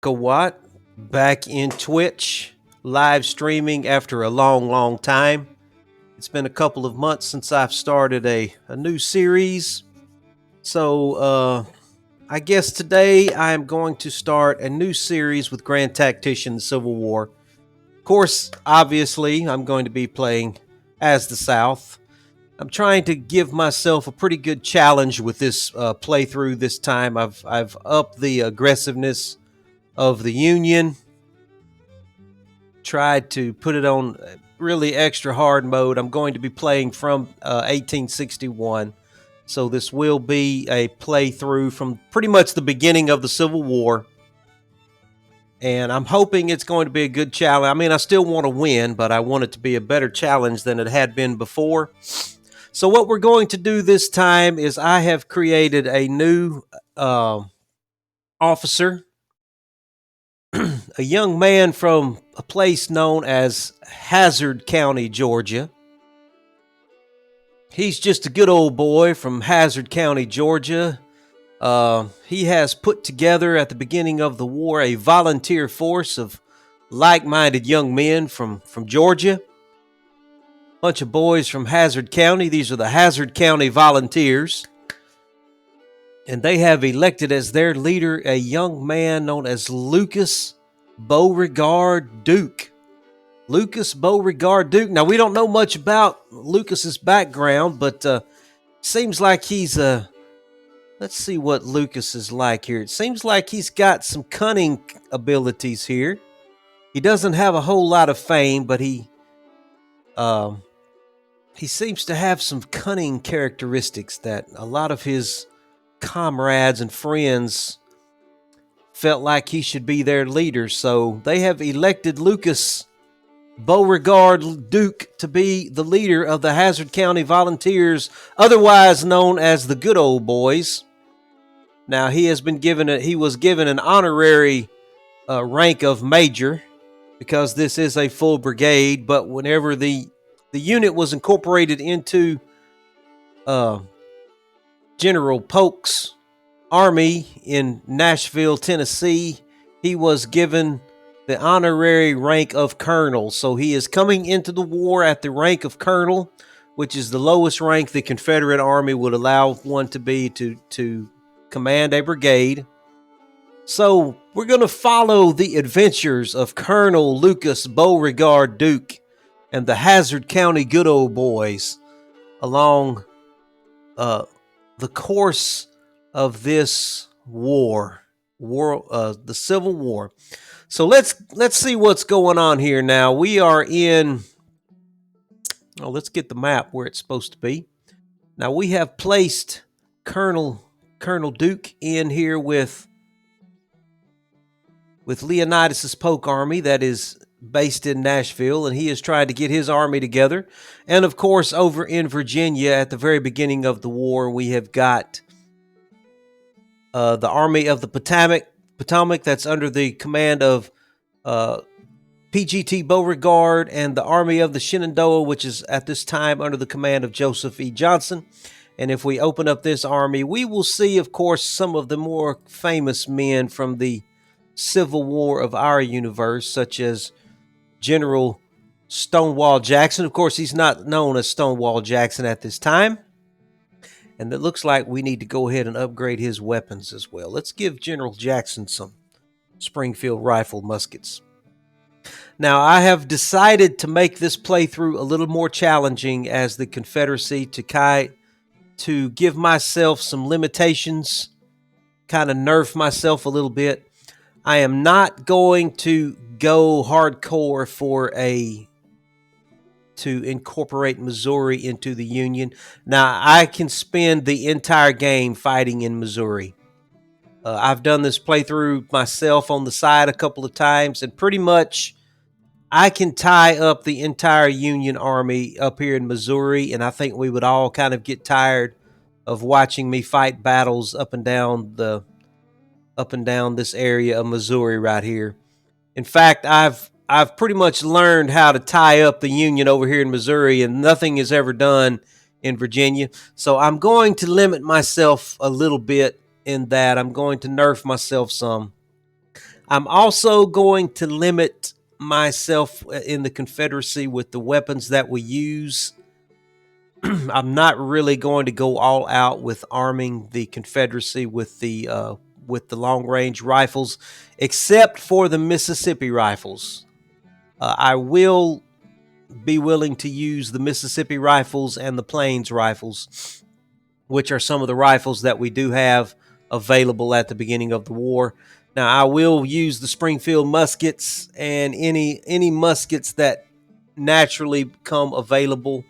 Kawat back in Twitch, live streaming after a long time. It's been a couple of months since I've started a new series. So I guess today I am going to start a new series with Grand Tactician the Civil War. Of course, obviously, I'm going to be playing as the South. I'm trying to give myself a pretty good challenge with this playthrough this time. I've upped the aggressiveness of the Union, tried to put it on really extra hard mode. I'm going to be playing from 1861. So this will be a playthrough from pretty much the beginning of the Civil War. And I'm hoping it's going to be a good challenge. I mean, I still want to win, but I want it to be a better challenge than it had been before. So what we're going to do this time is I have created a new officer, a young man from a place known as Hazzard County, Georgia. He's just a good old boy from Hazzard County, Georgia. He has put together at the beginning of the war a volunteer force of like-minded young men from Georgia. Bunch of boys from Hazzard County. These are the Hazzard County Volunteers. And they have elected as their leader a young man known as Lucas Beauregard Duke. Lucas Beauregard Duke. Now, we don't know much about Lucas's background, but seems like he's let's see what Lucas is like here. It seems like he's got some cunning abilities here. He doesn't have a whole lot of fame, but he seems to have some cunning characteristics that a lot of his comrades and friends felt like he should be their leader. So they have elected Lucas Beauregard Duke to be the leader of the Hazzard County Volunteers, otherwise known as the Good Old Boys. Now he was given an honorary rank of major because this is a full brigade. But whenever the unit was incorporated into General Polk's army in Nashville, Tennessee, he was given the honorary rank of colonel. So he is coming into the war at the rank of colonel, which is the lowest rank the Confederate Army would allow one to be to command a brigade. So we're going to follow the adventures of Colonel Lucas Beauregard Duke and the Hazzard County Good Old Boys along the course of this war, the Civil War. So let's see what's going on here now. We are in. Oh, let's get the map where it's supposed to be. Now we have placed Colonel Duke in here with Leonidas's Polk army that is based in Nashville, and he is trying to get his army together. And of course, over in Virginia at the very beginning of the war, we have got the Army of the Potomac that's under the command of PGT Beauregard, and the Army of the Shenandoah, which is at this time under the command of Joseph E. Johnson. And if we open up this army, we will see, of course, some of the more famous men from the Civil War of our universe, such as General Stonewall Jackson. Of course, he's not known as Stonewall Jackson at this time. And it looks like we need to go ahead and upgrade his weapons as well. Let's give General Jackson some Springfield rifle muskets. Now, I have decided to make this playthrough a little more challenging as the Confederacy to give myself some limitations, kind of nerf myself a little bit. I am not going to go hardcore to incorporate Missouri into the Union. Now, I can spend the entire game fighting in Missouri. I've done this playthrough myself on the side a couple of times, and pretty much I can tie up the entire Union Army up here in Missouri, and I think we would all kind of get tired of watching me fight battles up and down this area of Missouri right here. In fact, I've pretty much learned how to tie up the Union over here in Missouri, and nothing is ever done in Virginia. So I'm going to limit myself a little bit in that. I'm going to nerf myself some. I'm also going to limit myself in the Confederacy with the weapons that we use. I'm not really going to go all out with arming the Confederacy with the long range rifles, except for the Mississippi rifles. I will be willing to use the Mississippi rifles and the Plains rifles, which are some of the rifles that we do have available at the beginning of the war. Now, I will use the Springfield muskets and any muskets that naturally become available,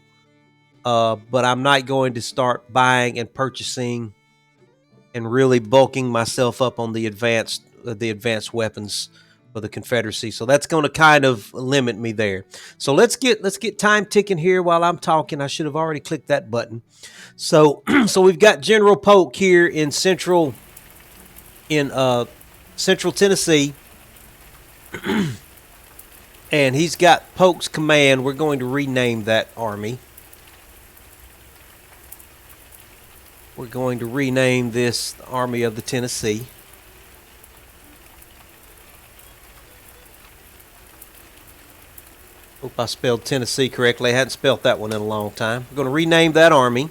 but I'm not going to start buying and purchasing and really bulking myself up on the advanced weapons for the Confederacy. So that's going to kind of limit me there. So let's get time ticking here while I'm talking. I should have already clicked that button. So so we've got General Polk here in central Tennessee. And he's got Polk's command. We're going to rename that army. We're going to rename this the Army of the Tennessee. Hope I spelled Tennessee correctly. I hadn't spelled that one in a long time. We're going to rename that army.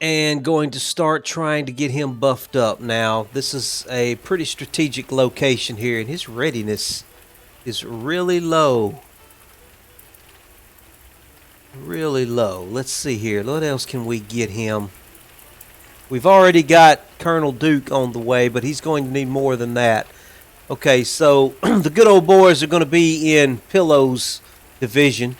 And going to start trying to get him buffed up. Now, this is a pretty strategic location here, and his readiness is really low. Really low. Let's see here. What else can we get him? We've already got Colonel Duke on the way, but he's going to need more than that. Okay, so the good old boys are going to be in Pillow's division.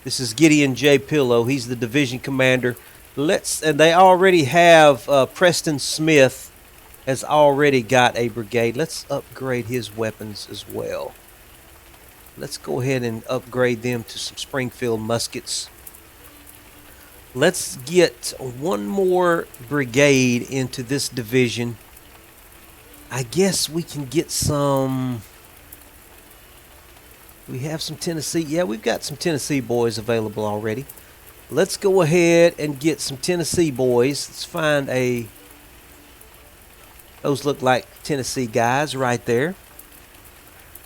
This is Gideon J. Pillow. He's the division commander. And they already have Preston Smith has already got a brigade. Let's upgrade his weapons as well. Let's go ahead and upgrade them to some Springfield muskets. Let's get one more brigade into this division. I guess we can get some. We have some Tennessee. Yeah, we've got some Tennessee boys available already. Let's go ahead and get some Tennessee boys. Let's find a. Those look like Tennessee guys right there.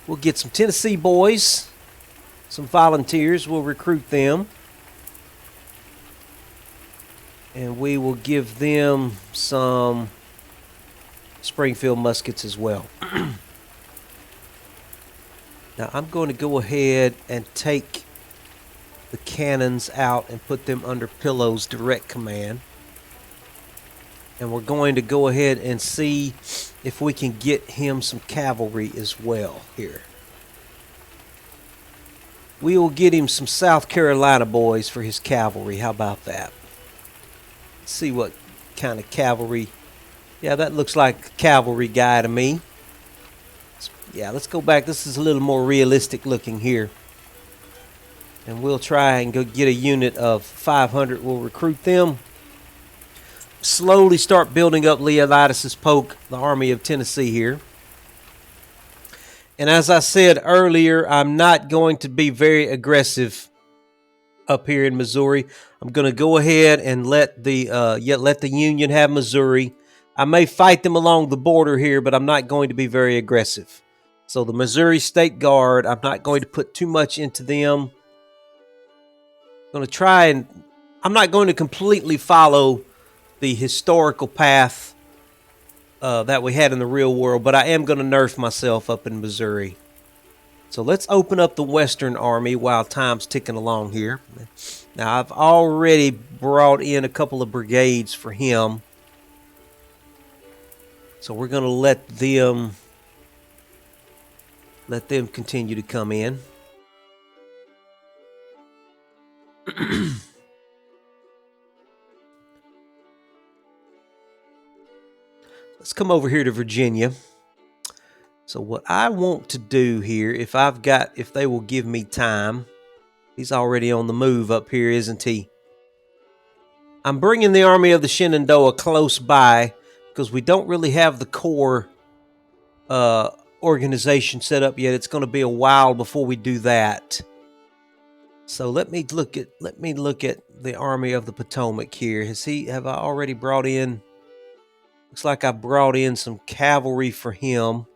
We'll get some Tennessee boys, some volunteers. We'll recruit them. And we will give them some Springfield muskets as well. Now, I'm going to go ahead and take the cannons out and put them under Pillow's direct command. And we're going to go ahead and see if we can get him some cavalry as well here. We will get him some South Carolina boys for his cavalry. How about that? Let's see what kind of cavalry. Yeah, that looks like a cavalry guy to me. Yeah, let's go back. This is a little more realistic looking here. And we'll try and go get a unit of 500. We'll recruit them. Slowly start building up Leonidas Polk, the Army of Tennessee here. And as I said earlier, I'm not going to be very aggressive up here in Missouri. I'm going to go ahead and let the Union have Missouri. I may fight them along the border here, but I'm not going to be very aggressive. So the Missouri State Guard, I'm not going to put too much into them. I'm not going to completely follow the historical path that we had in the real world, but I am going to nerf myself up in Missouri. So let's open up the Western Army while time's ticking along here. Now, I've already brought in a couple of brigades for him. So we're going to let them continue to come in. Let's come over here to Virginia. So what I want to do here, if they will give me time, he's already on the move up here, isn't he? I'm bringing the Army of the Shenandoah close by because we don't really have the core organization set up yet. It's going to be a while before we do that. So let me look at the Army of the Potomac here. Have I already brought in? Looks like I brought in some cavalry for him.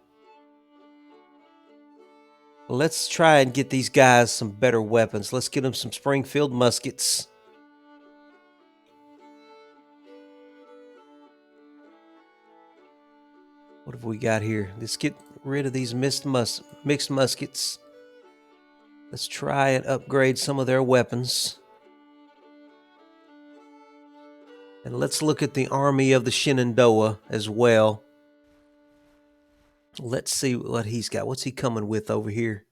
Let's try and get these guys some better weapons. Let's get them some Springfield muskets. What have we got here? Let's get rid of these mixed muskets. Let's try and upgrade some of their weapons. And let's look at the army of the Shenandoah as well. Let's see what he's got. What's he coming with over here?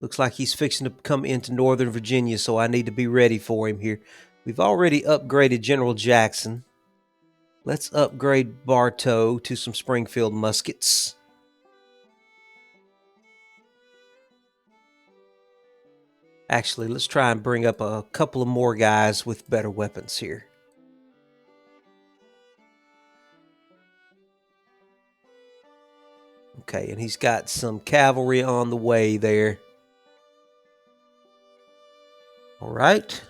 Looks like he's fixing to come into Northern Virginia, so I need to be ready for him here. We've already upgraded General Jackson. Let's upgrade Bartow to some Springfield muskets. Actually, let's try and bring up a couple of more guys with better weapons here. Okay, and he's got some cavalry on the way there. All right.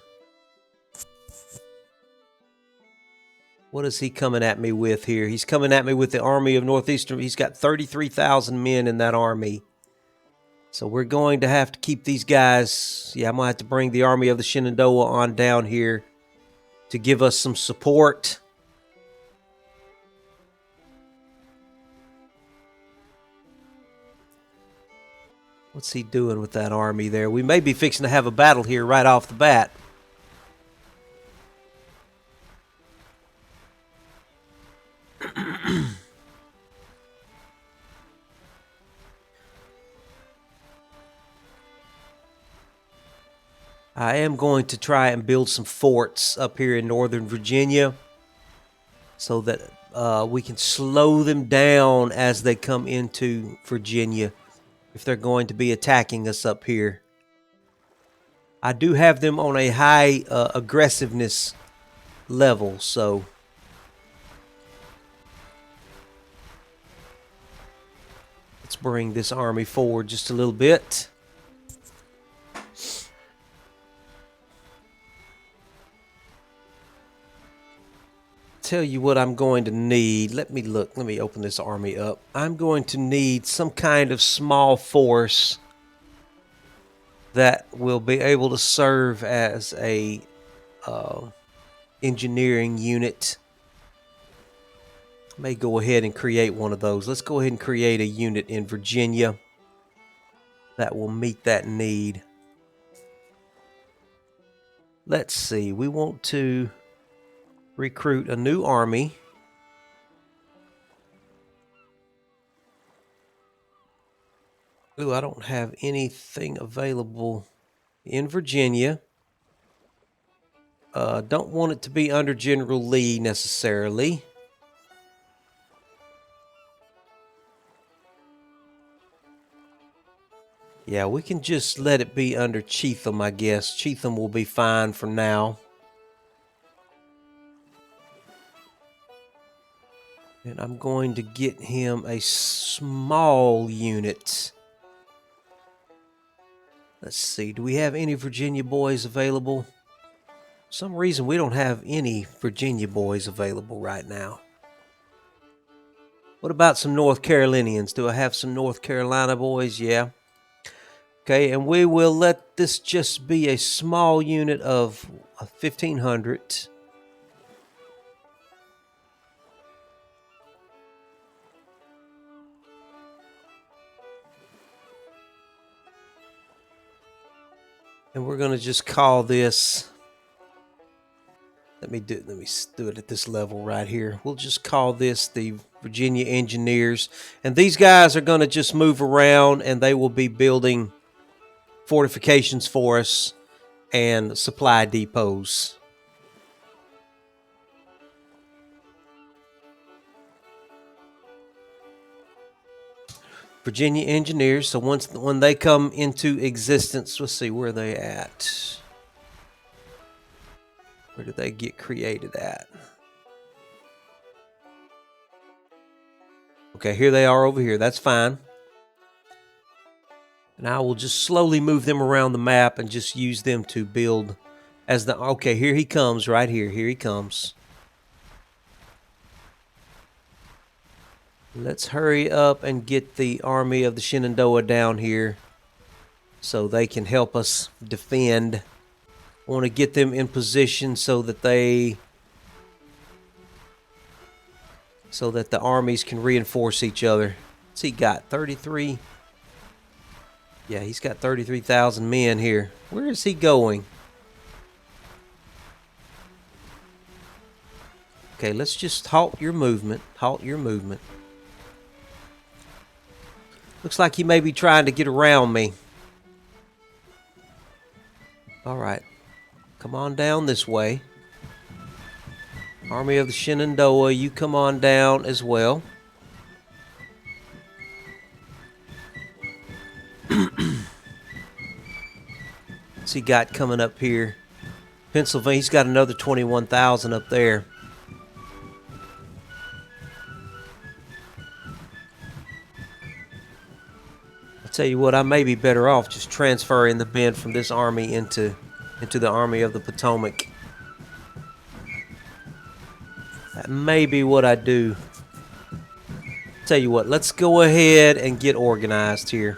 What is he coming at me with here? He's coming at me with the Army of Northeastern. He's got 33,000 men in that army. So we're going to have to keep these guys. Yeah, I'm going to have to bring the Army of the Shenandoah on down here to give us some support. What's he doing with that army there? We may be fixing to have a battle here right off the bat. I am going to try and build some forts up here in Northern Virginia so that we can slow them down as they come into Virginia if they're going to be attacking us up here. I do have them on a high aggressiveness level, so let's bring this army forward just a little bit. Tell you what I'm going to need. Let me open this army up. I'm going to need some kind of small force that will be able to serve as a engineering unit. May go ahead and create one of those. Let's go ahead and create a unit in Virginia that will meet that need. Let's see. We want to recruit a new army. Ooh, I don't have anything available in Virginia. Don't want it to be under General Lee necessarily. Yeah, we can just let it be under Cheatham, I guess. Cheatham will be fine for now. And I'm going to get him a small unit. Let's see, do we have any Virginia boys available? For some reason, we don't have any Virginia boys available right now. What about some North Carolinians? Do I have some North Carolina boys? Yeah. Okay, and we will let this just be a small unit of 1,500. And we're going to just call this, let me do it at this level right here. We'll just call this the Virginia Engineers. And these guys are going to just move around and they will be building fortifications for us and supply depots. Virginia Engineers. So when they come into existence, let's see where they at. Where did they get created at? Okay, here they are over here. That's fine. And I will just slowly move them around the map and just use them to build as the... Okay, here he comes right here. Here he comes. Let's hurry up and get the army of the Shenandoah down here so they can help us defend. I want to get them in position so that the armies can reinforce each other. What's he got? 33? Yeah, he's got 33,000 men here. Where is he going? Okay, let's just halt your movement. Halt your movement. Looks like he may be trying to get around me. All right. Come on down this way. Army of the Shenandoah, you come on down as well. What's he got coming up here? Pennsylvania, he's got another 21,000 up there. I'll tell you what, I may be better off just transferring the men from this army into the Army of the Potomac. That may be what I do. Tell you what, let's go ahead and get organized here.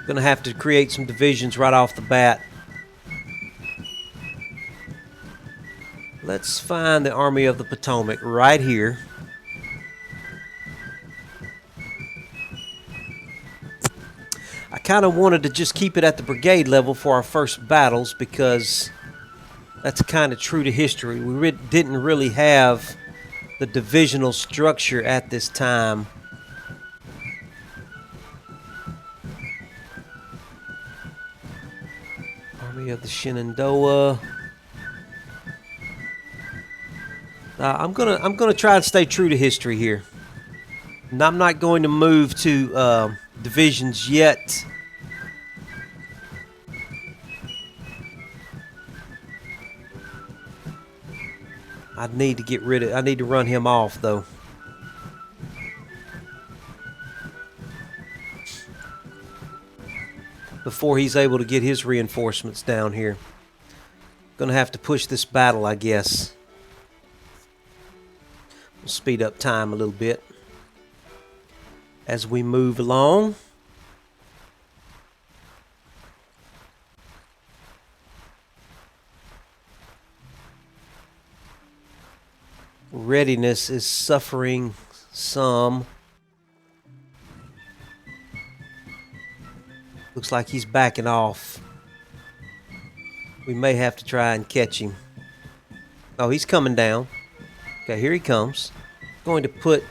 Gonna have to create some divisions right off the bat. Let's find the Army of the Potomac right here. I kind of wanted to just keep it at the brigade level for our first battles because that's kind of true to history. We didn't really have the divisional structure at this time. Army of the Shenandoah. I'm gonna try and stay true to history here. And I'm not going to move to divisions yet. I need to run him off though. Before he's able to get his reinforcements down here. Gonna have to push this battle, I guess. We'll speed up time a little bit as we move along. Readiness is suffering some. Looks like he's backing off. We may have to try and catch him. Oh, he's coming down. Okay, here he comes. Going to put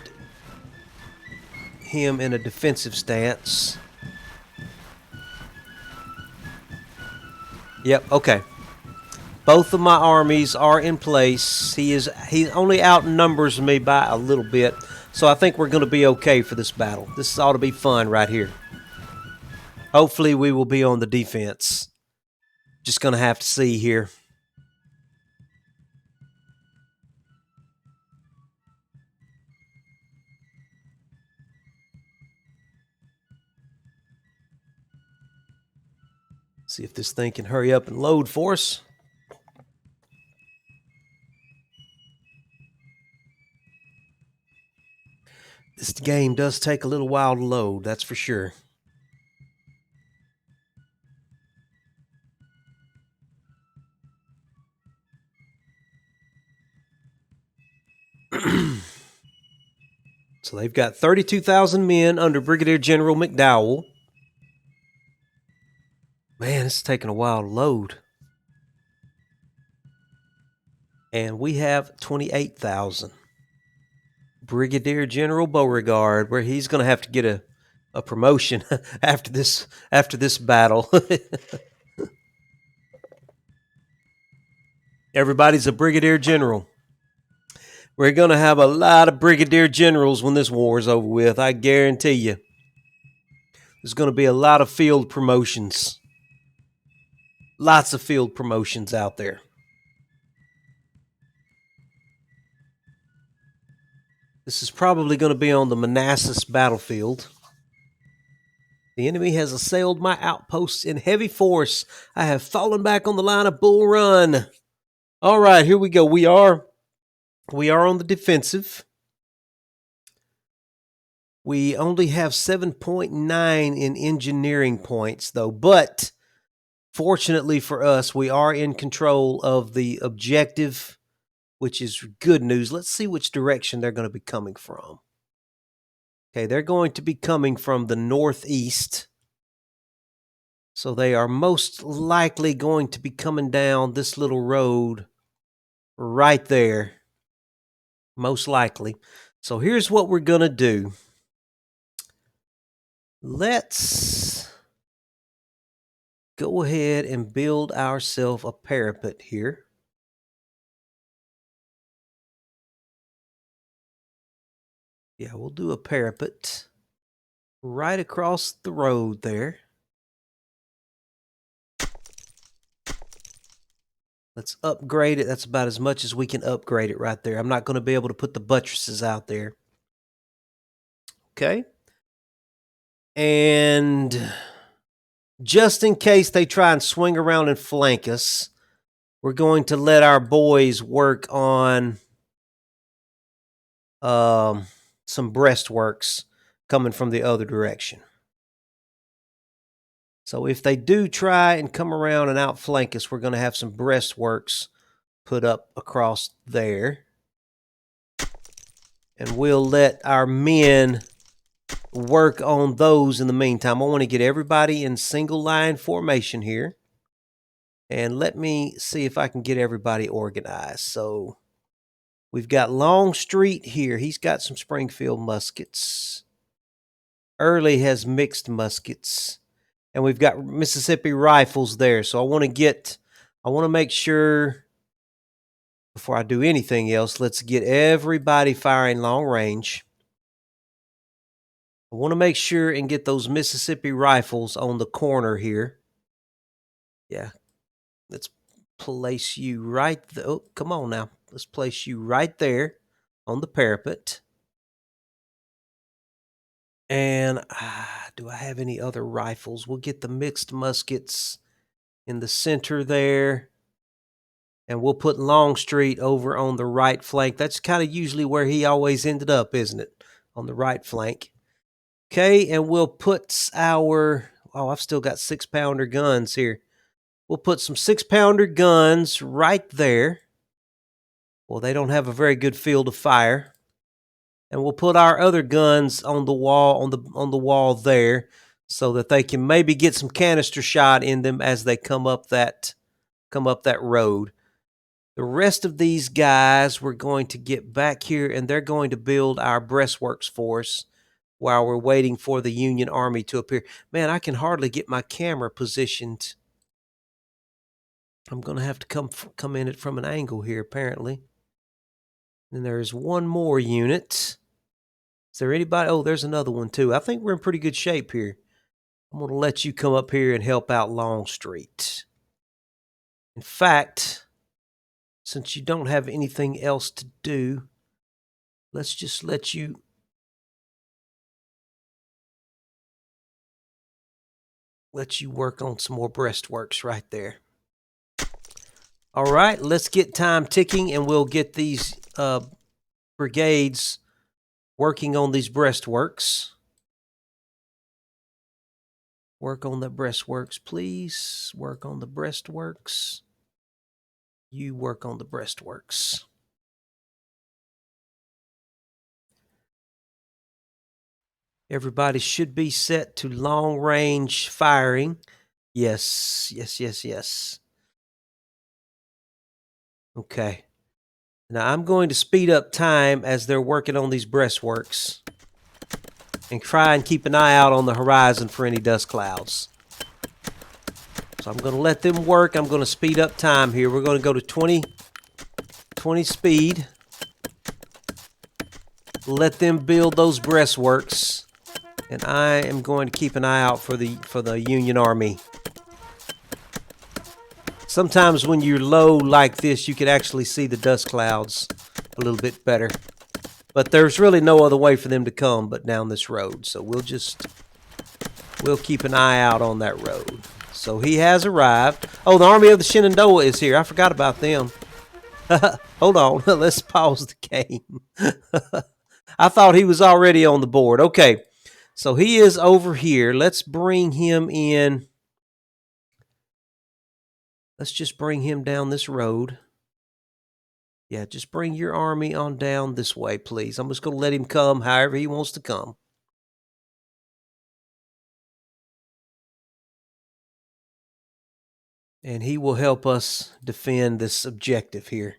him in a defensive stance. Yep, okay. Both of my armies are in place. He only outnumbers me by a little bit. So I think we're going to be okay for this battle. This ought to be fun right here. Hopefully we will be on the defense. Just going to have to see here. See if this thing can hurry up and load for us. This game does take a little while to load, that's for sure. So they've got 32,000 men under Brigadier General McDowell. Man, it's taking a while to load. And we have 28,000. Brigadier General Beauregard, where he's going to have to get a promotion after this battle. Everybody's a Brigadier General. We're going to have a lot of Brigadier Generals when this war is over with, I guarantee you. There's going to be a lot of field promotions. Lots of field promotions out there. This is probably going to be on the Manassas battlefield. The enemy has assailed my outposts in heavy force. I have fallen back on the line of Bull Run. All right, here we go. We are on the defensive. We only have 7.9 in engineering points, though. But fortunately for us, we are in control of the objective, which is good news. Let's see which direction they're going to be coming from. Okay, they're going to be coming from the northeast. So they are most likely going to be coming down this little road right there. Most likely. So here's what we're going to do. Let's go ahead and build ourselves a parapet here. Yeah, we'll do a parapet right across the road there. Let's upgrade it. That's about as much as we can upgrade it right there. I'm not going to be able to put the buttresses out there. Okay. And just in case they try and swing around and flank us, we're going to let our boys work on some breastworks coming from the other direction. So if they do try and come around and outflank us, we're going to have some breastworks put up across there. And we'll let our men work on those in the meantime. I want to get everybody in single line formation here. And let me see if I can get everybody organized. So we've got Longstreet here. He's got some Springfield muskets. Early has mixed muskets. And we've got Mississippi rifles there. So I want to make sure, before I do anything else, let's get everybody firing long range. I want to make sure and get those Mississippi rifles on the corner here. Yeah. Let's place you right there. Oh, come on now. Let's place you right there on the parapet. And do I have any other rifles? We'll get the mixed muskets in the center there. And we'll put Longstreet over on the right flank. That's kind of usually where he always ended up, isn't it? On the right flank. Okay, and we'll put our... Oh, I've still got 6-pounder guns here. We'll put some 6-pounder guns right there. Well, they don't have a very good field of fire. And we'll put our other guns on the wall, on the wall there, so that they can maybe get some canister shot in them as they come up that road. The rest of these guys, we're going to get back here, and they're going to build our breastworks for us while we're waiting for the Union Army to appear. Man, I can hardly get my camera positioned. I'm going to have to come in it from an angle here, apparently. And there's one more unit. Is there anybody? Oh, there's another one, too. I think we're in pretty good shape here. I'm going to let you come up here and help out Longstreet. In fact, since you don't have anything else to do, let's just let you... work on some more breastworks right there. All right, let's get time ticking, and we'll get these brigades working on these breastworks. Work on the breastworks, please. Work on the breastworks. You work on the breastworks. Everybody should be set to long-range firing. Yes, yes, yes, yes. Okay. Now I'm going to speed up time as they're working on these breastworks and try and keep an eye out on the horizon for any dust clouds. So I'm going to let them work. I'm going to speed up time here. We're going to go to 20 speed. Let them build those breastworks. And I am going to keep an eye out for the Union Army. Sometimes when you're low like this, you can actually see the dust clouds a little bit better. But there's really no other way for them to come but down this road. So we'll keep an eye out on that road. So he has arrived. Oh, the Army of the Shenandoah is here. I forgot about them. Hold on. Let's pause the game. I thought he was already on the board. Okay, so he is over here. Let's bring him in. Let's just bring him down this road. Yeah, just bring your army on down this way, please. I'm just going to let him come however he wants to come. And he will help us defend this objective here.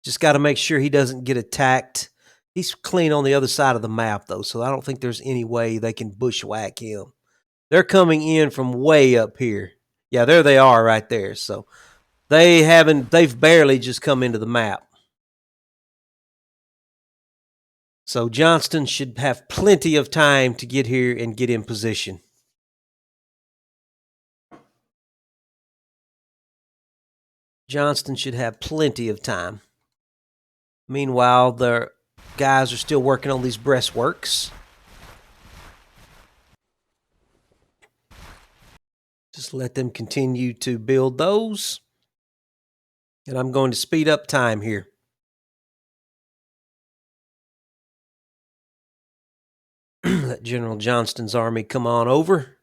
Just got to make sure he doesn't get attacked. He's clean on the other side of the map, though, so I don't think there's any way they can bushwhack him. They're coming in from way up here. Yeah, there they are right there. So they've barely just come into the map. So Johnston should have plenty of time to get here and get in position. Johnston should have plenty of time. Meanwhile, the guys are still working on these breastworks. Just let them continue to build those. And I'm going to speed up time here. Let General Johnston's army come on over.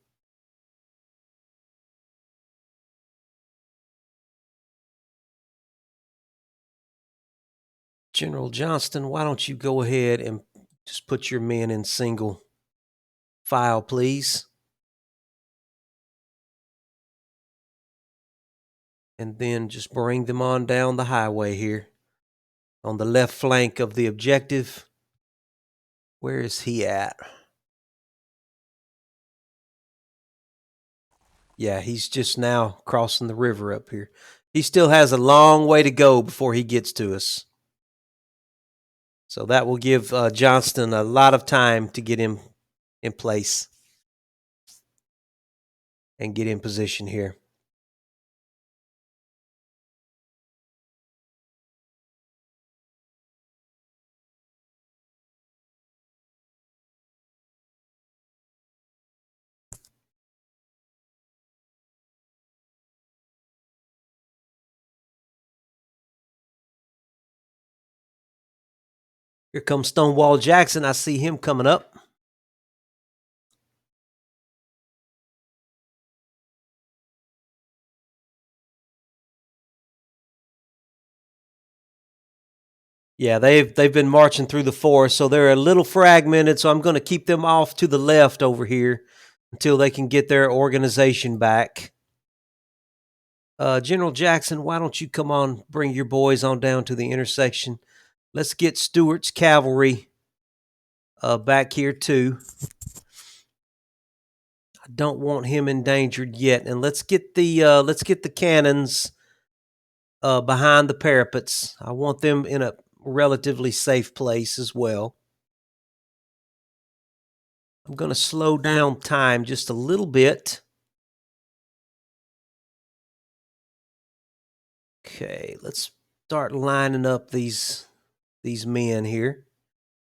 General Johnston, why don't you go ahead and just put your men in single file, please? And then just bring them on down the highway here on the left flank of the objective. Where is he at? Yeah, he's just now crossing the river up here. He still has a long way to go before he gets to us. So that will give Johnston a lot of time to get him in place and get in position here. Here comes Stonewall Jackson. I see him coming up. Yeah, they've been marching through the forest, so they're a little fragmented, so I'm going to keep them off to the left over here until they can get their organization back. General Jackson, why don't you come on, bring your boys on down to the intersection. Let's get Stewart's cavalry back here too. I don't want him endangered yet, and let's get the cannons behind the parapets. I want them in a relatively safe place as well. I'm going to slow down time just a little bit. Okay, let's start lining up these men here,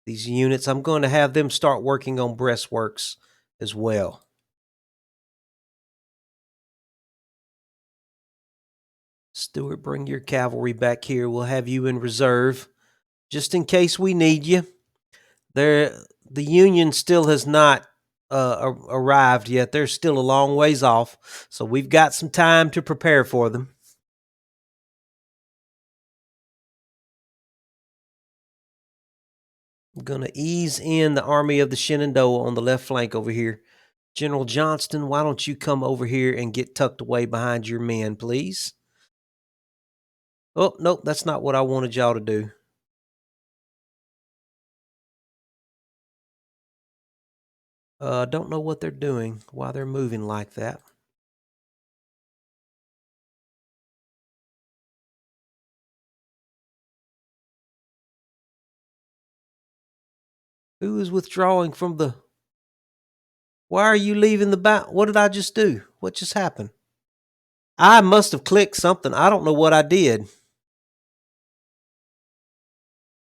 these units. I'm going to have them start working on breastworks as well. Stewart, bring your cavalry back here. We'll have you in reserve just in case we need you. The Union still has not arrived yet. They're still a long ways off, so we've got some time to prepare for them. I'm going to ease in the Army of the Shenandoah on the left flank over here. General Johnston, why don't you come over here and get tucked away behind your men, please? Oh, nope, that's not what I wanted y'all to do. Don't know what they're doing, why they're moving like that. Who is withdrawing from the... Why are you leaving the back? What did I just do? What just happened? I must have clicked something. I don't know what I did.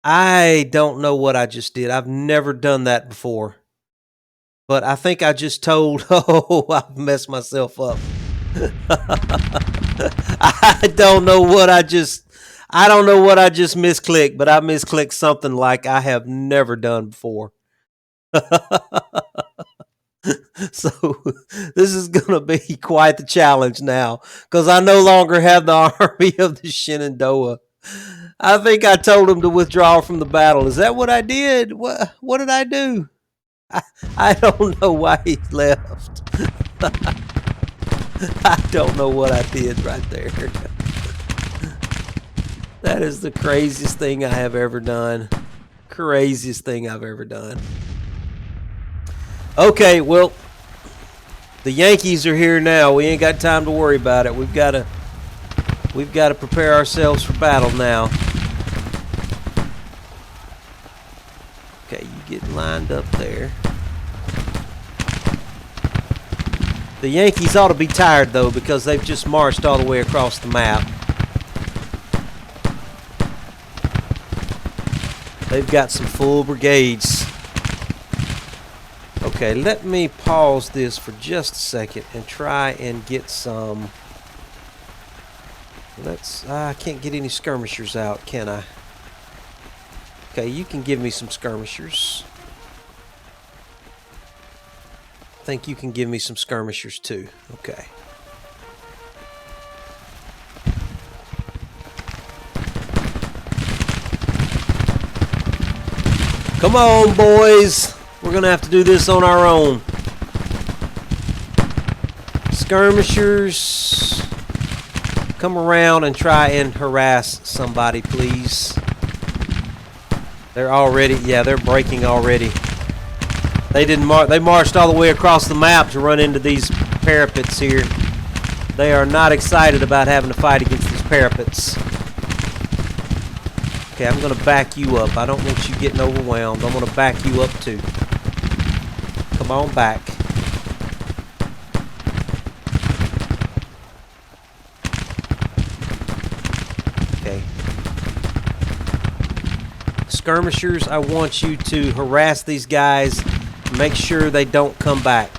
I don't know what I just did. I've never done that before. But I think I just told... Oh, I've messed myself up. I don't know what I just... I don't know what I just misclicked, but I misclicked something like I have never done before. So this is going to be quite the challenge now because I no longer have the army of the Shenandoah. I think I told him to withdraw from the battle. Is that what I did? What did I do? I don't know why he left. I don't know what I did right there. That is the craziest thing I have ever done. Craziest thing I've ever done. Okay, well, the Yankees are here now. We ain't got time to worry about it. We've got to prepare ourselves for battle now. Okay, you get lined up there. The Yankees ought to be tired, though, because they've just marched all the way across the map. They've got some full brigades. Okay, let me pause this for just a second and try and get some... I can't get any skirmishers out, can I? Okay, you can give me some skirmishers. I think you can give me some skirmishers too. Okay. Come on, boys. We're going to have to do this on our own. Skirmishers, come around and try and harass somebody, please. They're already, yeah, they're breaking already. They marched all the way across the map to run into these parapets here. They are not excited about having to fight against these parapets. Okay, I'm going to back you up. I don't want you getting overwhelmed. I'm going to back you up too. Come on back. Okay. Skirmishers, I want you to harass these guys. Make sure they don't come back.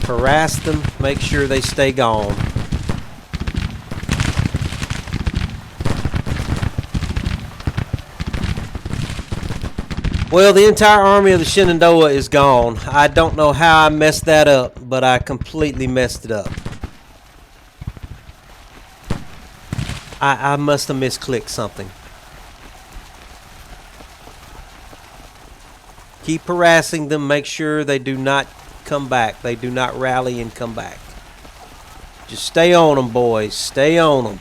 Harass them. Make sure they stay gone. Well, the entire army of the Shenandoah is gone. I don't know how I messed that up, but I completely messed it up. I must have misclicked something. Keep harassing them. Make sure they do not come back. They do not rally and come back. Just stay on them, boys. Stay on them.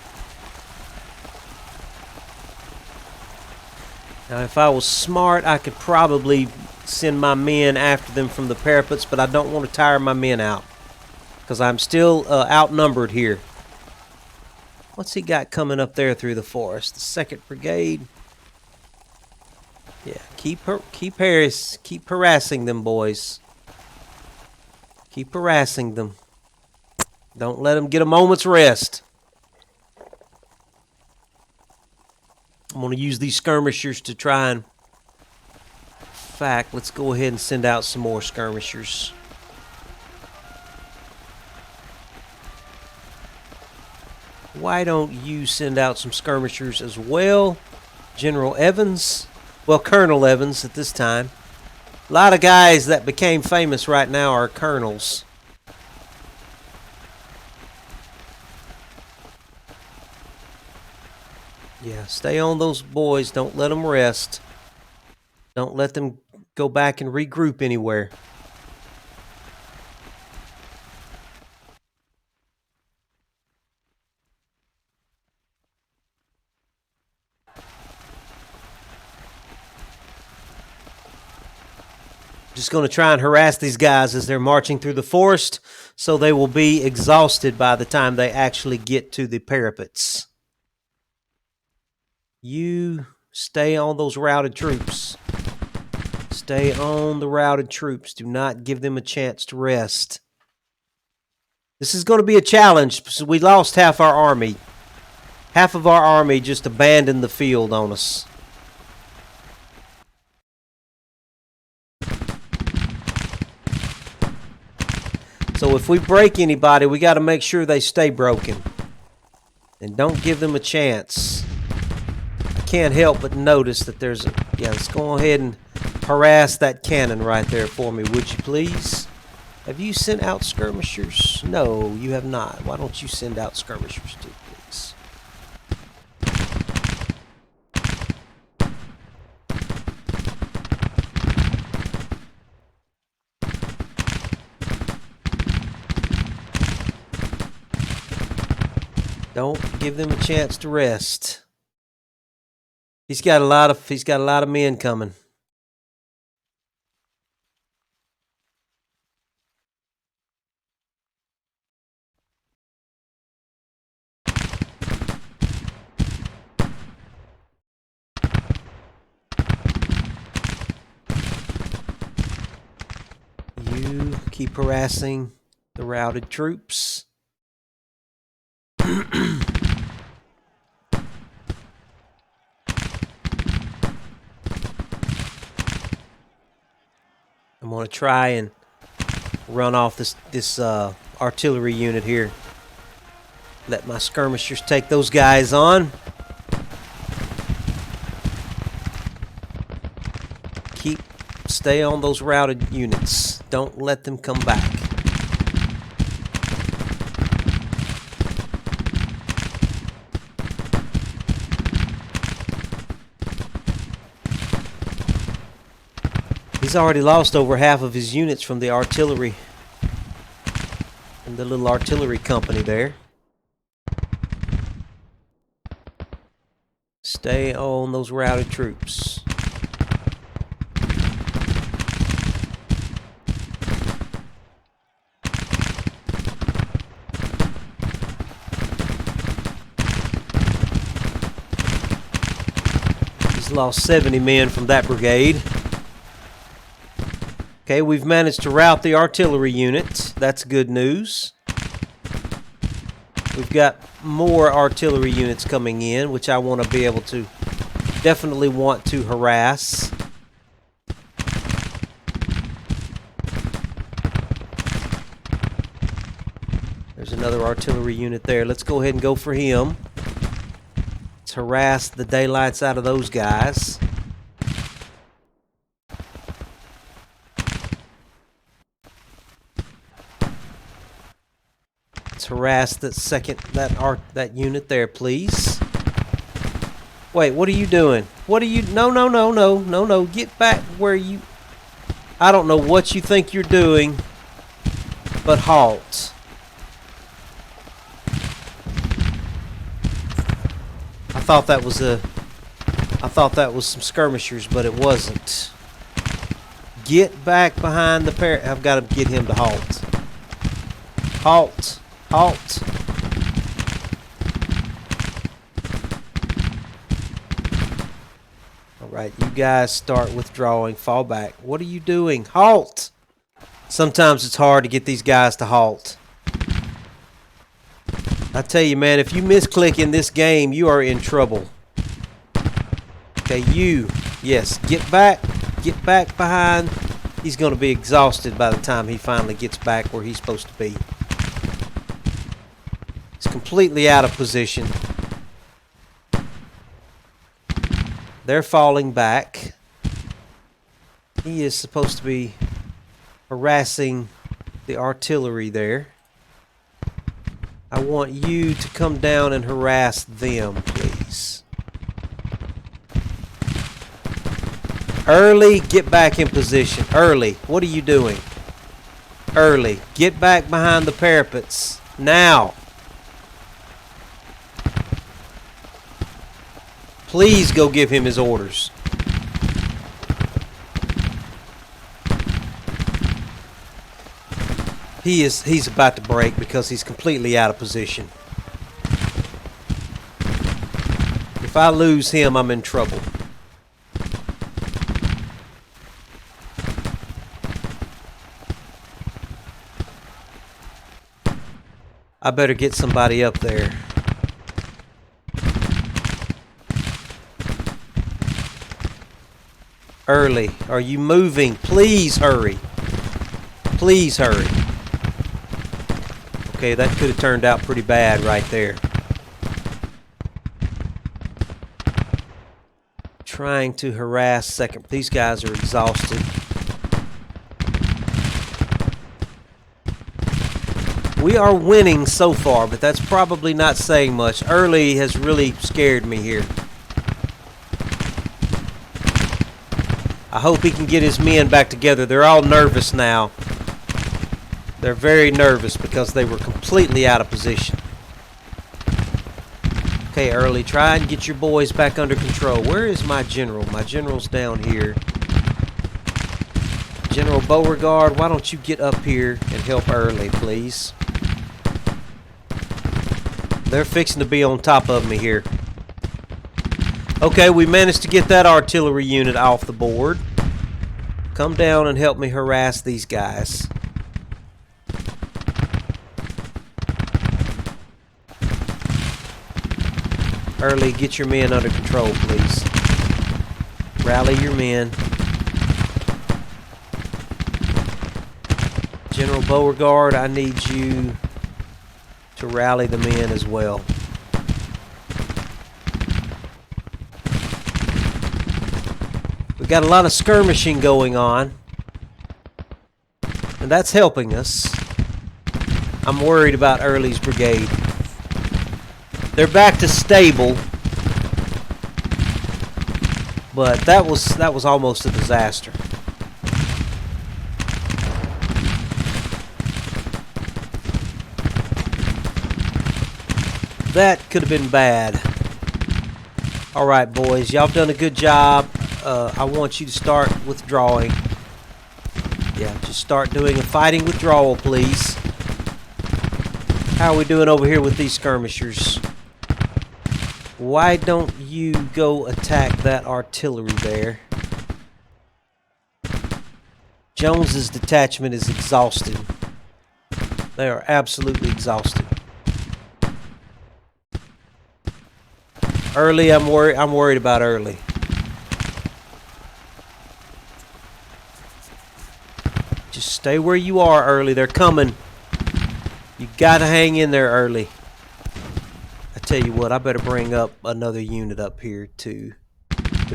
Now, if I was smart, I could probably send my men after them from the parapets, but I don't want to tire my men out because I'm still outnumbered here. What's he got coming up there through the forest? The 2nd Brigade. Yeah, keep harassing them, boys. Keep harassing them. Don't let them get a moment's rest. I'm going to use these skirmishers to try and... In fact, let's go ahead and send out some more skirmishers. Why don't you send out some skirmishers as well? General Evans. Well, Colonel Evans at this time. A lot of guys that became famous right now are colonels. Yeah, stay on those boys. Don't let them rest. Don't let them go back and regroup anywhere. Just going to try and harass these guys as they're marching through the forest, so they will be exhausted by the time they actually get to the parapets. You stay on those routed troops. Stay on the routed troops. Do not give them a chance to rest. This is going to be a challenge because we lost half our army. Half of our army just abandoned the field on us. So if we break anybody, we got to make sure they stay broken. And don't give them a chance. I can't help but notice that there's a... Yeah, let's go ahead and harass that cannon right there for me, would you please? Have you sent out skirmishers? No, you have not. Why don't you send out skirmishers too, please? Don't give them a chance to rest. He's got a lot of men coming. You keep harassing the routed troops. I'm going to try and run off this artillery unit here. Let my skirmishers take those guys on. Stay on those routed units. Don't let them come back. He's already lost over half of his units from the artillery, from the little artillery company there. Stay on those routed troops. He's lost 70 men from that brigade. Okay, we've managed to rout the artillery units. That's good news. We've got more artillery units coming in, which I want to be able to, definitely want to harass. There's another artillery unit there. Let's go ahead and go for him. Let's harass the daylights out of those guys. Harass that unit there, please. Wait, what are you doing? What are you... No. Get back where you... I don't know what you think you're doing, but halt. I thought that was some skirmishers, but it wasn't. Get back behind the parapet. I've got to get him to halt. Halt. Halt. Alright, you guys start withdrawing. Fall back. What are you doing? Halt! Sometimes it's hard to get these guys to halt. I tell you, man, if you misclick in this game, you are in trouble. Okay, you. Yes, get back. Get back behind. He's going to be exhausted by the time he finally gets back where he's supposed to be. Completely out of position. They're falling back. He is supposed to be harassing the artillery there. I want you to come down and harass them, please. Early, get back in position. Early, what are you doing? Early, get back behind the parapets. Now. Please go give him his orders. He's about to break because he's completely out of position. If I lose him, I'm in trouble. I better get somebody up there. Early, are you moving? Please hurry. Please hurry. Okay, that could have turned out pretty bad right there. Trying to harass second. These guys are exhausted. We are winning so far, but that's probably not saying much. Early has really scared me here. I hope he can get his men back together. They're all nervous now. They're very nervous because they were completely out of position. Okay, Early, try and get your boys back under control. Where is my general? My general's down here. General Beauregard, why don't you get up here and help Early, please? They're fixing to be on top of me here. Okay, we managed to get that artillery unit off the board. Come down and help me harass these guys. Early, get your men under control, please. Rally your men. General Beauregard, I need you to rally the men as well. We've got a lot of skirmishing going on, and that's helping us. I'm worried about Early's brigade. They're back to stable, but that was almost a disaster. That could have been bad. All right, boys, y'all done a good job. I want you to start withdrawing. Yeah, just start doing a fighting withdrawal, please. How are we doing over here with these skirmishers? Why don't you go attack that artillery there? Jones's detachment is exhausted. They are absolutely exhausted. Early, I'm worried about Early. Just stay where you are, Early. They're coming. You gotta hang in there, Early. I tell you what, I better bring up another unit up here to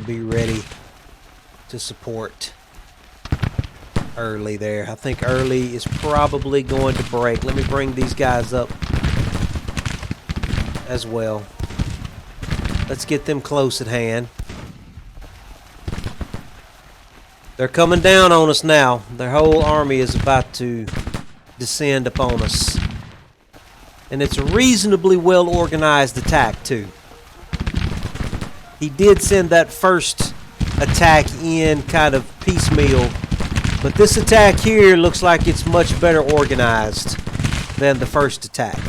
be ready to support Early there. I think Early is probably going to break. Let me bring these guys up as well. Let's get them close at hand. They're coming down on us now. Their whole army is about to descend upon us. And it's a reasonably well organized attack too. He did send that first attack in kind of piecemeal, but this attack here looks like it's much better organized than the first attack.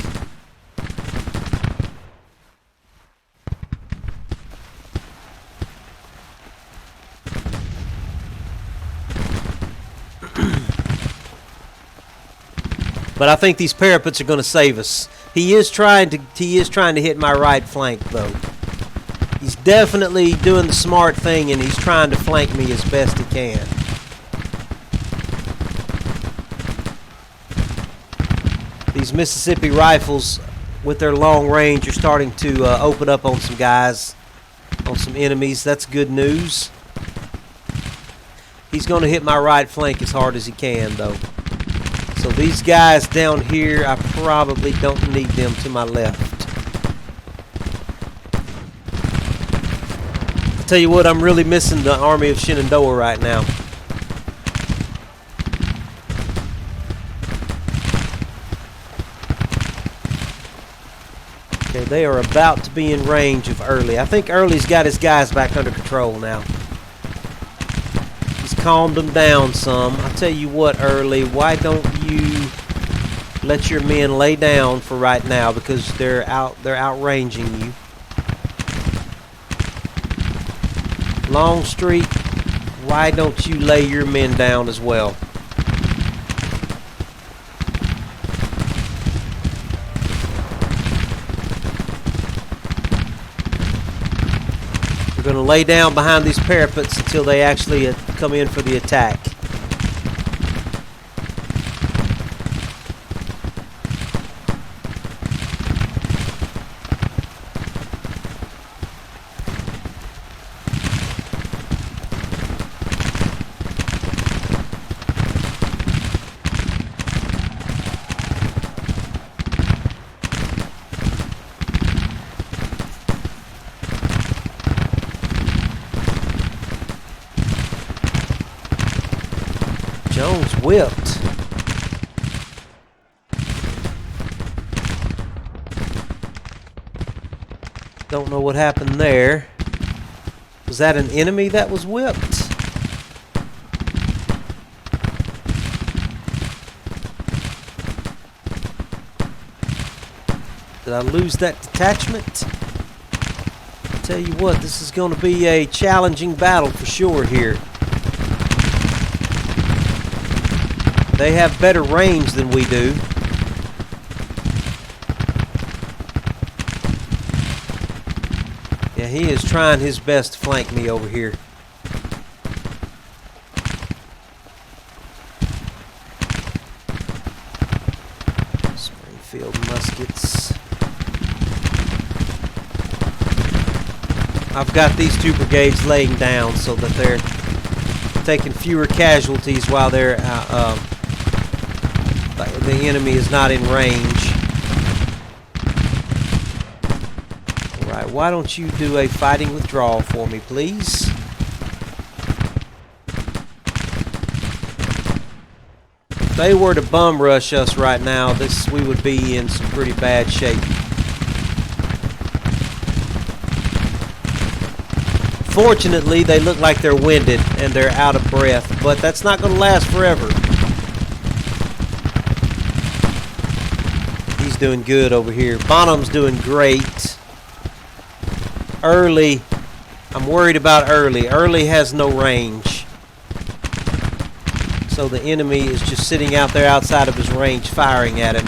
But I think these parapets are going to save us. He is trying to hit my right flank though. He's definitely doing the smart thing, and he's trying to flank me as best he can. These Mississippi rifles with their long range are starting to open up on some guys, on some enemies. That's good news. He's going to hit my right flank as hard as he can though. So these guys down here, I probably don't need them to my left. I'll tell you what, I'm really missing the army of Shenandoah right now. Okay, they are about to be in range of Early. I think Early's got his guys back under control now. Calmed them down some. I'll tell you what, Early, why don't you let your men lay down for right now, because they're outranging you. Longstreet, why don't you lay your men down as well? We're going to lay down behind these parapets until they actually come in for the attack. whipped. Don't know what happened there. Was that an enemy that was whipped? Did I lose that detachment? Tell you what, this is going to be a challenging battle for sure here. They have better range than we do. Yeah, he is trying his best to flank me over here. Springfield muskets. I've got these two brigades laying down so that they're taking fewer casualties while they're the enemy is not in range. Alright, why don't you do a fighting withdrawal for me, please? If they were to bum rush us right now, we would be in some pretty bad shape. Fortunately, they look like they're winded and they're out of breath, but that's not going to last forever. He's doing good over here. Bonham's doing great. Early, I'm worried about Early. Early has no range. So the enemy is just sitting out there outside of his range firing at him.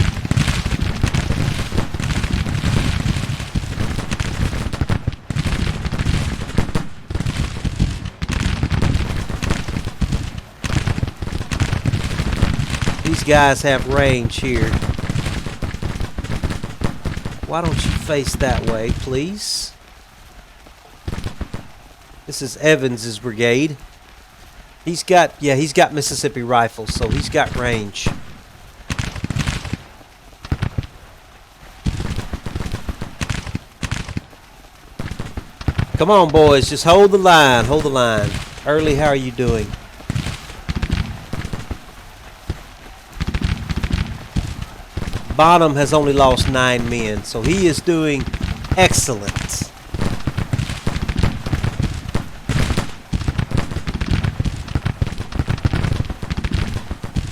These guys have range here. Why don't you face that way, please? This is Evans's brigade. He's got Mississippi rifles, so he's got range. Come on, boys, just hold the line, hold the line. Early, how are you doing? Bonham has only lost 9 men, so he is doing excellent.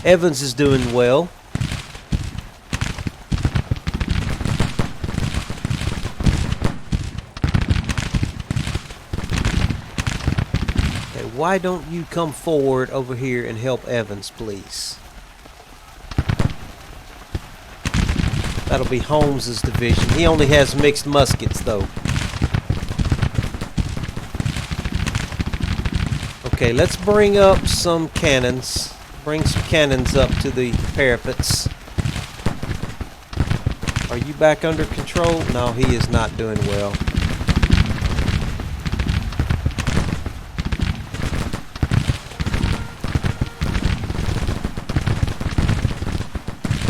Evans is doing well. Okay, why don't you come forward over here and help Evans, please? That'll be Holmes's division. He only has mixed muskets, though. Okay, let's bring up some cannons. Bring some cannons up to the parapets. Are you back under control? No, he is not doing well.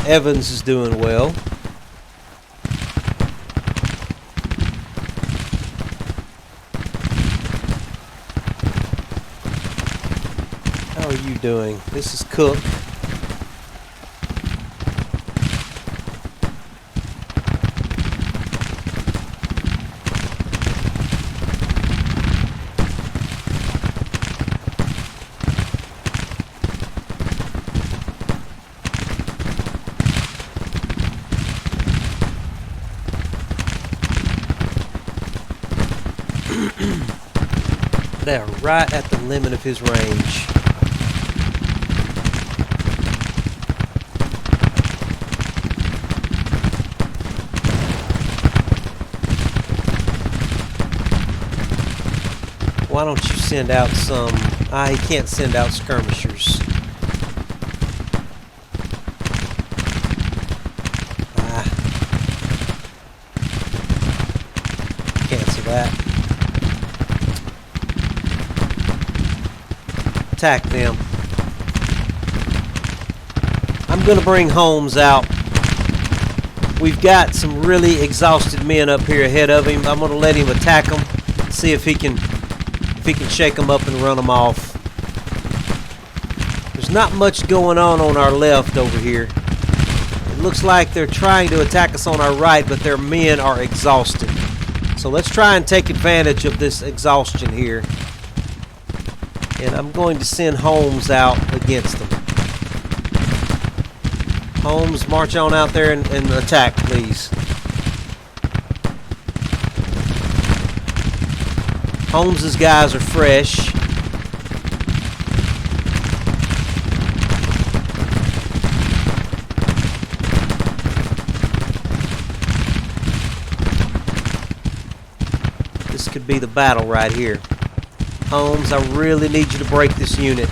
Evans is doing well. How are you doing? This is Cook. They're right at the limit of his range. Why don't you send out some... he can't send out skirmishers. Cancel that. Attack them. I'm going to bring Holmes out. We've got some really exhausted men up here ahead of him. I'm going to let him attack them. See if he can shake them up and run them off. There's not much going on our left over here. It looks like they're trying to attack us on our right, but their men are exhausted. So let's try and take advantage of this exhaustion here. And I'm going to send Holmes out against them. Holmes, march on out there and attack, please. Holmes's guys are fresh. This could be the battle right here. Holmes, I really need you to break this unit.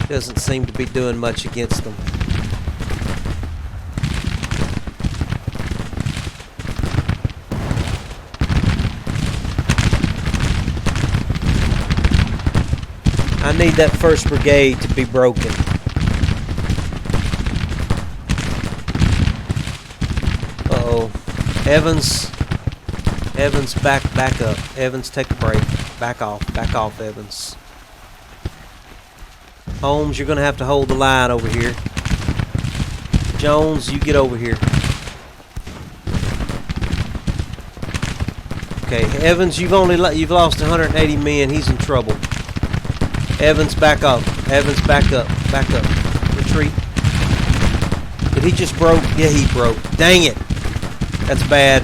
Doesn't seem to be doing much against them. I need that 1st Brigade to be broken. Uh-oh. Evans, back up. Evans, take a break. Back off, Evans. Holmes, you're going to have to hold the line over here. Jones, you get over here. Okay, Evans, you've lost 180 men. He's in trouble. Evans, back up. Evans, back up. Retreat. Did he just broke? Yeah, he broke. Dang it. That's bad.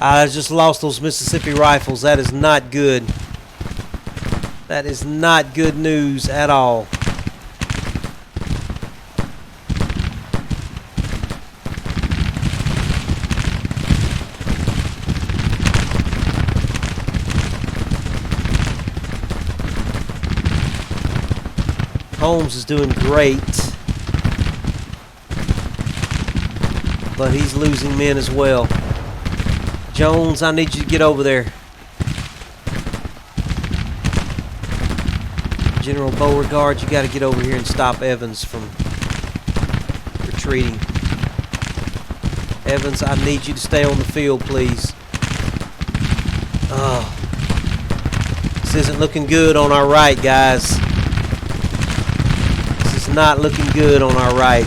I just lost those Mississippi rifles. That is not good. That is not good news at all. Holmes is doing great, but he's losing men as well. Jones, I need you to get over there. General Beauregard, you got to get over here and stop Evans from retreating. Evans, I need you to stay on the field, please. Oh, this isn't looking good on our right, guys. This is not looking good on our right.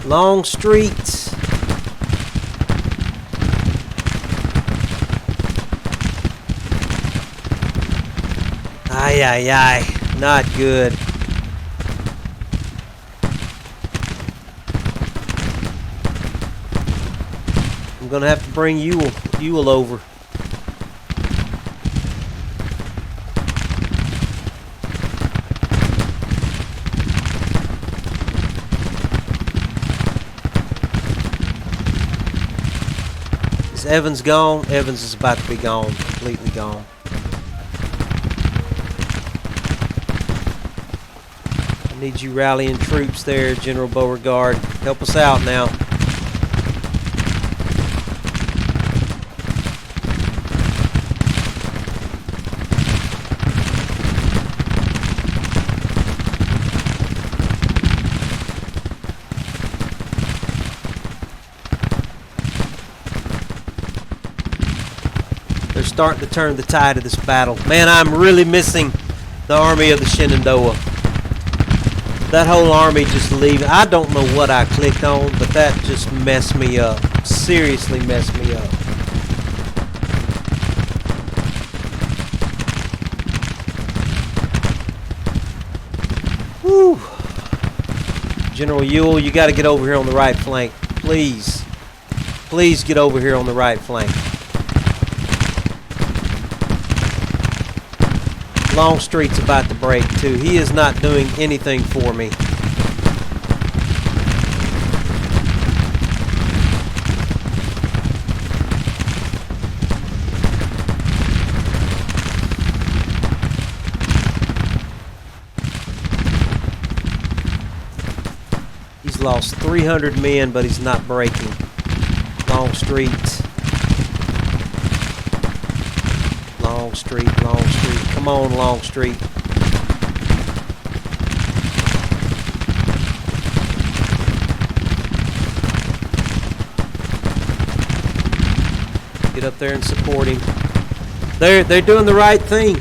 Long Street. Ay, not good. I'm gonna have to bring Ewell over. Is Evans gone? Evans is about to be gone, completely gone. I need you rallying troops there, General Beauregard. Help us out now. They're starting to turn the tide of this battle. Man, I'm really missing the army of the Shenandoah. That whole army just leaving. I don't know what I clicked on, but that just messed me up. Seriously messed me up. Whew. General Ewell, you got to get over here on the right flank. Please. Please get over here on the right flank. Longstreet's about to break too. He is not doing anything for me. He's lost 300 men, but he's not breaking. Longstreet. Longstreet, Longstreet. Come on, Longstreet. Get up there and support him. They're doing the right thing.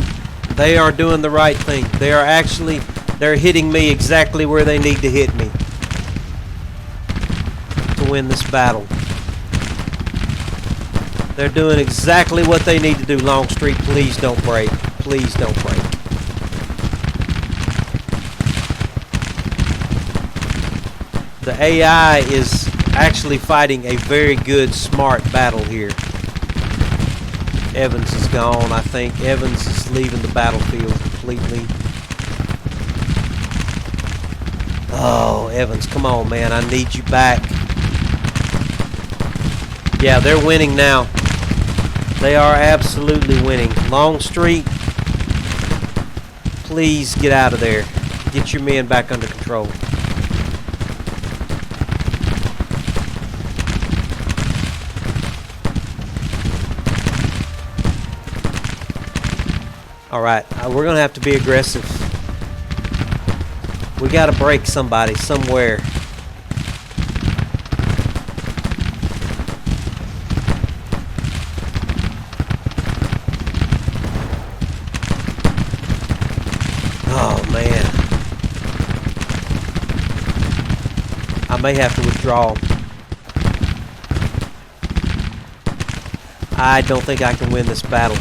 They are doing the right thing. They're hitting me exactly where they need to hit me to win this battle. They're doing exactly what they need to do. Longstreet, please don't break. Please don't break. The AI is actually fighting a very good, smart battle here. Evans is gone, I think. Evans is leaving the battlefield completely. Oh, Evans, come on, man. I need you back. Yeah, they're winning now. They are absolutely winning. Longstreet, please get out of there. Get your men back under control. Alright, we're going to have to be aggressive. We got to break somebody somewhere. Oh, man. I may have to withdraw. I don't think I can win this battle.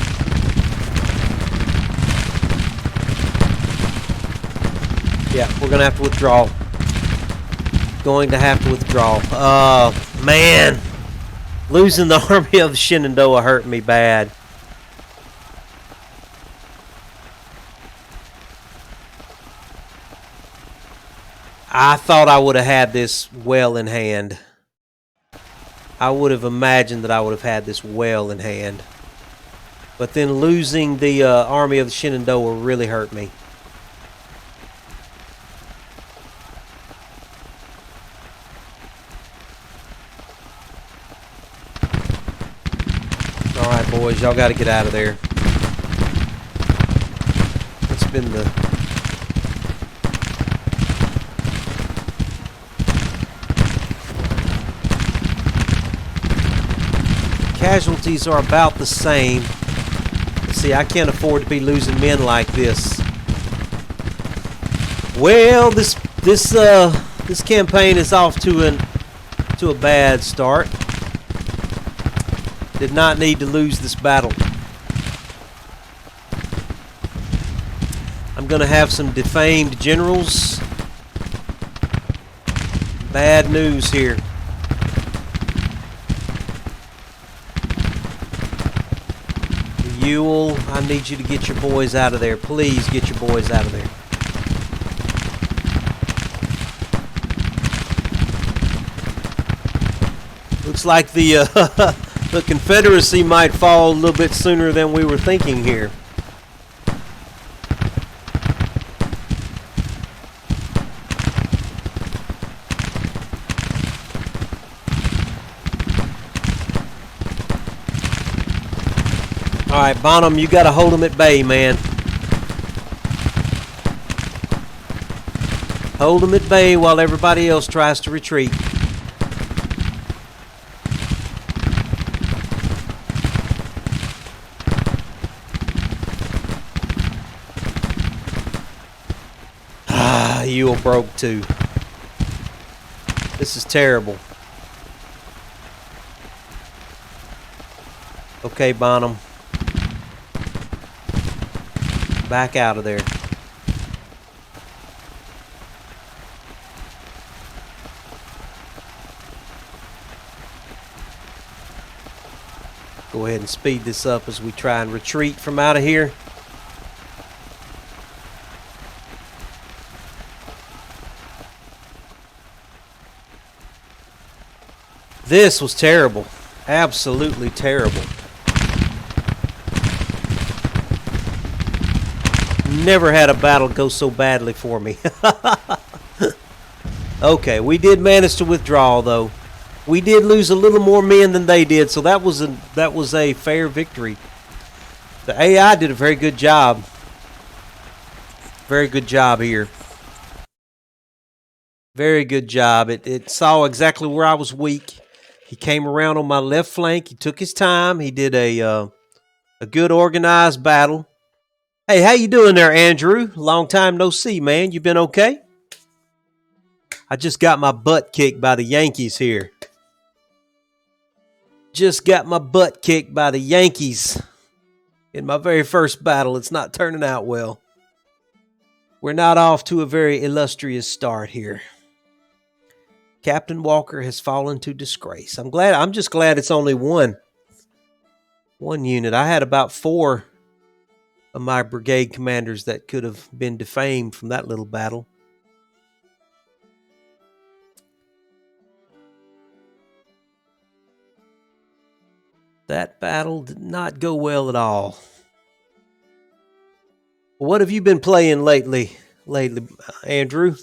Yeah, we're going to have to withdraw. Going to have to withdraw. Oh, man. Losing the army of the Shenandoah hurt me bad. I thought I would have had this well in hand. I would have imagined that I would have had this well in hand. But then losing the army of the Shenandoah really hurt me. Alright, boys, y'all got to get out of there. It's been the... Casualties are about the same. See, I can't afford to be losing men like this. Well, this campaign is off to a bad start. Did not need to lose this battle. I'm going to have some defamed generals. Bad news here. Ewell, I need you to get your boys out of there. Please get your boys out of there. Looks like the the Confederacy might fall a little bit sooner than we were thinking here. Alright, Bonham, you got to hold them at bay, man. Hold them at bay while everybody else tries to retreat. Ewell broke too. This is terrible. Okay, Bonham. Back out of there. Go ahead and speed this up as we try and retreat from out of here. This was terrible. Absolutely terrible. Never had a battle go so badly for me. Okay, we did manage to withdraw, though. We did lose a little more men than they did, so that was a fair victory. The AI did a very good job. Very good job here. Very good job. It saw exactly where I was weak. He came around on my left flank. He took his time. He did a good organized battle. Hey, how you doing there, Andrew? Long time no see, man. You been okay? I just got my butt kicked by the Yankees here. Just got my butt kicked by the Yankees in my very first battle. It's not turning out well. We're not off to a very illustrious start here. Captain Walker has fallen to disgrace. I'm just glad it's only one unit. I had about 4 of my brigade commanders that could have been defamed from that little battle. That battle did not go well at all. What have you been playing lately, Andrew?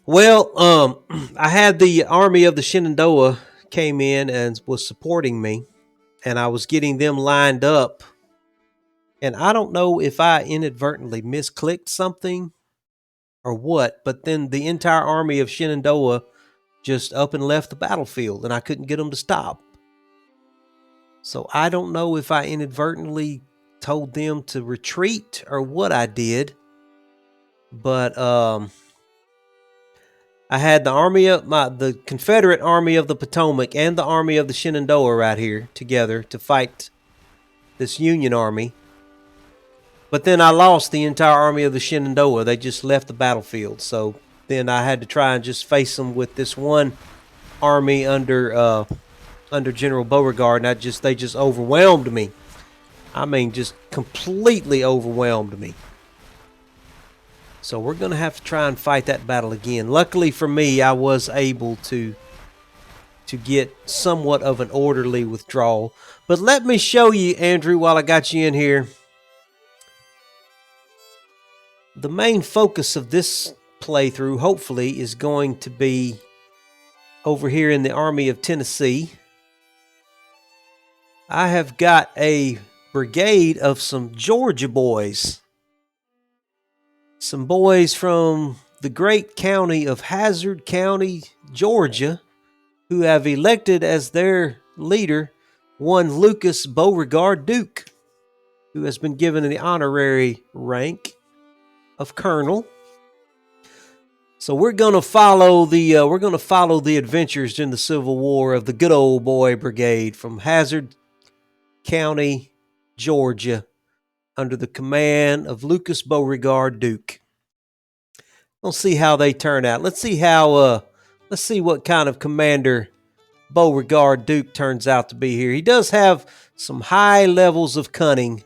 Well, I had the army of the Shenandoah came in and was supporting me, and I was getting them lined up. And I don't know if I inadvertently misclicked something or what, but then the entire army of Shenandoah just up and left the battlefield, and I couldn't get them to stop. So I don't know if I inadvertently told them to retreat or what I did, but I had the Confederate Army of the Potomac and the Army of the Shenandoah right here together to fight this Union Army. But then I lost the entire Army of the Shenandoah. They just left the battlefield. So then I had to try and just face them with this one army under General Beauregard, and they just overwhelmed me. I mean, just completely overwhelmed me. So we're going to have to try and fight that battle again. Luckily for me, I was able to get somewhat of an orderly withdrawal. But let me show you, Andrew, while I got you in here. The main focus of this playthrough, hopefully, is going to be over here in the Army of Tennessee. I have got a brigade of some Georgia boys. Some boys from the great county of Hazzard County, Georgia, who have elected as their leader one Lucas Beauregard Duke, who has been given the honorary rank of colonel. So we're going to follow the adventures during the Civil War of the good old boy brigade from Hazzard County, Georgia, under the command of Lucas Beauregard Duke. We'll see how they turn out. Let's see what kind of commander Beauregard Duke turns out to be here. He does have some high levels of cunning,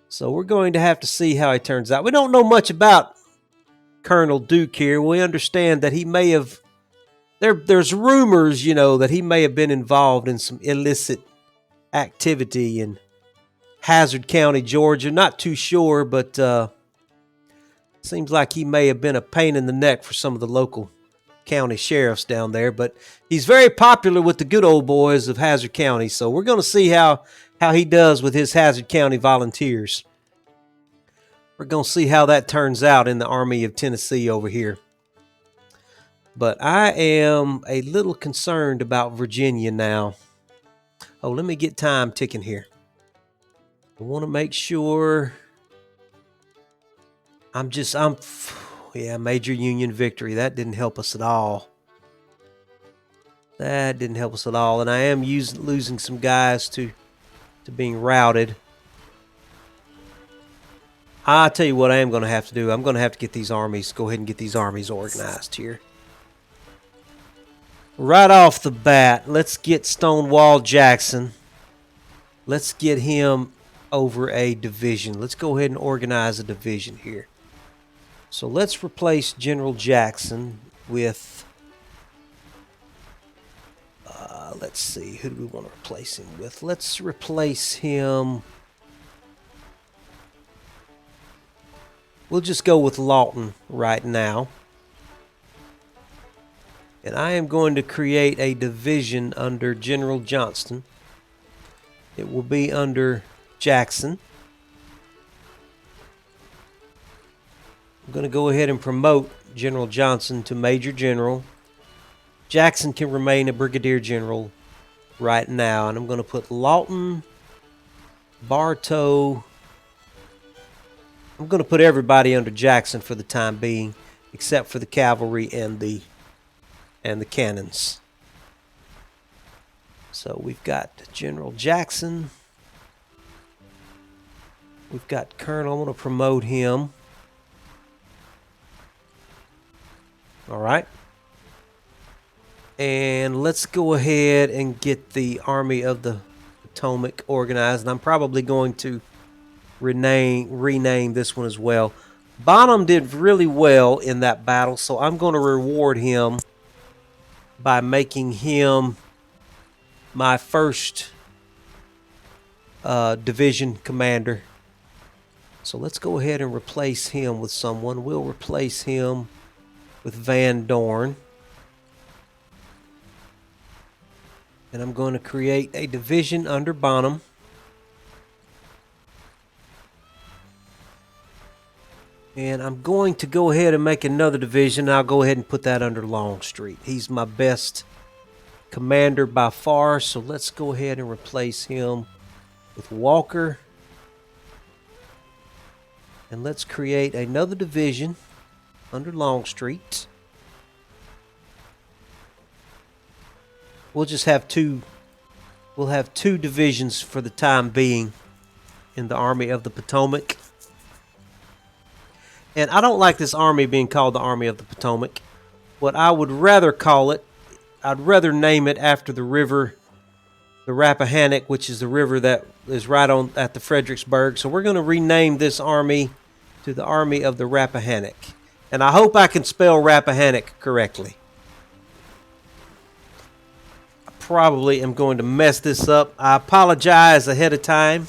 so we're going to have to see how he turns out. We don't know much about Colonel Duke here. We understand that he may have there's rumors, that he may have been involved in some illicit activity in Hazzard County, Georgia. Not too sure, but seems like he may have been a pain in the neck for some of the local county sheriffs down there. But he's very popular with the good old boys of Hazzard County, so we're going to see how he does with his Hazzard County Volunteers. We're going to see how that turns out in the Army of Tennessee over here. But I am a little concerned about Virginia now. Oh, let me get time ticking here. I want to make sure major Union victory. That didn't help us at all. And I am losing some guys to being routed. I'll tell you what I am going to have to do. I'm going to have to go ahead and get these armies organized here. Right off the bat, let's get Stonewall Jackson. Let's get him over a division. Let's go ahead and organize a division here. So let's replace General Jackson with, let's see, who do we want to replace him with? Let's replace him. We'll just go with Lawton right now. And I am going to create a division under General Johnston. It will be under Jackson. I'm going to go ahead and promote General Johnson to Major General. Jackson can remain a Brigadier General right now. And I'm going to put Lawton, Bartow. I'm going to put everybody under Jackson for the time being, except for the cavalry and the cannons. So we've got General Jackson. We've got Colonel. I want to promote him. All right. And let's go ahead and get the Army of the Potomac organized. And I'm probably going to rename this one as well. Bonham did really well in that battle, so I'm going to reward him by making him my first division commander. So let's go ahead and replace him with someone. We'll replace him with Van Dorn. And I'm going to create a division under Bonham. And I'm going to go ahead and make another division. I'll go ahead and put that under Longstreet. He's my best commander by far. So let's go ahead and replace him with Walker. And let's create another division under Longstreet. We'll just have two. We'll have two divisions for the time being in the Army of the Potomac. And I don't like this army being called the Army of the Potomac. What I would rather call it, I'd rather name it after the river, the Rappahannock, which is the river that is right on at the Fredericksburg. So we're going to rename this army to the Army of the Rappahannock. And I hope I can spell Rappahannock correctly. I probably am going to mess this up. I apologize ahead of time.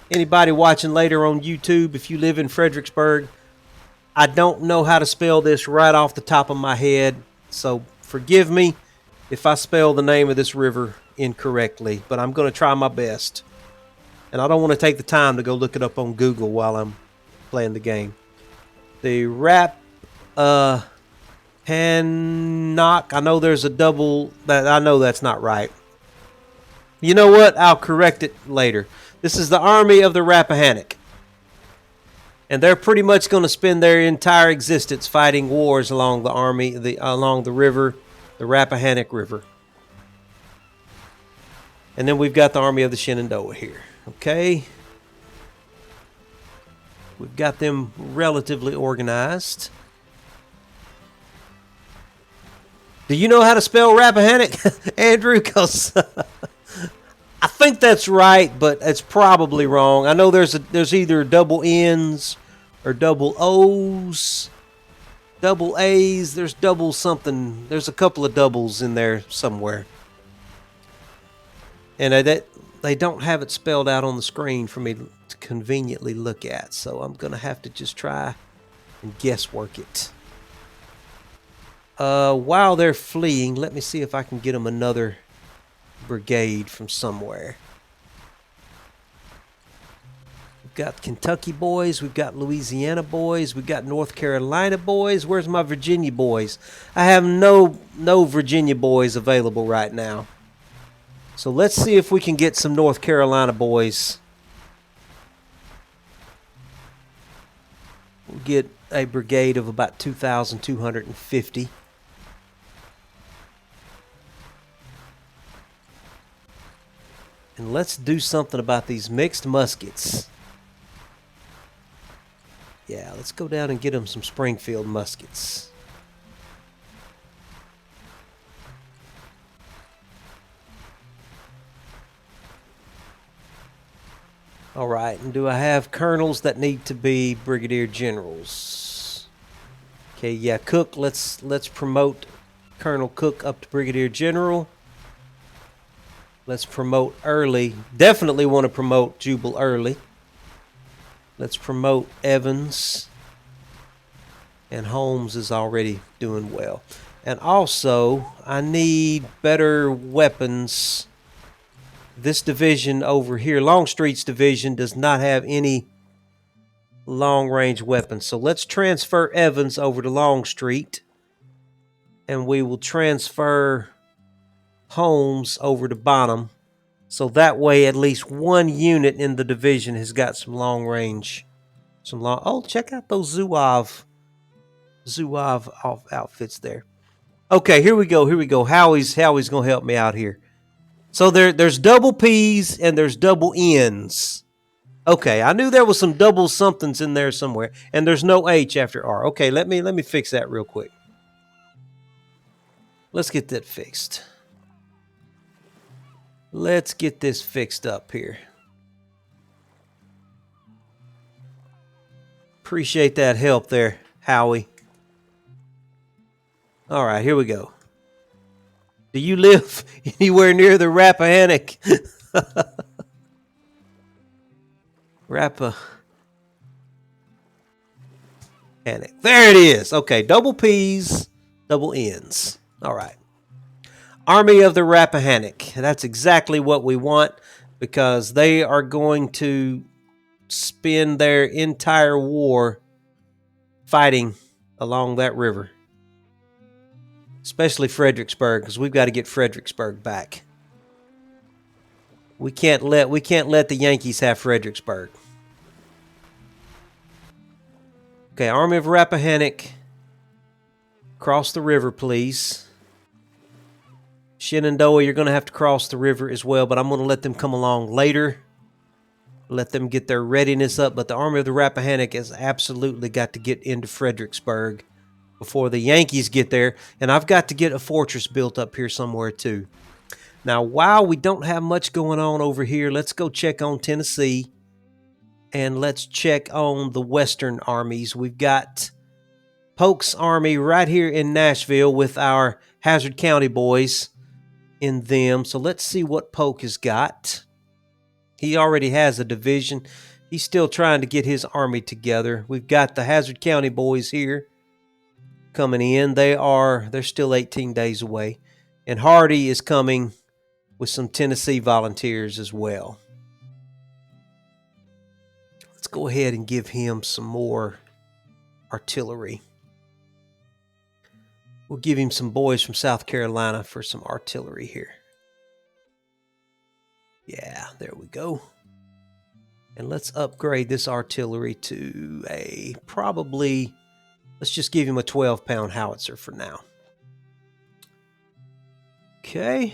Anybody watching later on YouTube, if you live in Fredericksburg, I don't know how to spell this right off the top of my head, so forgive me if I spell the name of this river incorrectly, but I'm going to try my best. And I don't want to take the time to go look it up on Google while I'm playing the game. The Rappahannock, I know there's a double, I know that's not right. You know what? I'll correct it later. This is the Army of the Rappahannock. And they're pretty much going to spend their entire existence fighting wars along along the river, the Rappahannock River. And then we've got the Army of the Shenandoah here. Okay. We've got them relatively organized. Do you know how to spell Rappahannock, Andrew? Because I think that's right, but it's probably wrong. I know there's either double N's or double O's, double A's. There's double something. There's a couple of doubles in there somewhere. And they don't have it spelled out on the screen for me to conveniently look at. So I'm going to have to just try and guesswork it. While they're fleeing, let me see if I can get them another brigade from somewhere. We've got Kentucky boys, we've got Louisiana boys, we've got North Carolina boys. Where's my Virginia boys? I have no Virginia boys available right now. So let's see if we can get some North Carolina boys. We'll get a brigade of about 2,250. And let's do something about these mixed muskets. Yeah, let's go down and get them some Springfield muskets. All right, and do I have colonels that need to be brigadier generals? Okay, yeah, Cook, let's promote Colonel Cook up to brigadier general. Let's promote Early. Definitely want to promote Jubal Early. Let's promote Evans. And Holmes is already doing well. And also, I need better weapons. This division over here, Longstreet's division, does not have any long-range weapons. So let's transfer Evans over to Longstreet. And we will transfer Holmes over to Bonham. So that way, at least one unit in the division has got some long range. Oh, check out those Zouave outfits there. Okay, here we go. Howie's gonna help me out here. So there's double P's and there's double N's. Okay, I knew there was some double somethings in there somewhere, and there's no H after R. Okay, let me fix that real quick. Let's get that fixed. Let's get this fixed up here. Appreciate that help there, Howie. All right, here we go. Do you live anywhere near the Rappahannock? Rappahannock. There it is. Okay, double P's, double N's. All right. Army of the Rappahannock. That's exactly what we want because they are going to spend their entire war fighting along that river. Especially Fredericksburg, because we've got to get Fredericksburg back. We can't let the Yankees have Fredericksburg. Okay, Army of Rappahannock. Cross the river, please. Shenandoah, you're going to have to cross the river as well, but I'm going to let them come along later. Let them get their readiness up, but the Army of the Rappahannock has absolutely got to get into Fredericksburg before the Yankees get there, and I've got to get a fortress built up here somewhere too. Now, while we don't have much going on over here, let's go check on Tennessee, and let's check on the Western armies. We've got Polk's army right here in Nashville with our Hazzard County boys in them. So let's see what Polk has got. He already has a division. He's still trying to get his army together. We've got the Hazzard County boys here coming in. They're still 18 days away. And Hardy is coming with some Tennessee volunteers as well. Let's go ahead and give him some more artillery. We'll give him some boys from South Carolina for some artillery here. Yeah, there we go. And let's upgrade this artillery to a probably, let's just give him a 12-pound howitzer for now. Okay.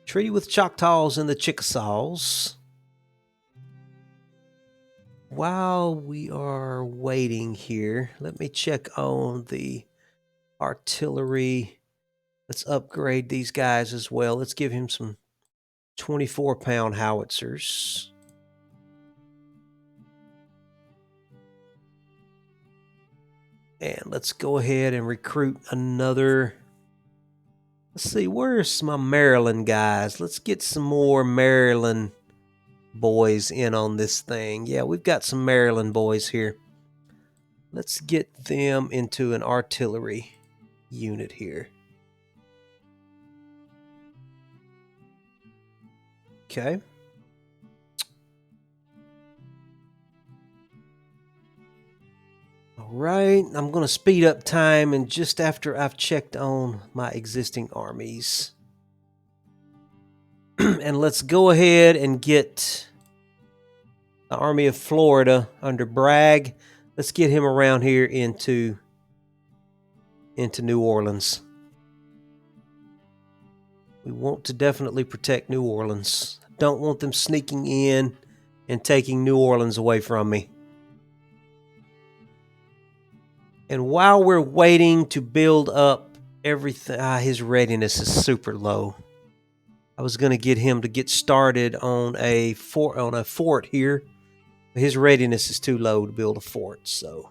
Treaty with Choctaws and the Chickasaws. While we are waiting here, let me check on the artillery. Let's upgrade these guys as well. Let's give him some 24-pound howitzers. And let's go ahead and recruit another. Let's see, where's my Maryland guys? Let's get some more Maryland boys in on this thing. Yeah, we've got some Maryland boys here. Let's get them into an artillery unit here. Okay. All right, I'm going to speed up time, and just after I've checked on my existing armies. And let's go ahead and get the Army of Florida under Bragg. Let's get him around here into New Orleans. We want to definitely protect New Orleans. Don't want them sneaking in and taking New Orleans away from me. And while we're waiting to build up everything, his readiness is super low. I was going to get him to get started on a fort here. His readiness is too low to build a fort. So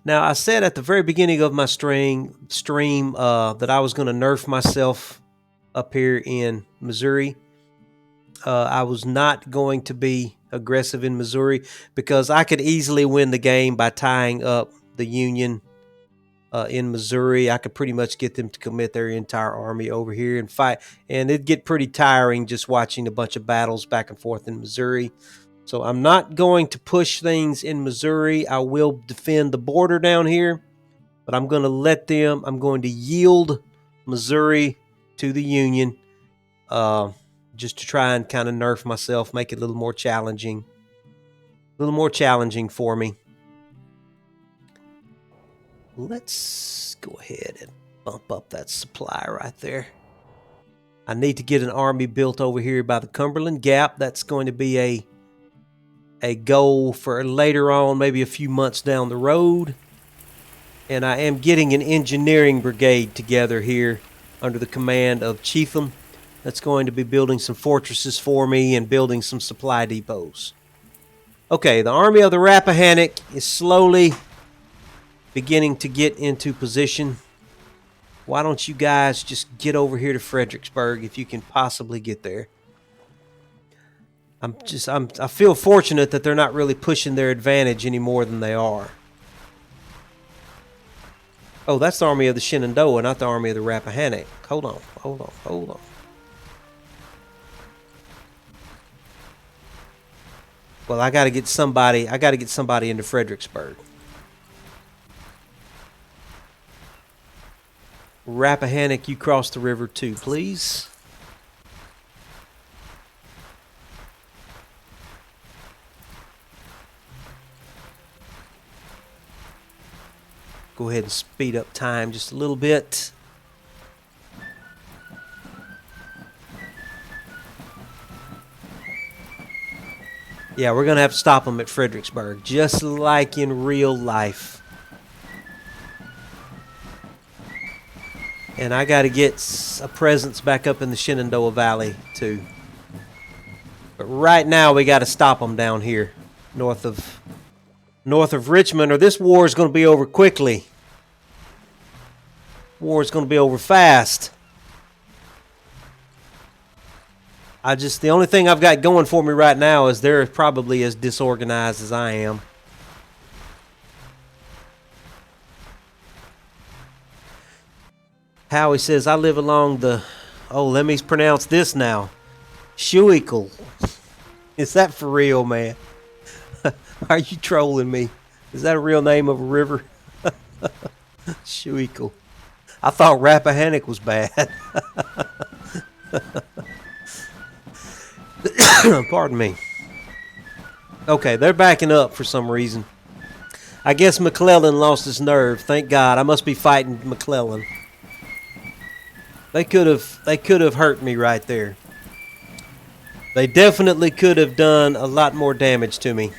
now I said at the very beginning of my stream that I was going to nerf myself up here in Missouri. I was not going to be aggressive in Missouri because I could easily win the game by tying up the Union in Missouri. I could pretty much get them to commit their entire army over here and fight. And it'd get pretty tiring just watching a bunch of battles back and forth in Missouri. So I'm not going to push things in Missouri. I will defend the border down here, but I'm going to yield Missouri to the Union just to try and kind of nerf myself, make it a little more challenging for me. Let's go ahead and bump up that supply right there. I need to get an army built over here by the Cumberland Gap. That's going to be a goal for later on, maybe a few months down the road. And I am getting an engineering brigade together here under the command of Cheatham. That's going to be building some fortresses for me and building some supply depots. Okay, the Army of the Rappahannock is slowly beginning to get into position. Why don't you guys just get over here to Fredericksburg if you can possibly get there? I feel fortunate that they're not really pushing their advantage any more than they are. Oh, that's the Army of the Shenandoah, not the Army of the Rappahannock. Hold on. Well, I got to get somebody into Fredericksburg. Rappahannock, you cross the river too, please. Go ahead and speed up time just a little bit. Yeah, we're going to have to stop them at Fredericksburg, just like in real life. And I got to get a presence back up in the Shenandoah Valley, too. But right now, we got to stop them down here, north of Richmond, or this war is going to be over quickly. War is going to be over fast. The only thing I've got going for me right now is they're probably as disorganized as I am. Howie says, I live along the... Oh, let me pronounce this now. Schuylkill. Is that for real, man? Are you trolling me? Is that a real name of a river? Schuylkill. I thought Rappahannock was bad. Pardon me. Okay, they're backing up for some reason. I guess McClellan lost his nerve. Thank God. I must be fighting McClellan. They could have hurt me right there. They definitely could have done a lot more damage to me.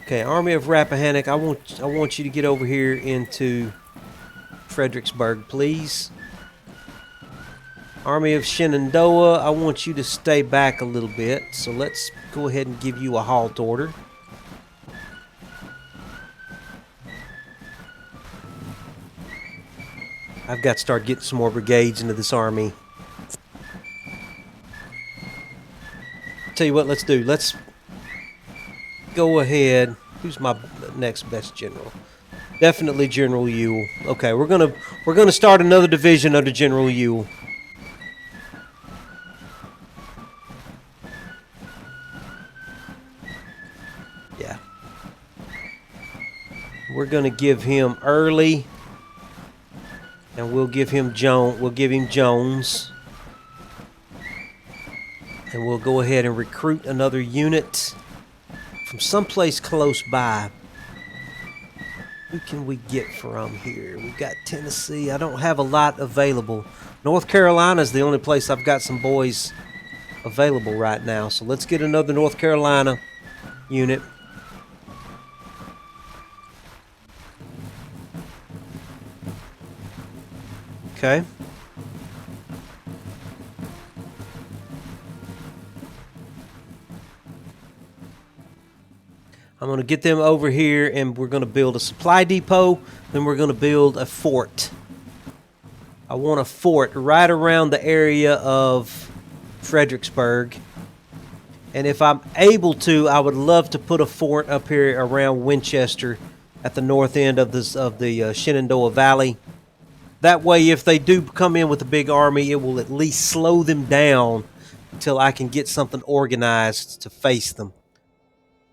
Okay, Army of Rappahannock, I want you to get over here into Fredericksburg, please. Army of Shenandoah, I want you to stay back a little bit. So let's go ahead and give you a halt order. I've got to start getting some more brigades into this army. Tell you what, let's do. Let's go ahead. Who's my next best general? Definitely General Ewell. Okay, we're gonna start another division under General Ewell. Yeah. We're gonna give him Early. And we'll give him Jones. And we'll go ahead and recruit another unit from someplace close by. Who can we get from here? We've got Tennessee. I don't have a lot available. North Carolina is the only place I've got some boys available right now. So let's get another North Carolina unit. Okay. I'm going to get them over here, and we're going to build a supply depot. Then we're going to build a fort I want a fort right around the area of Fredericksburg. And if I'm able to, I would love to put a fort up here around Winchester at the north end of the Shenandoah Valley. That way, if they do come in with a big army, it will at least slow them down until I can get something organized to face them.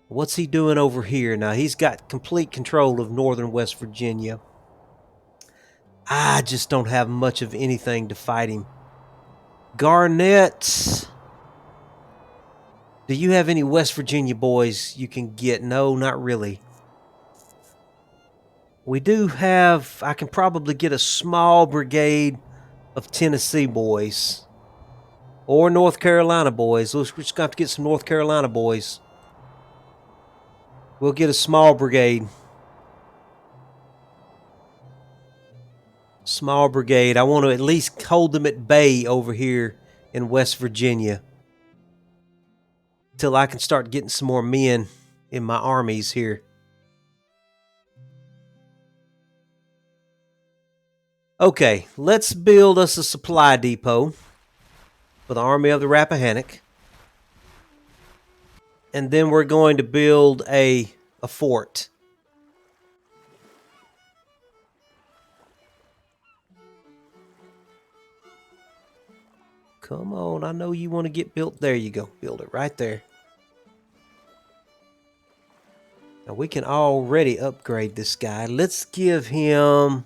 What's he doing over here? Now, he's got complete control of northern West Virginia. I just don't have much of anything to fight him. Garnett, do you have any West Virginia boys you can get? No, not really. We do have, I can probably get a small brigade of Tennessee boys. Or North Carolina boys. We're just going to have to get some North Carolina boys. We'll get a small brigade. Small brigade. I want to at least hold them at bay over here in West Virginia. Till I can start getting some more men in my armies here. Okay, let's build us a supply depot for the Army of the Rappahannock. And then we're going to build a fort. Come on, I know you want to get built. There you go. Build it right there. Now we can already upgrade this guy. Let's give him...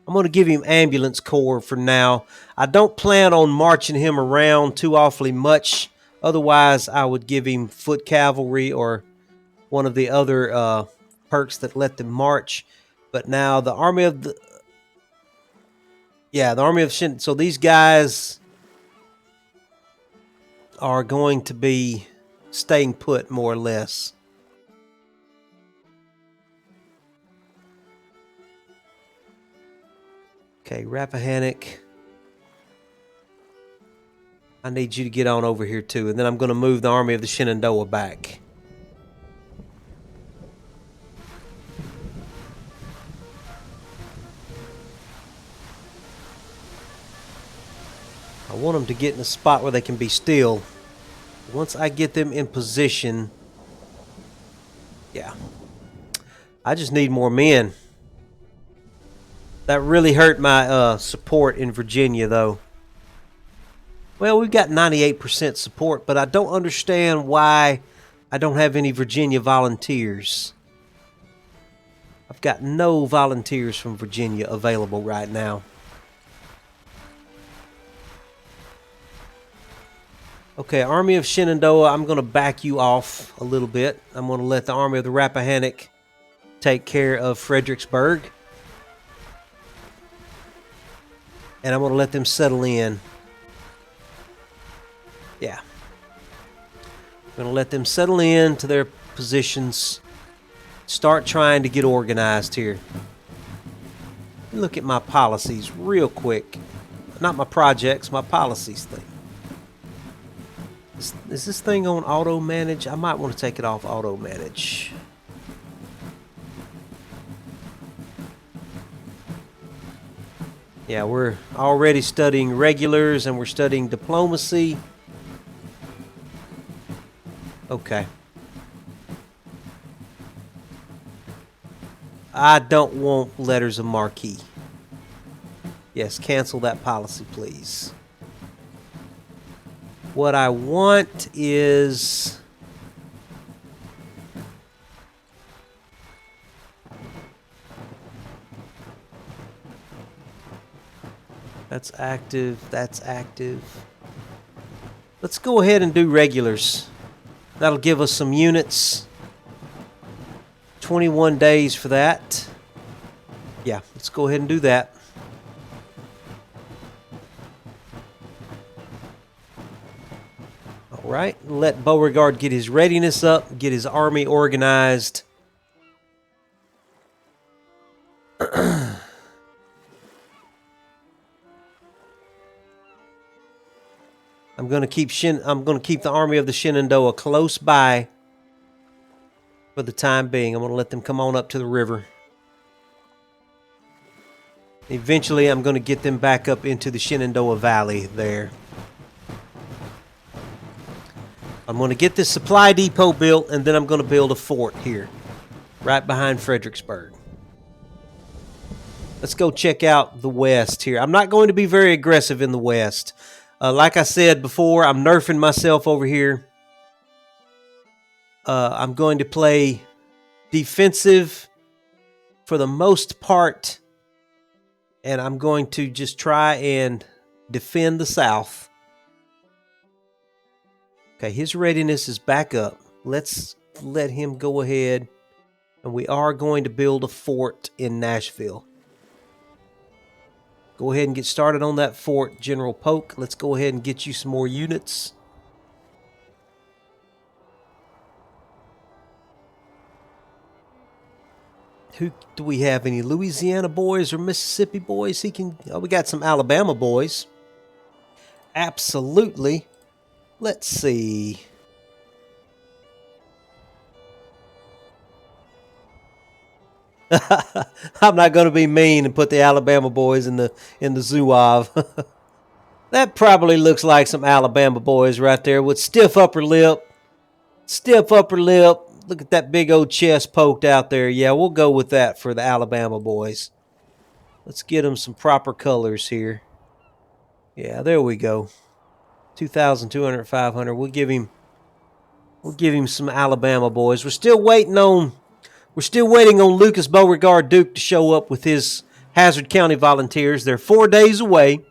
I'm going to give him ambulance corps for now. I don't plan on marching him around too awfully much. Otherwise, I would give him foot cavalry or one of the other perks that let them march. But now the Army of the... Yeah, the Army of Shin... So these guys are going to be staying put, more or less. Okay, Rappahannock. I need you to get on over here too. And then I'm going to move the Army of the Shenandoah back. I want them to get in a spot where they can be still. Once I get them in position... Yeah. I just need more men. That really hurt my support in Virginia, though. Well, we've got 98% support, but I don't understand why I don't have any Virginia volunteers. I've got no volunteers from Virginia available right now. Okay, Army of Shenandoah, I'm going to back you off a little bit. I'm going to let the Army of the Rappahannock take care of Fredericksburg. And I'm going to let them settle in. Yeah. I'm going to let them settle in to their positions. Start trying to get organized here. Look at my policies real quick. Not my projects, my policies thing. Is this thing on auto manage? I might want to take it off auto manage. Yeah, we're already studying regulars and we're studying diplomacy. Okay. I don't want letters of marque. Yes, cancel that policy, please. What I want is... That's active. That's active. Let's go ahead and do regulars. That'll give us some units. 21 days for that. Yeah, let's go ahead and do that. All right, let Beauregard get his readiness up, get his army organized. I'm going to keep the Army of the Shenandoah close by for the time being. I'm going to let them come on up to the river. Eventually, I'm going to get them back up into the Shenandoah Valley there. I'm going to get this supply depot built, and then I'm going to build a fort here, right behind Fredericksburg. Let's go check out the West here. I'm not going to be very aggressive in the West. Like I said before, I'm nerfing myself over here. I'm going to play defensive for the most part, and I'm going to just try and defend the South. Okay, his readiness is back up. Let's let him go ahead, and we are going to build a fort in Nashville. Go ahead and get started on that fort, General Polk. Let's go ahead and get you some more units. Who do we have? Any Louisiana boys or Mississippi boys? We got some Alabama boys. Absolutely. Let's see. I'm not going to be mean and put the Alabama boys in the Zouave. That probably looks like some Alabama boys right there with stiff upper lip. Stiff upper lip. Look at that big old chest poked out there. Yeah, we'll go with that for the Alabama boys. Let's get them some proper colors here. Yeah, there we go. 2,200, 500. We'll give him some Alabama boys. We're still waiting on Lucas Beauregard Duke to show up with his Hazzard County Volunteers. They're 4 days away.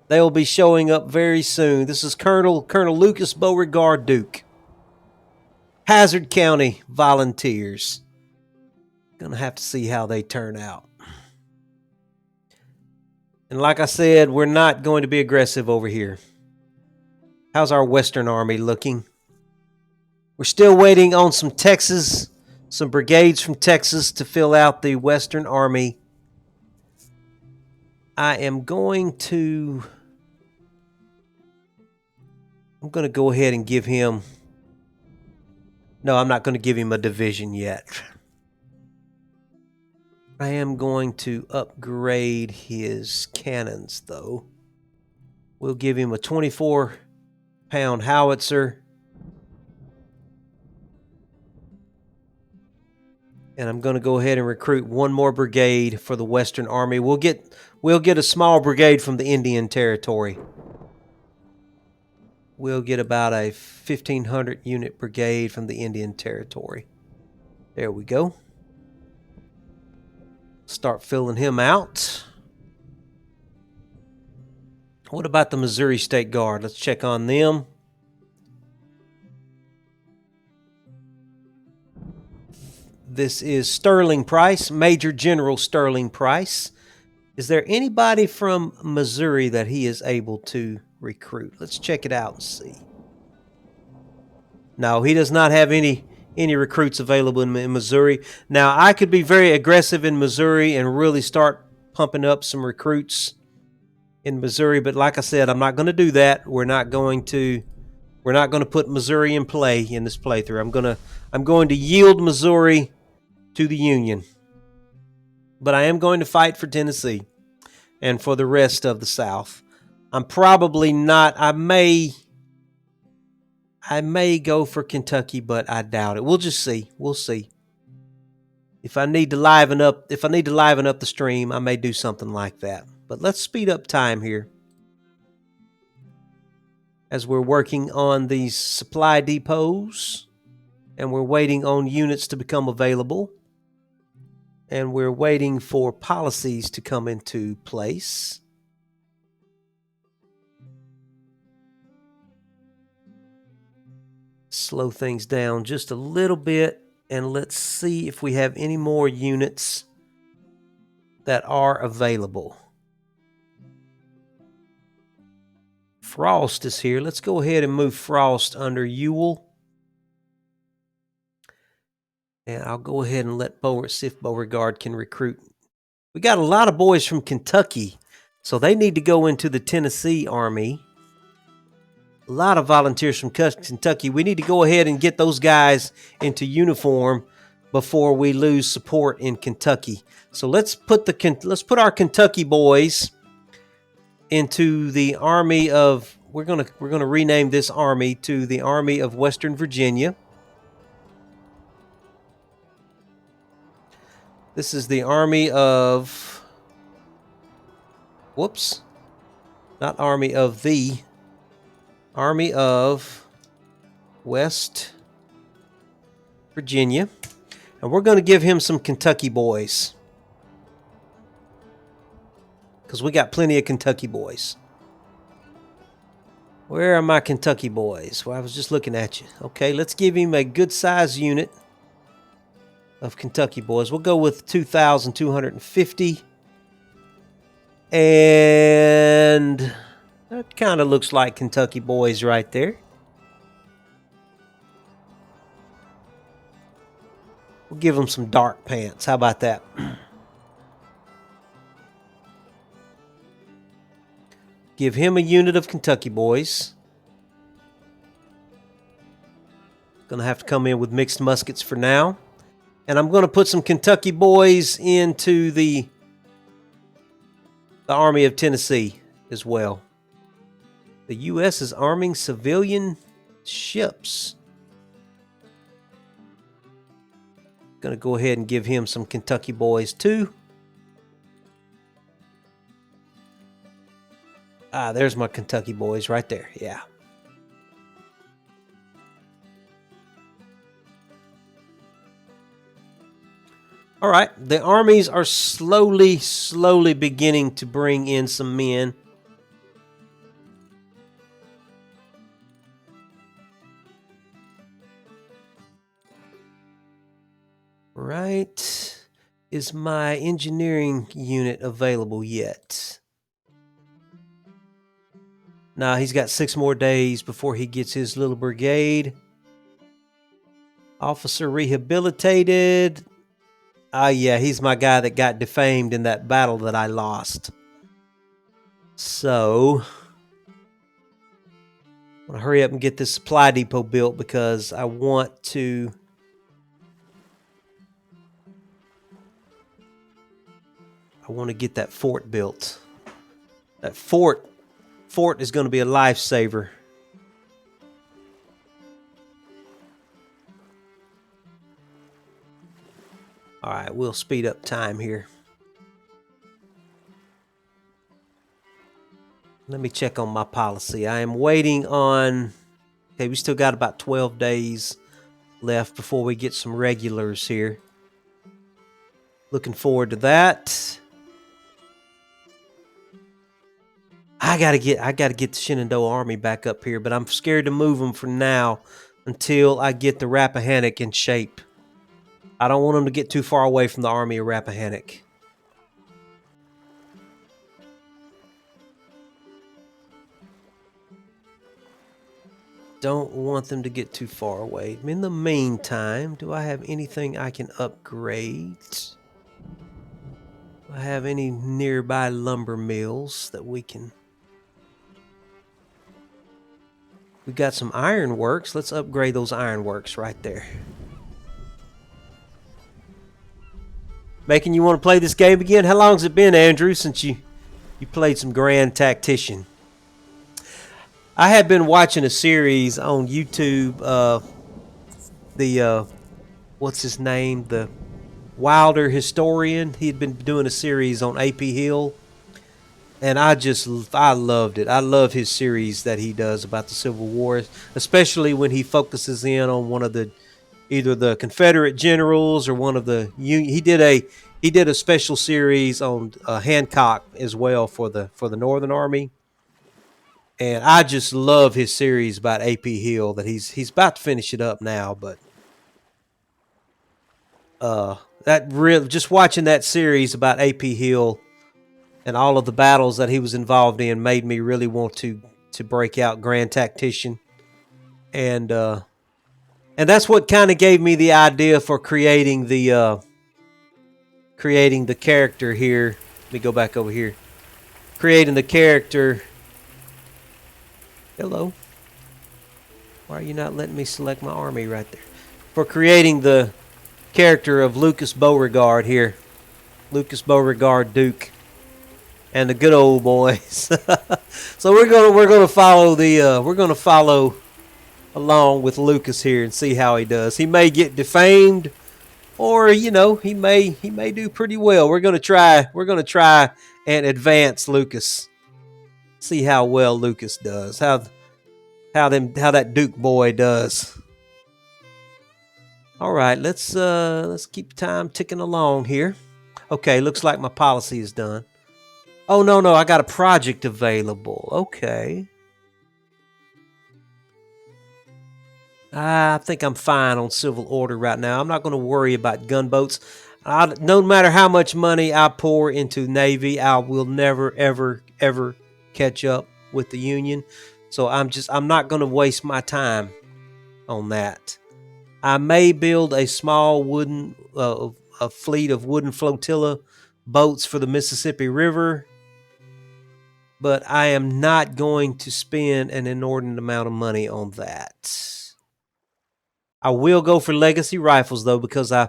They will be showing up very soon. This is Colonel Lucas Beauregard Duke. Hazzard County Volunteers. Gonna have to see how they turn out. And like I said, we're not going to be aggressive over here. How's our Western Army looking? We're still waiting on some brigades from Texas to fill out the Western Army. I'm going to go ahead and give him... No, I'm not going to give him a division yet. I am going to upgrade his cannons, though. We'll give him a 24-pound howitzer. And I'm going to go ahead and recruit one more brigade for the Western Army. We'll get a small brigade from the Indian Territory. We'll get about a 1,500 unit brigade from the Indian Territory. There we go. Start filling him out. What about the Missouri State Guard? Let's check on them. This is Sterling Price, Major General Sterling Price. Is there anybody from Missouri that he is able to recruit? Let's check it out and see. No, he does not have any recruits available in Missouri. Now, I could be very aggressive in Missouri and really start pumping up some recruits in Missouri, but like I said, I'm not going to do that. We're not going to put Missouri in play in this playthrough. I'm going to yield Missouri to the Union. But I am going to fight for Tennessee and for the rest of the South. I'm probably not. I may go for Kentucky, but I doubt it. We'll just see. We'll see. If I need to liven up the stream, I may do something like that. But let's speed up time here as we're working on these supply depots and we're waiting on units to become available. And we're waiting for policies to come into place. Slow things down just a little bit, and let's see if we have any more units that are available. Frost is here. Let's go ahead and move Frost under Ewell. And I'll go ahead and see if Beauregard can recruit. We got a lot of boys from Kentucky, so they need to go into the Tennessee Army. A lot of volunteers from Kentucky. We need to go ahead and get those guys into uniform before we lose support in Kentucky. So let's put our Kentucky boys into the Army of, we're gonna rename this army to the Army of Western Virginia. This is the Army of, whoops, not Army of the, Army of West Virginia. And we're going to give him some Kentucky boys, because we got plenty of Kentucky boys. Where are my Kentucky boys? Well, I was just looking at you. Okay, let's give him a good size unit of Kentucky boys. We'll go with 2,250. And that kind of looks like Kentucky boys right there. We'll give them some dark pants. How about that? Give him a unit of Kentucky boys. Gonna have to come in with mixed muskets for now. And I'm gonna put some Kentucky boys into the Army of Tennessee as well. The U.S. is arming civilian ships. Gonna go ahead and give him some Kentucky boys too. Ah, there's my Kentucky boys right there. Yeah. All right. The armies are slowly beginning to bring in some men. Right. Is my engineering unit available yet? Nah, he's got 6 more days before he gets his little brigade. Officer rehabilitated. Ah, yeah, he's my guy that got defamed in that battle that I lost. So, I'm going to hurry up and get this supply depot built because I want to... get that fort built. That fort is going to be a lifesaver. All right, we'll speed up time here. Let me check on my policy. I am waiting on... Okay, we still got about 12 days left before we get some regulars here. Looking forward to that. I gotta get the Shenandoah Army back up here, but I'm scared to move them for now until I get the Rappahannock in shape. I don't want them to get too far away from the Army of Rappahannock. Don't want them to get too far away. In the meantime, do I have anything I can upgrade? Do I have any nearby lumber mills that we can... We've got some ironworks. Let's upgrade those ironworks right there. Making you want to play this game again? How long has it been, Andrew, since you played some Grand Tactician? I have been watching a series on YouTube. What's his name? The Wilder historian. He had been doing a series on A.P. Hill. And I loved it. I love his series that he does about the Civil War, especially when he focuses in on one of the, either the Confederate generals or one of the Union. He did a special series on Hancock as well for the Northern Army. And I just love his series about A.P. Hill that he's about to finish it up now, but just watching that series about A.P. Hill and all of the battles that he was involved in made me really want to break out Grand Tactician. And that's what kind of gave me the idea for creating the character here. Let me go back over here. Creating the character. Hello. Why are you not letting me select my army right there? For creating the character of Lucas Beauregard here. Lucas Beauregard Duke. And the good old boys. So we're gonna follow along with Lucas here and see how he does. He may get defamed, or he may do pretty well. We're gonna try and advance Lucas. See how well Lucas does. How that Duke boy does. All right, let's keep time ticking along here. Okay, looks like my policy is done. Oh, no, I got a project available. Okay. I think I'm fine on civil order right now. I'm not going to worry about gunboats. No matter how much money I pour into Navy, I will never, ever, ever catch up with the Union. So I'm not going to waste my time on that. I may build a small a fleet of wooden flotilla boats for the Mississippi River, but I am not going to spend an inordinate amount of money on that. I will go for legacy rifles, though, because I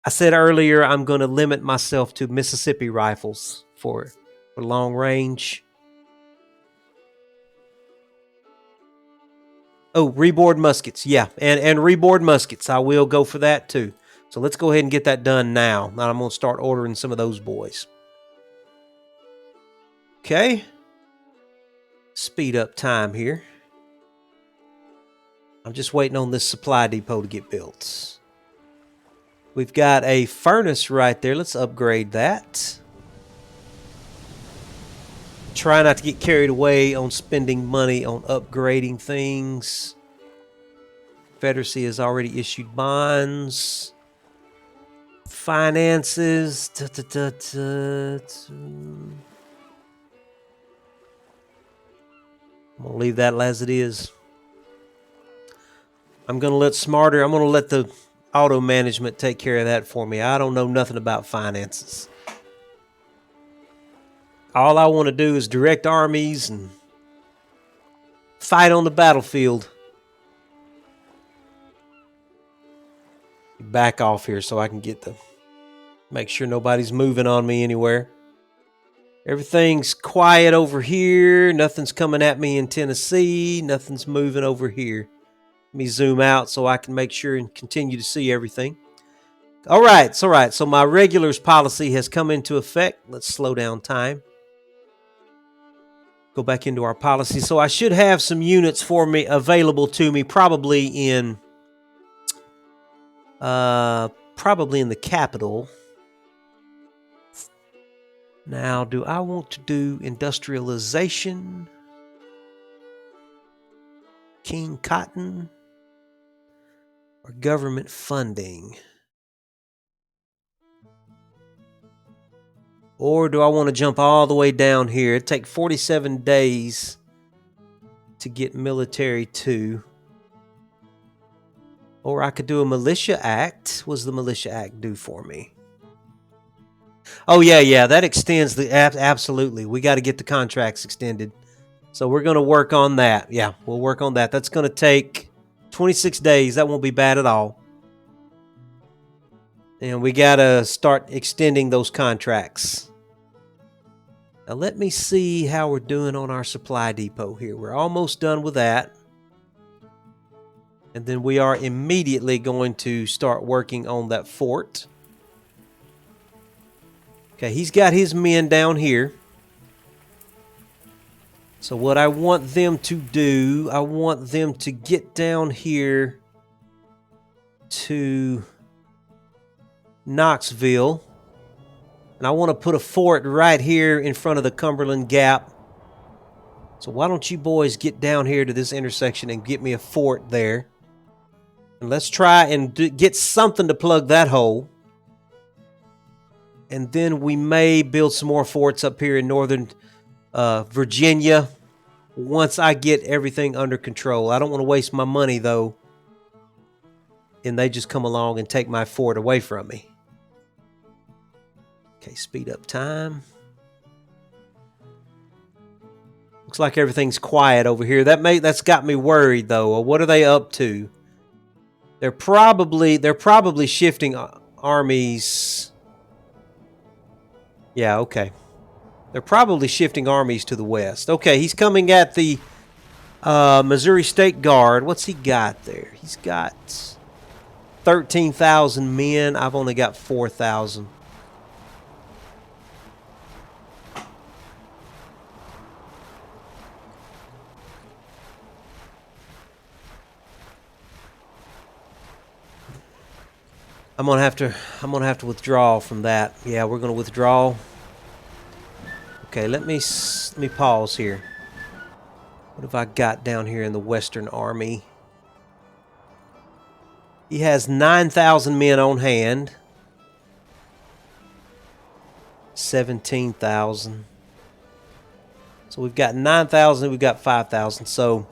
said earlier I'm going to limit myself to Mississippi rifles for long range. Oh, reboard muskets. Yeah, and reboard muskets. I will go for that, too. So let's go ahead and get that done now. Now I'm going to start ordering some of those boys. Okay. Speed up time here. I'm just waiting on this supply depot to get built. We've got a furnace right there. Let's upgrade that. Try not to get carried away on spending money on upgrading things. Confederacy has already issued bonds. Finances. I'm going to leave that as it is. I'm going to let the auto management take care of that for me. I don't know nothing about finances. All I want to do is direct armies and fight on the battlefield. Back off here so I can make sure nobody's moving on me anywhere. Everything's quiet over here. Nothing's coming at me in Tennessee. Nothing's moving over here. Let me zoom out so I can make sure and continue to see everything. All right. So my regulars policy has come into effect. Let's slow down time. Go back into our policy. So I should have some units for me available to me probably in the capital. Now, do I want to do industrialization? King Cotton? Or government funding? Or do I want to jump all the way down here? It'd take 47 days to get military 2. Or I could do a militia act. What does the militia act do for me? Oh, yeah, that extends absolutely. We got to get the contracts extended. So we're going to work on that. Yeah, we'll work on that. That's going to take 26 days. That won't be bad at all. And we got to start extending those contracts. Now let me see how we're doing on our supply depot here. We're almost done with that. And then we are immediately going to start working on that fort. Okay, he's got his men down here. So what I want them to do, I want them to get down here to Knoxville. And I want to put a fort right here in front of the Cumberland Gap. So why don't you boys get down here to this intersection and get me a fort there. And let's try and get something to plug that hole. And then we may build some more forts up here in northern Virginia once I get everything under control. I don't want to waste my money, though, and they just come along and take my fort away from me. Okay, speed up time. Looks like everything's quiet over here. That's got me worried, though. What are they up to? They're probably shifting armies. Yeah, okay. They're probably shifting armies to the west. Okay, he's coming at the Missouri State Guard. What's he got there? He's got 13,000 men. I've only got 4,000. I'm gonna have to withdraw from that. Yeah, we're gonna withdraw. Okay, let me pause here. What have I got down here in the Western Army? He has 9,000 men on hand. 17,000. So we've got 9,000. We've got 5,000. So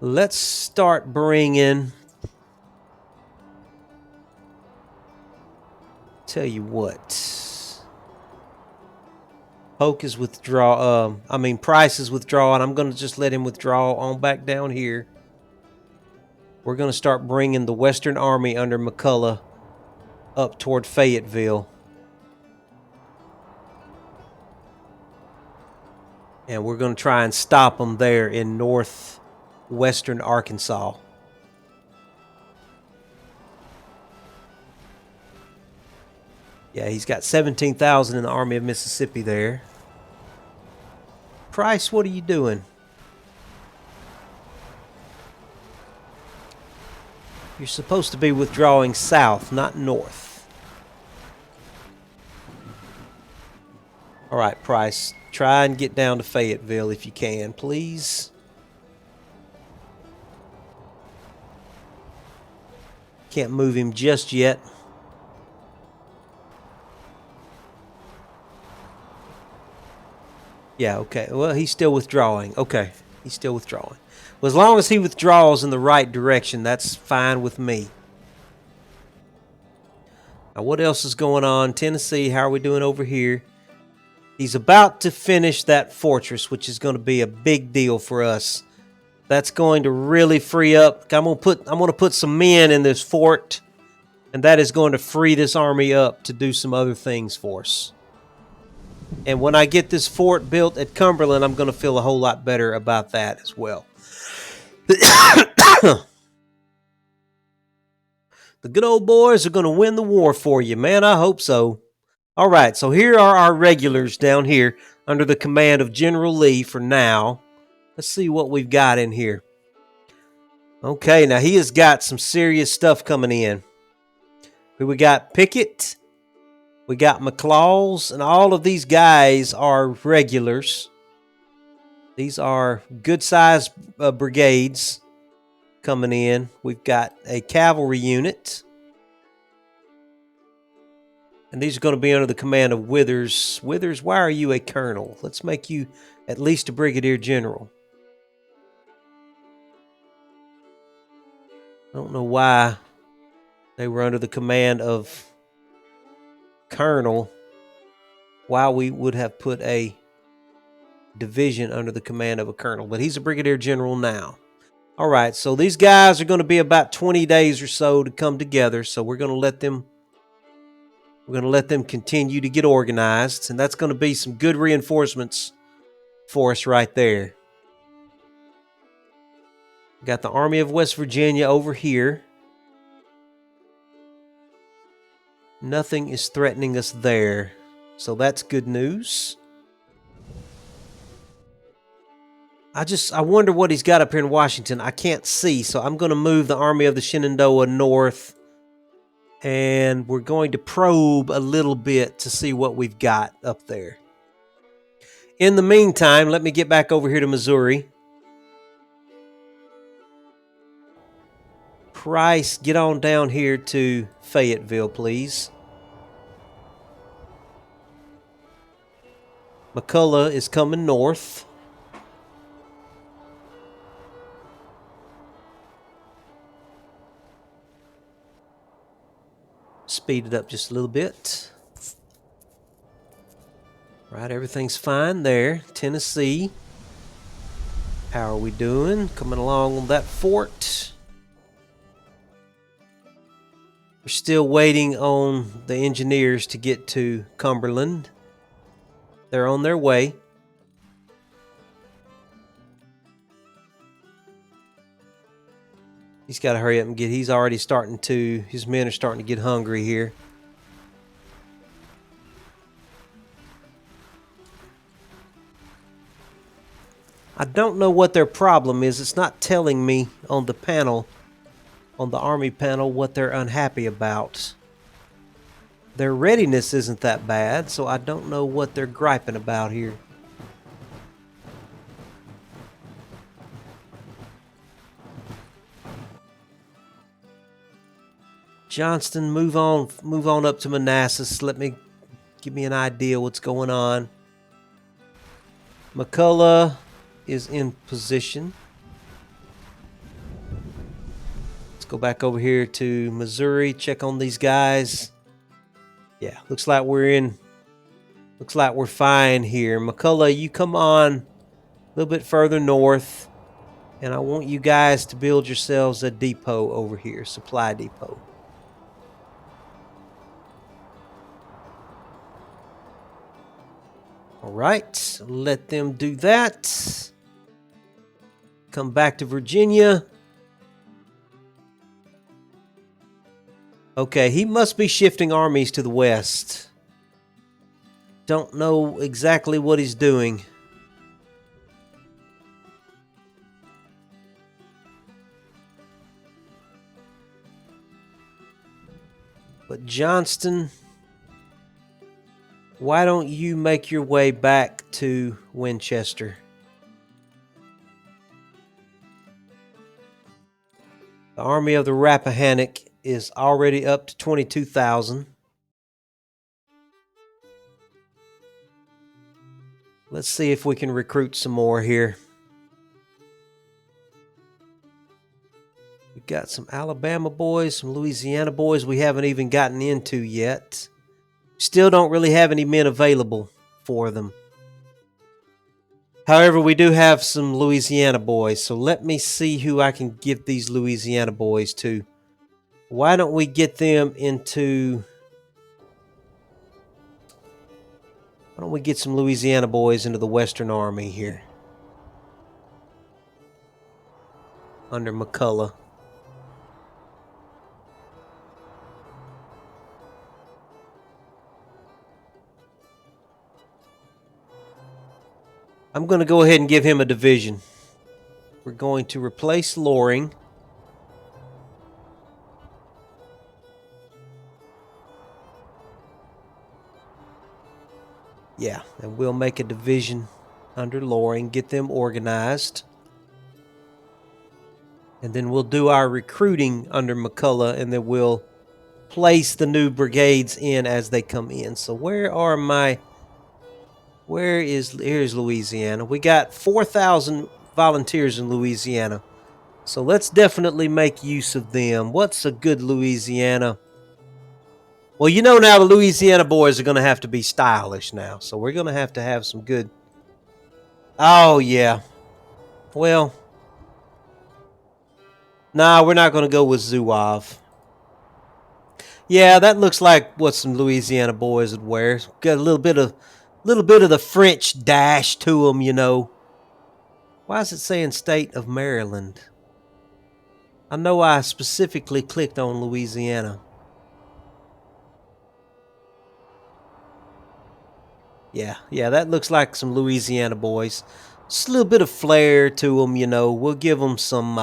let's start bringing. Tell you what, Polk is Price is withdrawing. I'm going to just let him withdraw on back down here. We're going to start bringing the Western Army under McCullough up toward Fayetteville. And we're going to try and stop them there in northwestern Arkansas. Yeah, he's got 17,000 in the Army of Mississippi there. Price, what are you doing? You're supposed to be withdrawing south, not north. All right, Price, try and get down to Fayetteville if you can, please. Can't move him just yet. Yeah, okay. Well, he's still withdrawing. Okay, he's still withdrawing. Well, as long as he withdraws in the right direction, that's fine with me. Now, what else is going on? Tennessee, how are we doing over here? He's about to finish that fortress, which is going to be a big deal for us. That's going to really free up. I'm going to put some men in this fort, and that is going to free this army up to do some other things for us. And when I get this fort built at Cumberland, I'm going to feel a whole lot better about that as well. The good old boys are going to win the war for you, man. I hope so. All right, so here are our regulars down here under the command of General Lee for now. Let's see what we've got in here. Okay, now he has got some serious stuff coming in. We got Pickett. We got McLaws, and all of these guys are regulars. These are good-sized brigades coming in. We've got a cavalry unit. And these are going to be under the command of Withers. Withers, why are you a colonel? Let's make you at least a brigadier general. I don't know why they were under the command of colonel, why we would have put a division under the command of a colonel, but he's a brigadier general now. All right, so these guys are going to be about 20 days or so to come together, so we're going to let them continue to get organized, and that's going to be some good reinforcements for us right there. We got the Army of West Virginia over here. Nothing is threatening us there, so that's good news. I wonder what he's got up here in Washington. I can't see, so I'm going to move the Army of the Shenandoah north, and we're going to probe a little bit to see what we've got up there. In the meantime, let me get back over here to Missouri. Price, get on down here to Fayetteville, please. McCullough is coming north. Speed it up just a little bit. Right, everything's fine there. Tennessee, how are we doing? Coming along on that fort. still waiting on the engineers to get to Cumberland. They're on their way. He's got to hurry up and get. He's already starting to. His men are starting to get hungry here. I don't know what their problem is. It's not telling me on the panel, on the Army panel, what they're unhappy about. Their readiness isn't that bad, so I don't know what they're griping about here. Johnston, move on up to Manassas. Give me an idea what's going on. McCullough is in position. Let's go back over here to Missouri, check on these guys. Yeah, looks like we're fine here. McCullough, you come on a little bit further north, and I want you guys to build yourselves a depot over here, supply depot. All right, let them do that. Come back to Virginia. Okay, he must be shifting armies to the west. Don't know exactly what he's doing. But Johnston, why don't you make your way back to Winchester? The Army of the Rappahannock is already up to 22,000. Let's see if we can recruit some more here. We've got some Alabama boys, some Louisiana boys we haven't even gotten into yet. Still don't really have any men available for them. However, we do have some Louisiana boys, so let me see who I can give these Louisiana boys to. Why don't we get them into... Why don't we get some Louisiana boys into the Western Army here? Under McCullough. I'm going to go ahead and give him a division. We're going to replace Loring. Yeah, and we'll make a division under Loring, get them organized. And then we'll do our recruiting under McCullough, and then we'll place the new brigades in as they come in. So here's Louisiana. We got 4,000 volunteers in Louisiana. So let's definitely make use of them. What's a good Louisiana? Well, you know now the Louisiana boys are going to have to be stylish now. So we're going to have some good... Oh, yeah. Well, nah, we're not going to go with Zouave. Yeah, that looks like what some Louisiana boys would wear. Got a little bit of the French dash to them, you know. Why is it saying state of Maryland? I know I specifically clicked on Louisiana. Yeah, that looks like some Louisiana boys. Just a little bit of flair to them, you know. We'll give them some,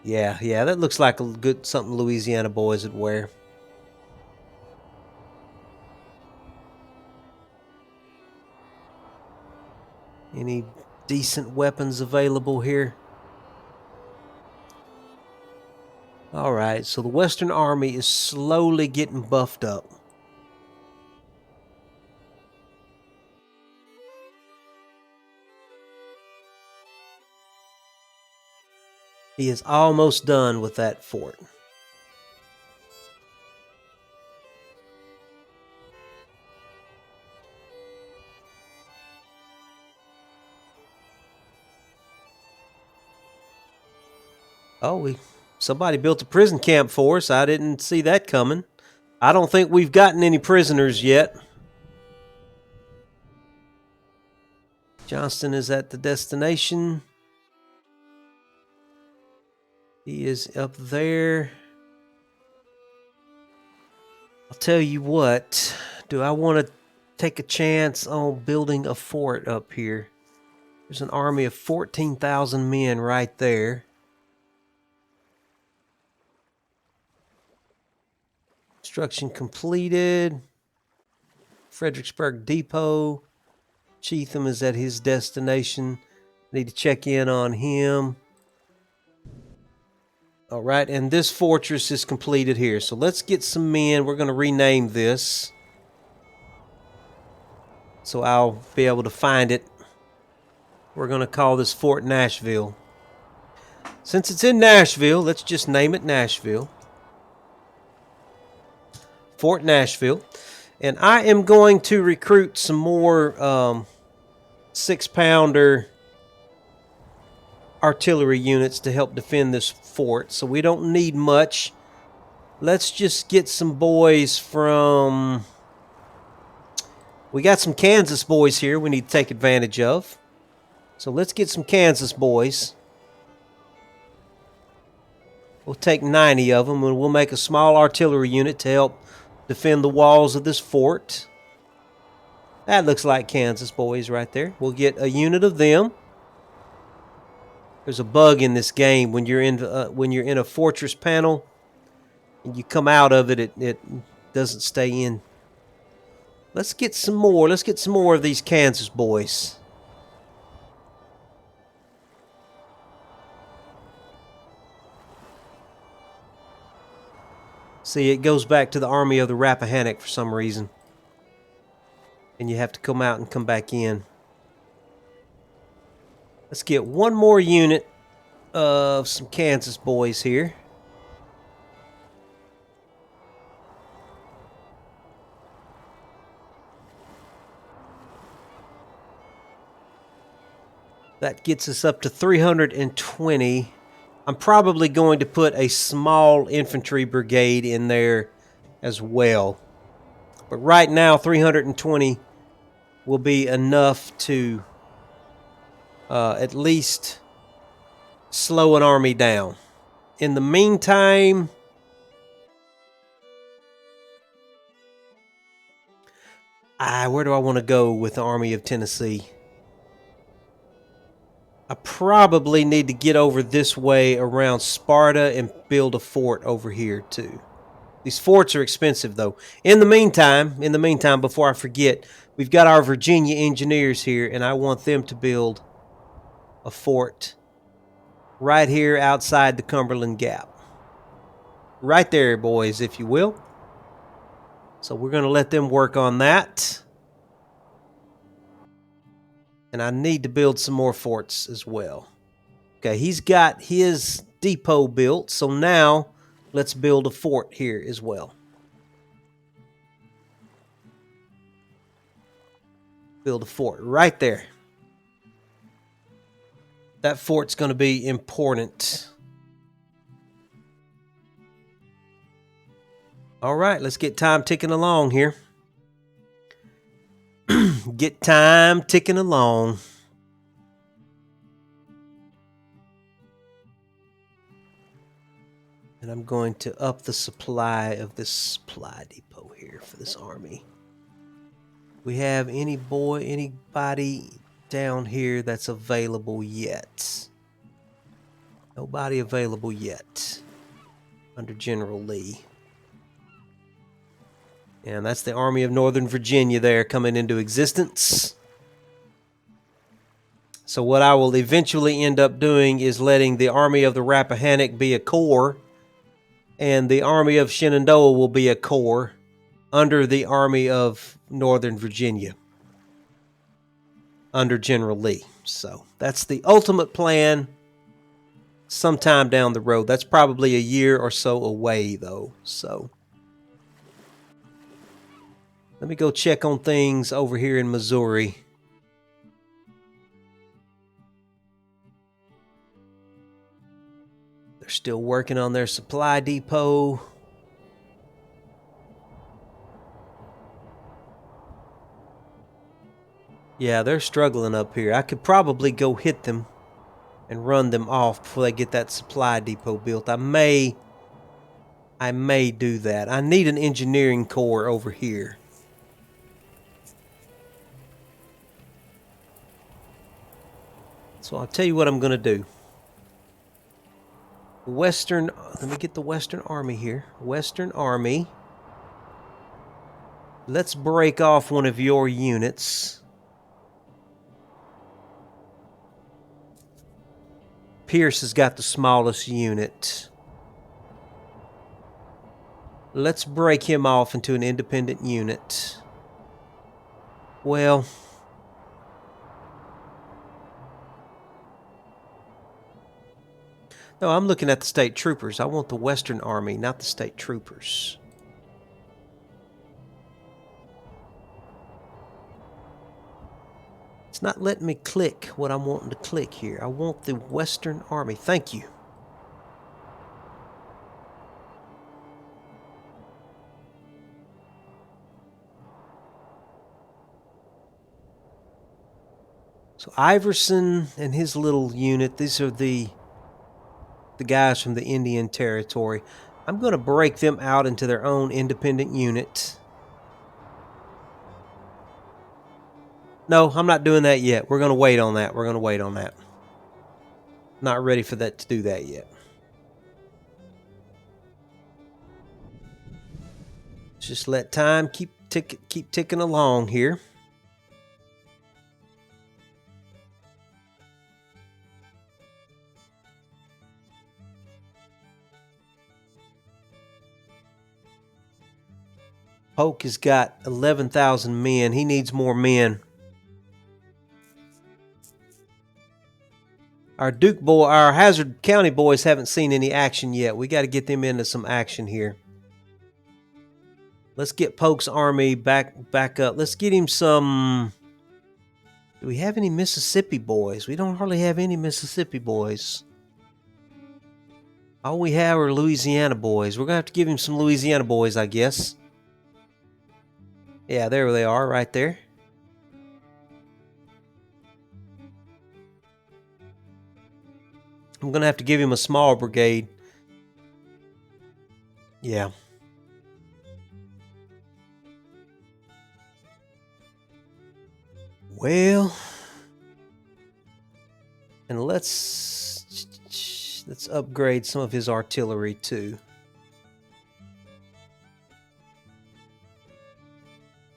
yeah, that looks like a good something Louisiana boys would wear. Any decent weapons available here? All right, so the Western Army is slowly getting buffed up. He is almost done with that fort. Oh, we Somebody built a prison camp for us. I didn't see that coming. I don't think we've gotten any prisoners yet. Johnston is at the destination. He is up there. I'll tell you what. Do I want to take a chance on building a fort up here? There's an army of 14,000 men right there. Construction completed. Fredericksburg Depot. Cheatham is at his destination. Need to check in on him. All right, and this fortress is completed here. So let's get some men. We're going to rename this, so I'll be able to find it. We're going to call this Fort Nashville. Since it's in Nashville, let's just name it Nashville. Fort Nashville. And I am going to recruit some more 6-pounder artillery units to help defend this fort. So we don't need much. Let's just get some boys from... We got some Kansas boys here we need to take advantage of. So let's get some Kansas boys. We'll take 90 of them, and we'll make a small artillery unit to help defend the walls of this fort. That looks like Kansas boys right there. We'll get a unit of them. There's a bug in this game when you're in a fortress panel and you come out of it, it doesn't stay in. Let's get some more. Let's get some more of these Kansas boys. See, it goes back to the Army of the Rappahannock for some reason. And you have to come out and come back in. Let's get one more unit of some Kansas boys here. That gets us up to 320. I'm probably going to put a small infantry brigade in there as well. But right now, 320 will be enough to at least slow an army down. In the meantime, where do I want to go with the Army of Tennessee? I probably need to get over this way around Sparta and build a fort over here too. These forts are expensive though. In the meantime, before I forget, we've got our Virginia engineers here, and I want them to build a fort right here outside the Cumberland Gap. Right there, boys, if you will. So we're going to let them work on that. And I need to build some more forts as well. Okay, he's got his depot built, so now let's build a fort here as well. Build a fort right there. That fort's going to be important. All right, let's get time ticking along here. Get time ticking along. And I'm going to up the supply of this supply depot here for this army. We have anybody down here that's available yet? Nobody available yet under General Lee. And that's the Army of Northern Virginia there coming into existence. So what I will eventually end up doing is letting the Army of the Rappahannock be a corps, and the Army of Shenandoah will be a corps under the Army of Northern Virginia under General Lee. So that's the ultimate plan sometime down the road. That's probably a year or so away though. So let me go check on things over here in Missouri. They're still working on their supply depot. Yeah, they're struggling up here. I could probably go hit them and run them off before they get that supply depot built. I may do that. I need an engineering corps over here. So I'll tell you what I'm going to do. Let me get the Western Army here. Western Army. Let's break off one of your units. Pierce has got the smallest unit. Let's break him off into an independent unit. Well, no, I'm looking at the state troopers. I want the Western Army, not the state troopers. It's not letting me click what I'm wanting to click here. I want the Western Army. Thank you. So Iverson and his little unit, these are the guys from the Indian Territory. I'm going to break them out into their own independent unit. No, I'm not doing that yet. We're going to wait on that. Not ready for that to do that yet. Just let time keep ticking along here. Polk has got 11,000 men. He needs more men. Our Hazzard County boys haven't seen any action yet. We got to get them into some action here. Let's get Polk's army back up. Let's get him some. Do we have any Mississippi boys? We don't hardly have any Mississippi boys. All we have are Louisiana boys. We're going to have to give him some Louisiana boys, I guess. Yeah, there they are, right there. I'm going to have to give him a small brigade. Yeah. Well, and let's upgrade some of his artillery too.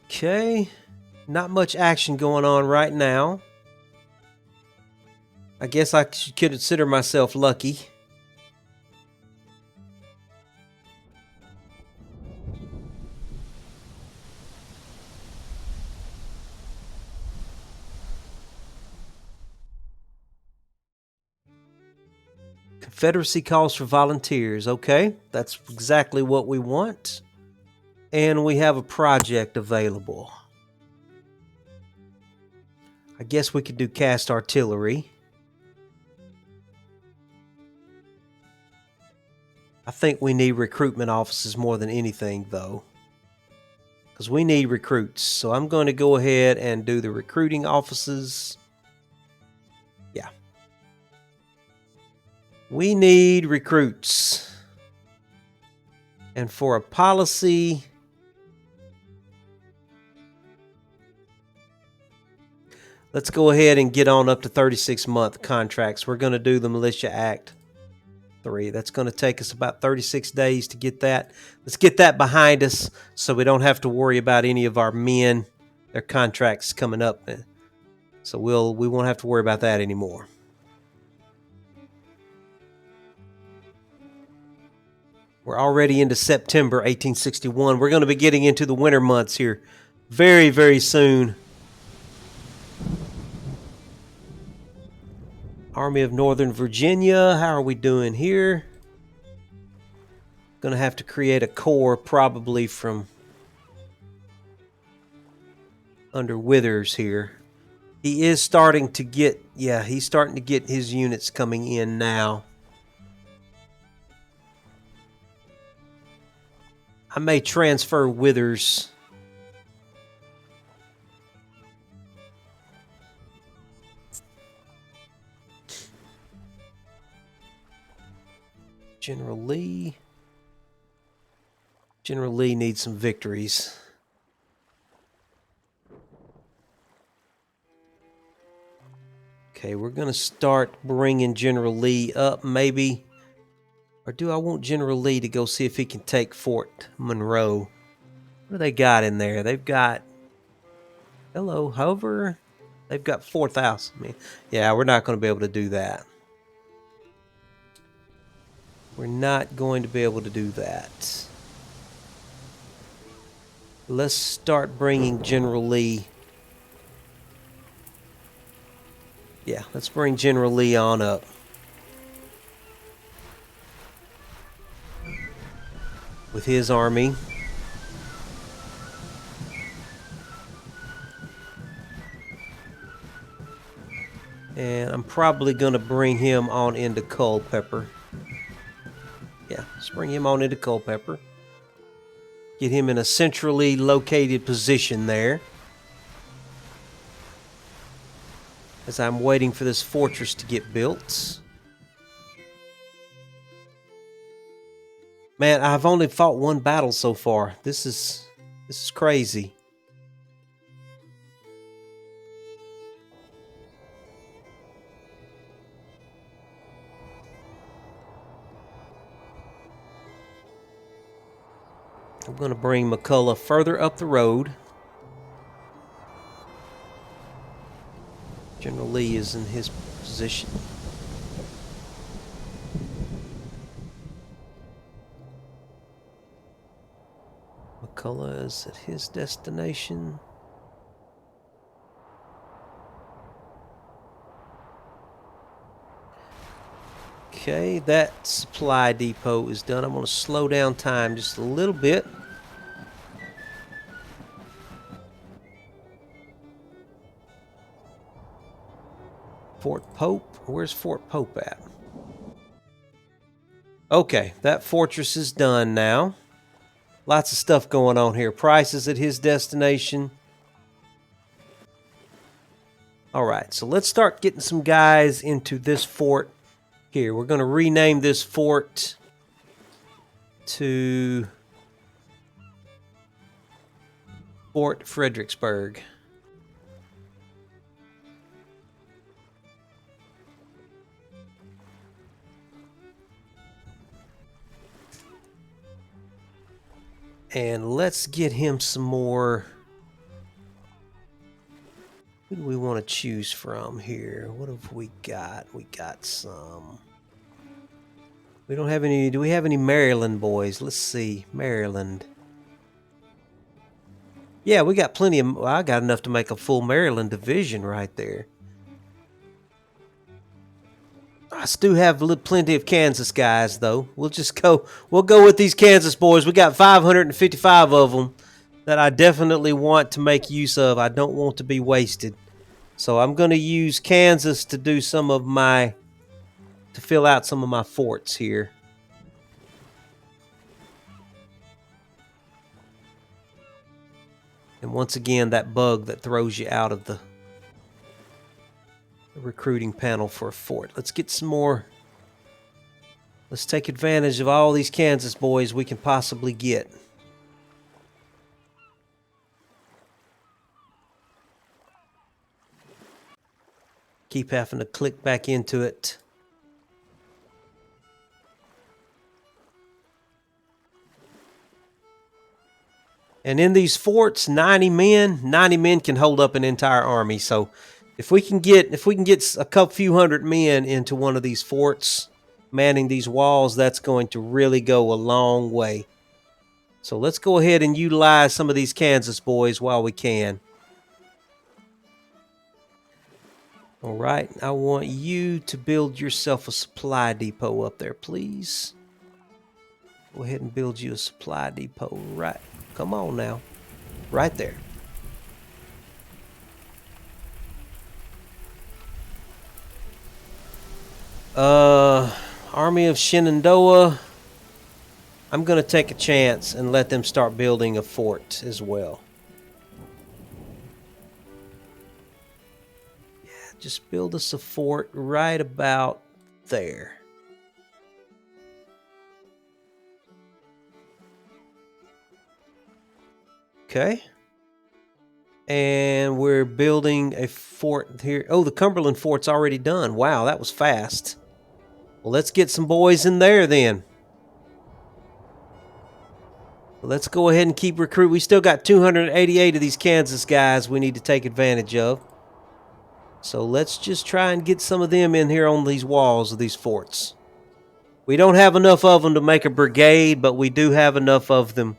Okay, not much action going on right now. I guess I should consider myself lucky. Confederacy calls for volunteers. Okay, that's exactly what we want. And we have a project available. I guess we could do cast artillery. I think we need recruitment offices more than anything, though. Because we need recruits. So I'm going to go ahead and do the recruiting offices. Yeah. We need recruits. And for a policy, let's go ahead and get on up to 36-month contracts. We're going to do the Militia Act 3. That's going to take us about 36 days to get that. Let's get that behind us so we don't have to worry about any of our men, their contracts coming up. So we won't have to worry about that anymore. We're already into September 1861. We're going to be getting into the winter months here very, very soon. Army of Northern Virginia, how are we doing here? Going to have to create a corps probably from under Withers here. He is starting to get, he's starting to get his units coming in now. I may transfer Withers. General Lee. General Lee needs some victories. Okay, we're going to start bringing General Lee up, maybe. Or do I want General Lee to go see if he can take Fort Monroe? What do they got in there? They've got... Hello, Hover. They've got 4,000. Yeah, we're not going to be able to do that. We're not going to be able to do that. Let's start bringing General Lee. Yeah, let's bring General Lee on up. With his army. And I'm probably going to bring him on into Culpeper. Yeah, let's bring him on into Culpeper. Get him in a centrally located position there. As I'm waiting for this fortress to get built. Man, I've only fought one battle so far. This is crazy. I'm going to bring McCullough further up the road. General Lee is in his position. McCullough is at his destination. Okay, that supply depot is done. I'm going to slow down time just a little bit. Fort Pope? Where's Fort Pope at? Okay, that fortress is done now. Lots of stuff going on here. Price is at his destination. Alright, so let's start getting some guys into this fort here. We're going to rename this fort to Fort Fredericksburg. And let's get him some more. Who do we want to choose from here? What have we got? We got some. We don't have any. Do we have any Maryland boys? Let's see. Maryland. Yeah, we got plenty of. Well, I got enough to make a full Maryland division right there. I still have plenty of Kansas guys, though. We'll go with these Kansas boys. We got 555 of them that I definitely want to make use of. I don't want to be wasted. So I'm going to use Kansas to do to fill out some of my forts here. And once again, that bug that throws you out of the recruiting panel for a fort. Let's get some more. Let's take advantage of all these Kansas boys we can possibly get. Keep having to click back into it. And in these forts, 90 men can hold up an entire army. So if we can get a few hundred men into one of these forts, manning these walls, that's going to really go a long way. So let's go ahead and utilize some of these Kansas boys while we can. All right, I want you to build yourself a supply depot up there, please. Go ahead and build you a supply depot right. Come on now. Right there. Army of Shenandoah. I'm going to take a chance and let them start building a fort as well. Yeah, just build us a fort right about there. Okay. And we're building a fort here. Oh, the Cumberland Fort's already done. Wow, that was fast. Well, let's get some boys in there then. Let's go ahead and keep recruiting. We still got 288 of these Kansas guys we need to take advantage of. So let's just try and get some of them in here on these walls of these forts. We don't have enough of them to make a brigade, but we do have enough of them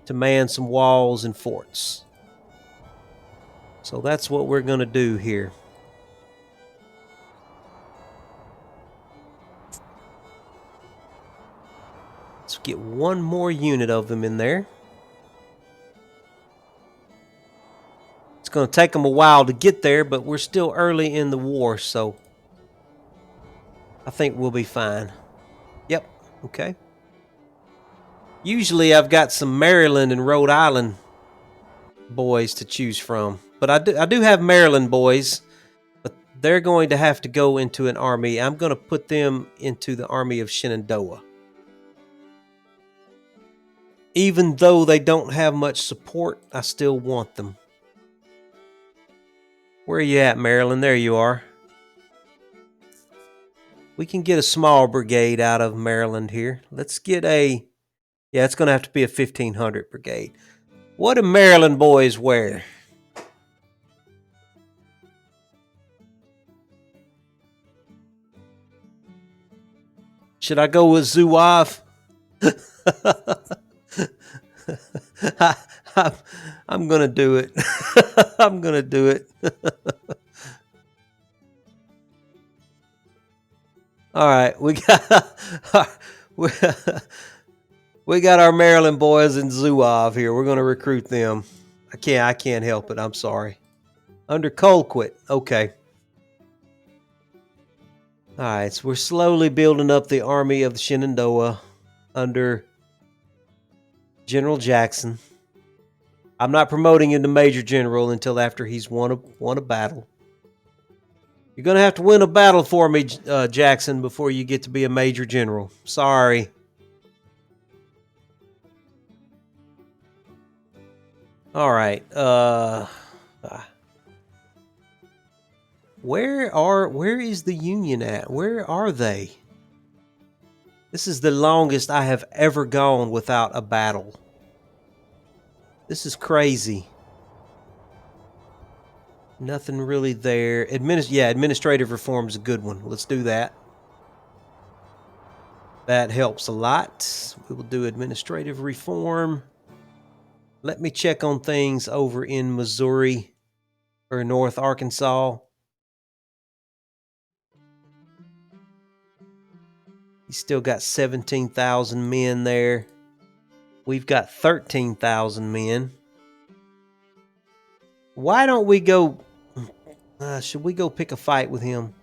to man some walls and forts. So that's what we're going to do here. Let's get one more unit of them in there. It's going to take them a while to get there, but we're still early in the war, so I think we'll be fine. Yep, okay. Usually I've got some Maryland and Rhode Island boys to choose from, but I do have Maryland boys, but they're going to have to go into an army. I'm going to put them into the army of Shenandoah. Even though they don't have much support, I still want them. Where are you at, Maryland? There you are. We can get a small brigade out of Maryland here. Let's get a... Yeah, it's going to have to be a 1,500 brigade. What do Maryland boys wear? Should I go with Zouave? I'm going to do it. I'm going to do it. All right, we got our Maryland boys in Zouave here. We're going to recruit them. I can't help it. I'm sorry. Under Colquitt. Okay. All right, so we're slowly building up the army of the Shenandoah under General Jackson. I'm not promoting him to Major General until after he's won a battle. You're going to have to win a battle for me, Jackson, before you get to be a Major General. Sorry. All right. Where is the Union at? Where are they? This is the longest I have ever gone without a battle. This is crazy. Nothing really there. Administrative reform is a good one. Let's do that. That helps a lot. We will do administrative reform. Let me check on things over in Missouri or North Arkansas. He's still got 17,000 men there. We've got 13,000 men. Why don't we go... should we go pick a fight with him?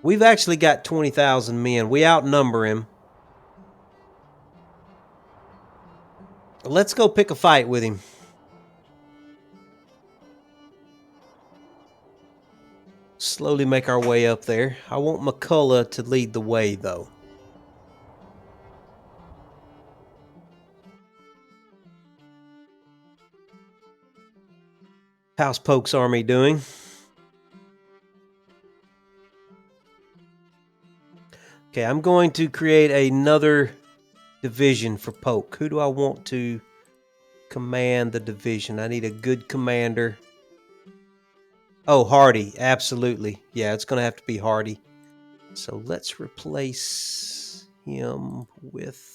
We've actually got 20,000 men. We outnumber him. Let's go pick a fight with him. Slowly make our way up there. I want McCullough to lead the way, though. How's Polk's army doing? Okay, I'm going to create another division for Polk. Who do I want to command the division? I need a good commander. Oh, Hardy, absolutely. Yeah, it's going to have to be Hardy. So let's replace him with...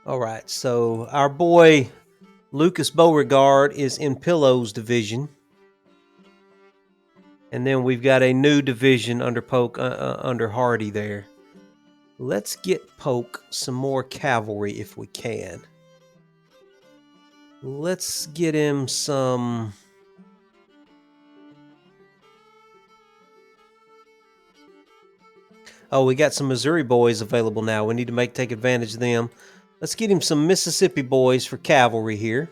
All right, so our boy Lucas Beauregard is in Pillow's division. And then we've got a new division under Polk, under Hardy there. Let's get Polk some more cavalry if we can. Let's get him some... Oh, we got some Missouri boys available now. We need to take advantage of them. Let's get him some Mississippi boys for cavalry here.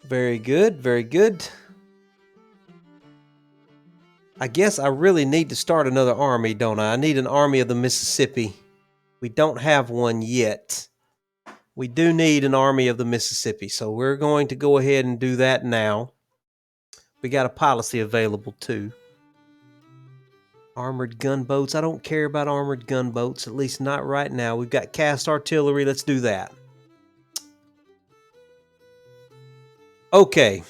Very good, very good. I guess I really need to start another army, don't I? I need an army of the Mississippi. We don't have one yet. We do need an army of the Mississippi, so we're going to go ahead and do that now. We got a policy available too. Armored gunboats. I don't care about armored gunboats, at least not right now. We've got cast artillery. Let's do that. Okay.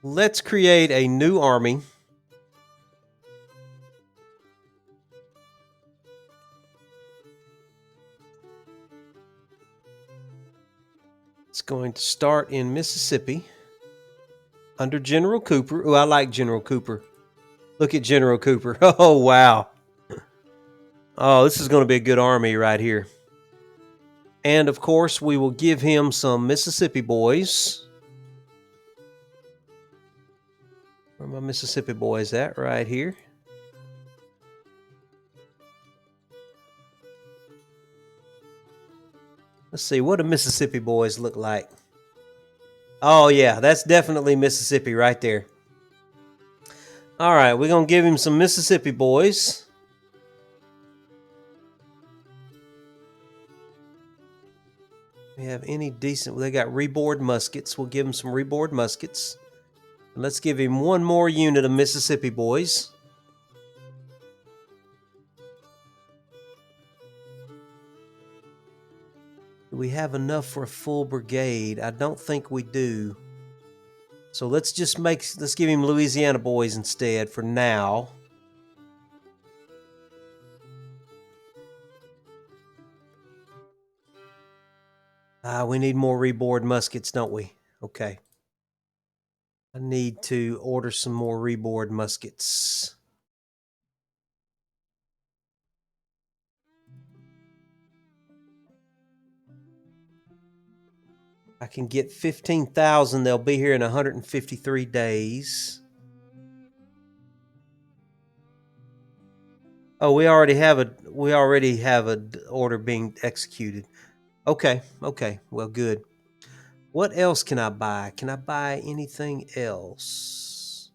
Let's create a new army. It's going to start in Mississippi under General Cooper. Oh, I like General Cooper. Look at General Cooper. Oh, wow. Oh, this is going to be a good army right here. And, of course, we will give him some Mississippi boys. Where are my Mississippi boys at? Right here. Let's see, what do Mississippi boys look like? Oh, yeah, that's definitely Mississippi right there. All right, we're going to give him some Mississippi boys. We have any decent... They got reboard muskets. We'll give him some reboard muskets. And let's give him one more unit of Mississippi boys. Do we have enough for a full brigade? I don't think we do. So let's give him Louisiana boys instead for now. We need more reboard muskets, don't we? Okay. I need to order some more reboard muskets. I can get 15,000. They'll be here in 153 days. Oh, we already have a order being executed. Okay. Well, good. What else can I buy? Can I buy anything else?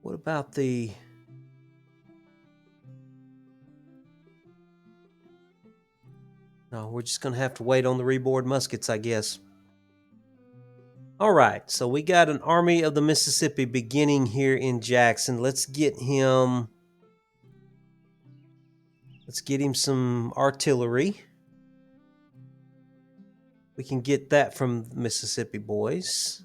What about the... No, we're just going to have to wait on the reboard muskets, I guess. All right, so we got an Army of the Mississippi beginning here in Jackson. Let's get him some artillery. We can get that from Mississippi boys.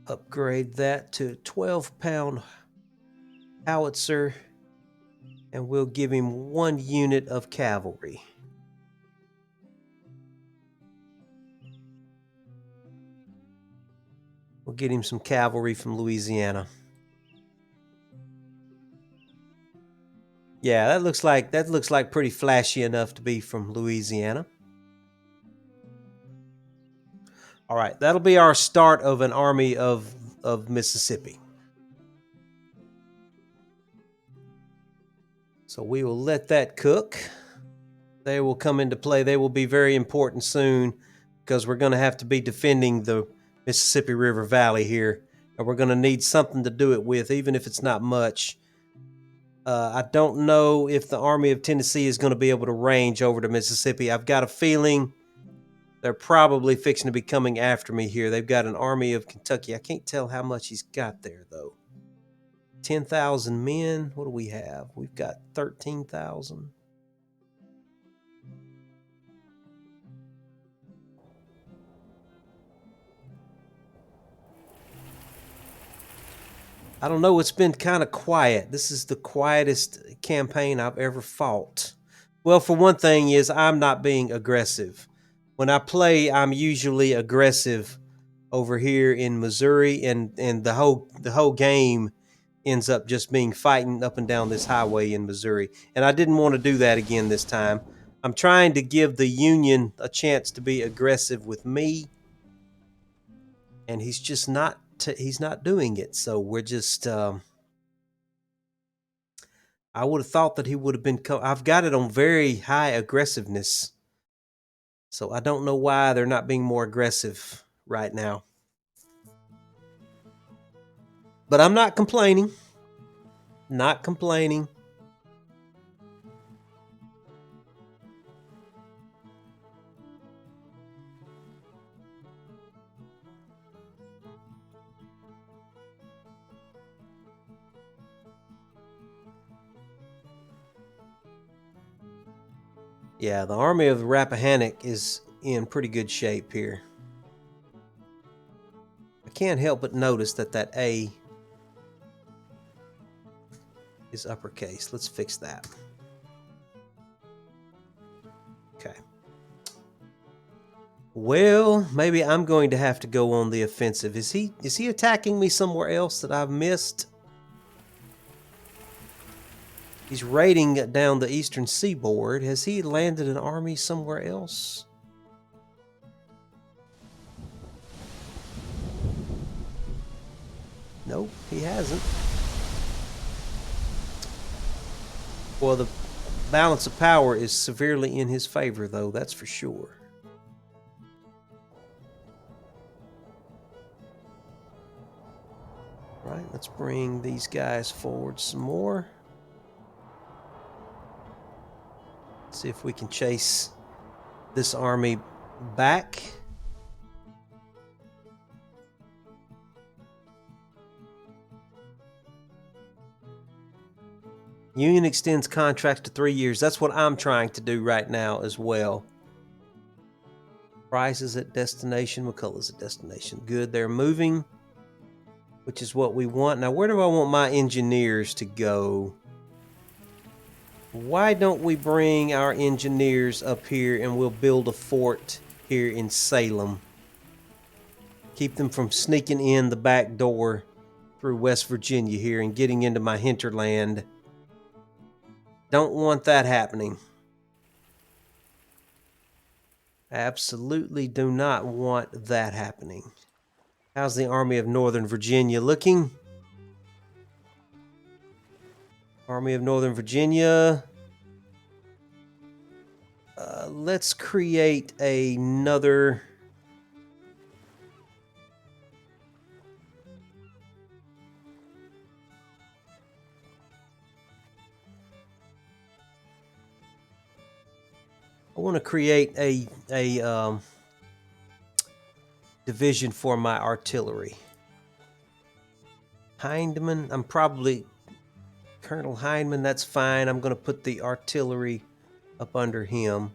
Upgrade that to a 12-pound howitzer, and we'll give him one unit of cavalry. We'll get him some cavalry from Louisiana. Yeah, that looks like pretty flashy enough to be from Louisiana. All right, that'll be our start of an army of Mississippi. So we will let that cook. They will come into play. They will be very important soon because we're going to have to be defending the Mississippi River Valley here, and we're going to need something to do it with, even if it's not much. I don't know if the Army of Tennessee is going to be able to range over to Mississippi. I've got a feeling they're probably fixing to be coming after me here. They've got an Army of Kentucky. I can't tell how much he's got there, though. 10,000 men. What do we have? We've got 13,000. I don't know. It's been kind of quiet. This is the quietest campaign I've ever fought. Well, for one thing is I'm not being aggressive. When I play, I'm usually aggressive over here in Missouri, and the whole game ends up just being fighting up and down this highway in Missouri. And I didn't want to do that again this time. I'm trying to give the Union a chance to be aggressive with me, and he's just not. He's not doing it. So we're just. I would have thought that he would have been. I've got it on very high aggressiveness, so I don't know why they're not being more aggressive right now. But I'm not complaining. Not complaining. Yeah, the army of the Rappahannock is in pretty good shape here. I can't help but notice that that A is uppercase. Let's fix that. Okay. Well, maybe I'm going to have to go on the offensive. Is he attacking me somewhere else that I've missed? He's raiding down the eastern seaboard. Has he landed an army somewhere else? Nope, he hasn't. Well, the balance of power is severely in his favor, though, that's for sure. Right, let's bring these guys forward some more. See if we can chase this army back. Union extends contracts to 3 years. That's what I'm trying to do right now as well. Prices at destination. McCullough's at destination. Good, they're moving, which is what we want. Now, where do I want my engineers to go? Why don't we bring our engineers up here and we'll build a fort here in Salem. Keep them from sneaking in the back door through West Virginia here and getting into my hinterland. Don't want that happening. Absolutely do not want that happening. How's the Army of Northern Virginia looking? Army of Northern Virginia. Let's create another... I want to create a division for my artillery. Hindman, I'm probably... Colonel Hindman, that's fine. I'm going to put the artillery up under him.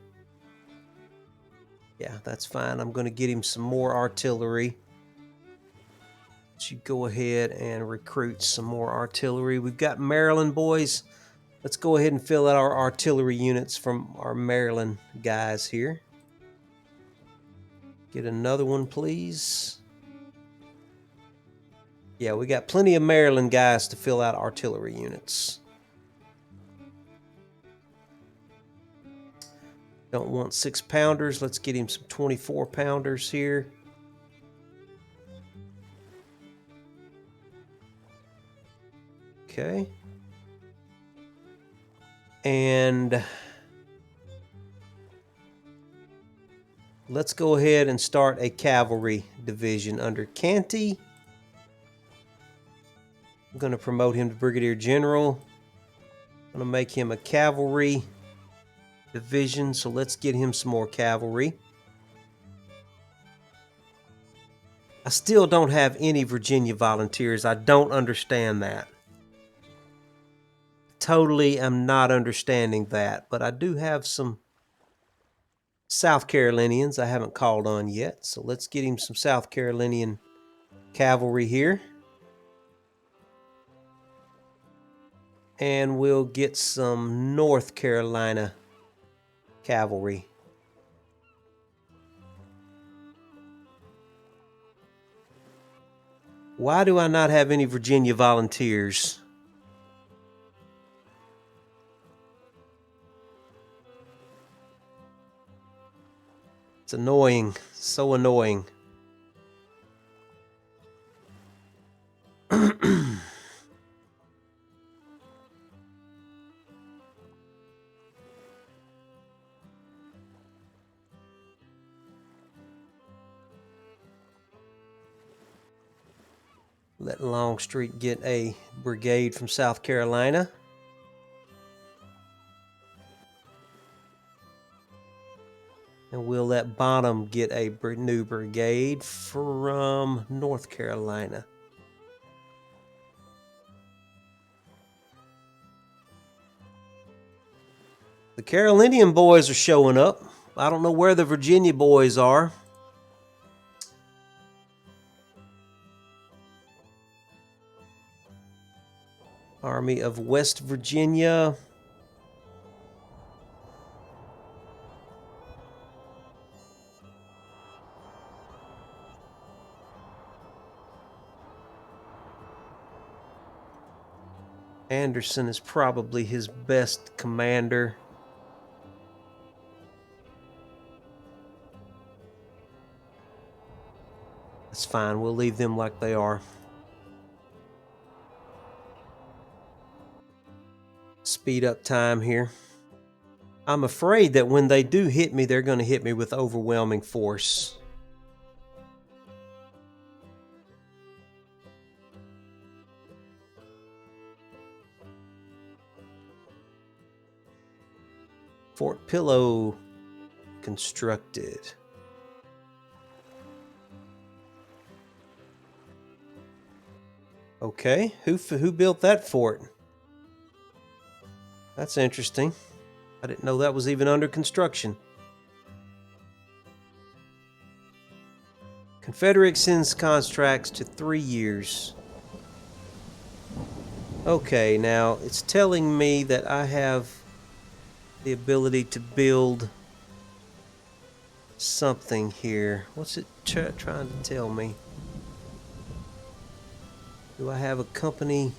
Yeah, that's fine. I'm going to get him some more artillery. You go ahead and recruit some more artillery. We've got Maryland boys. Let's go ahead and fill out our artillery units from our Maryland guys here. Get another one, please. Yeah, we got plenty of Maryland guys to fill out artillery units. Don't want 6-pounders. Let's get him some 24-pounders here. Okay. And let's go ahead and start a cavalry division under Canty. I'm going to promote him to Brigadier General. I'm going to make him a cavalry division, so let's get him some more cavalry. I still don't have any Virginia volunteers. I don't understand that. totally am not understanding that, but I do have some South Carolinians I haven't called on yet, so let's get him some South Carolinian cavalry here. And we'll get some North Carolina cavalry. Why do I not have any Virginia volunteers? It's annoying, so annoying. Let Longstreet get a brigade from South Carolina. And we'll let Bonham get a new brigade from North Carolina. The Carolinian boys are showing up. I don't know where the Virginia boys are. Army of West Virginia. Anderson is probably his best commander. That's fine. We'll leave them like they are. Speed up time here. I'm afraid that when they do hit me, they're going to hit me with overwhelming force. Fort Pillow constructed. Okay, who built that fort? That's interesting. I didn't know that was even under construction. Confederate sends contracts to 3 years. Okay, now it's telling me that I have the ability to build something here. What's it trying to tell me? Do I have a company?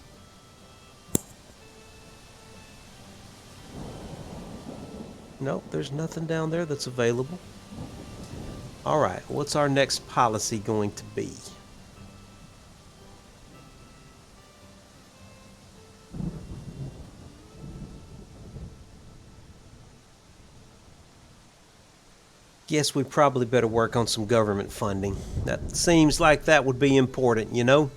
Nope, there's nothing down there that's available. All right, what's our next policy going to be? Guess we probably better work on some government funding. That seems like that would be important, you know?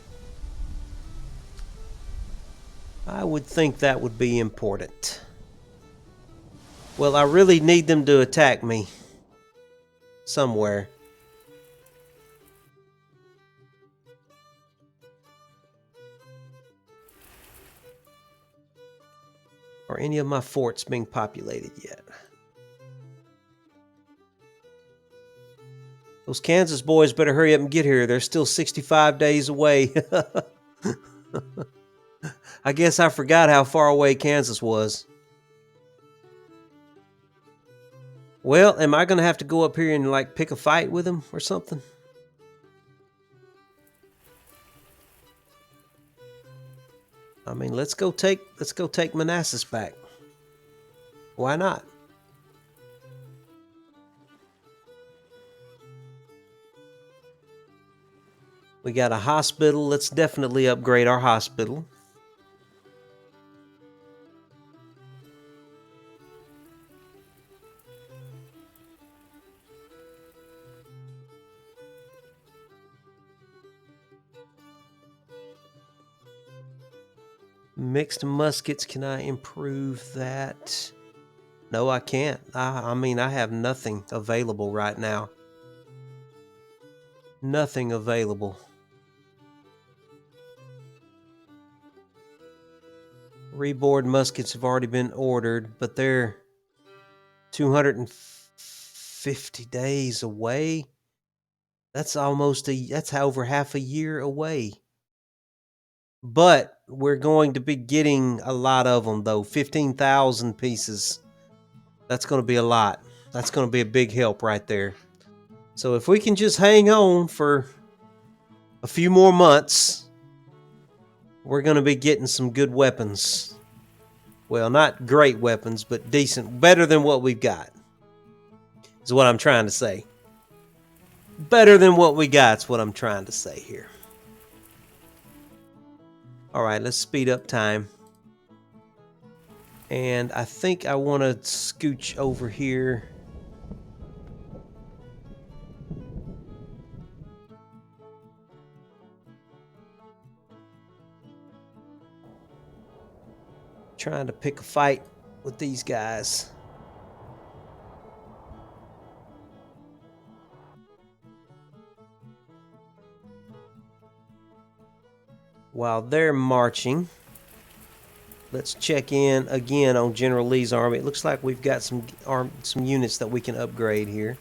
I would think that would be important. Well, I really need them to attack me somewhere. Are any of my forts being populated yet? Those Kansas boys better hurry up and get here. They're still 65 days away. I guess I forgot how far away Kansas was. Well, am I going to have to go up here and like pick a fight with them or something? I mean, let's go take Manassas back. Why not? We got a hospital. Let's definitely upgrade our hospital. Mixed muskets, can I improve that? No, I can't. I mean, I have nothing available right now. Nothing available. Reboard muskets have already been ordered, but they're 250 days away. That's that's over half a year away. But we're going to be getting a lot of them, though. 15,000 pieces. That's going to be a lot. That's going to be a big help right there. So if we can just hang on for a few more months, we're going to be getting some good weapons. Well, not great weapons, but decent. Better than what we've got, is what I'm trying to say. Better than what we got is what I'm trying to say here. All right, let's speed up time. And I think I want to scooch over here. Trying to pick a fight with these guys. While they're marching, let's check in again on General Lee's army. It looks like we've got some units that we can upgrade here.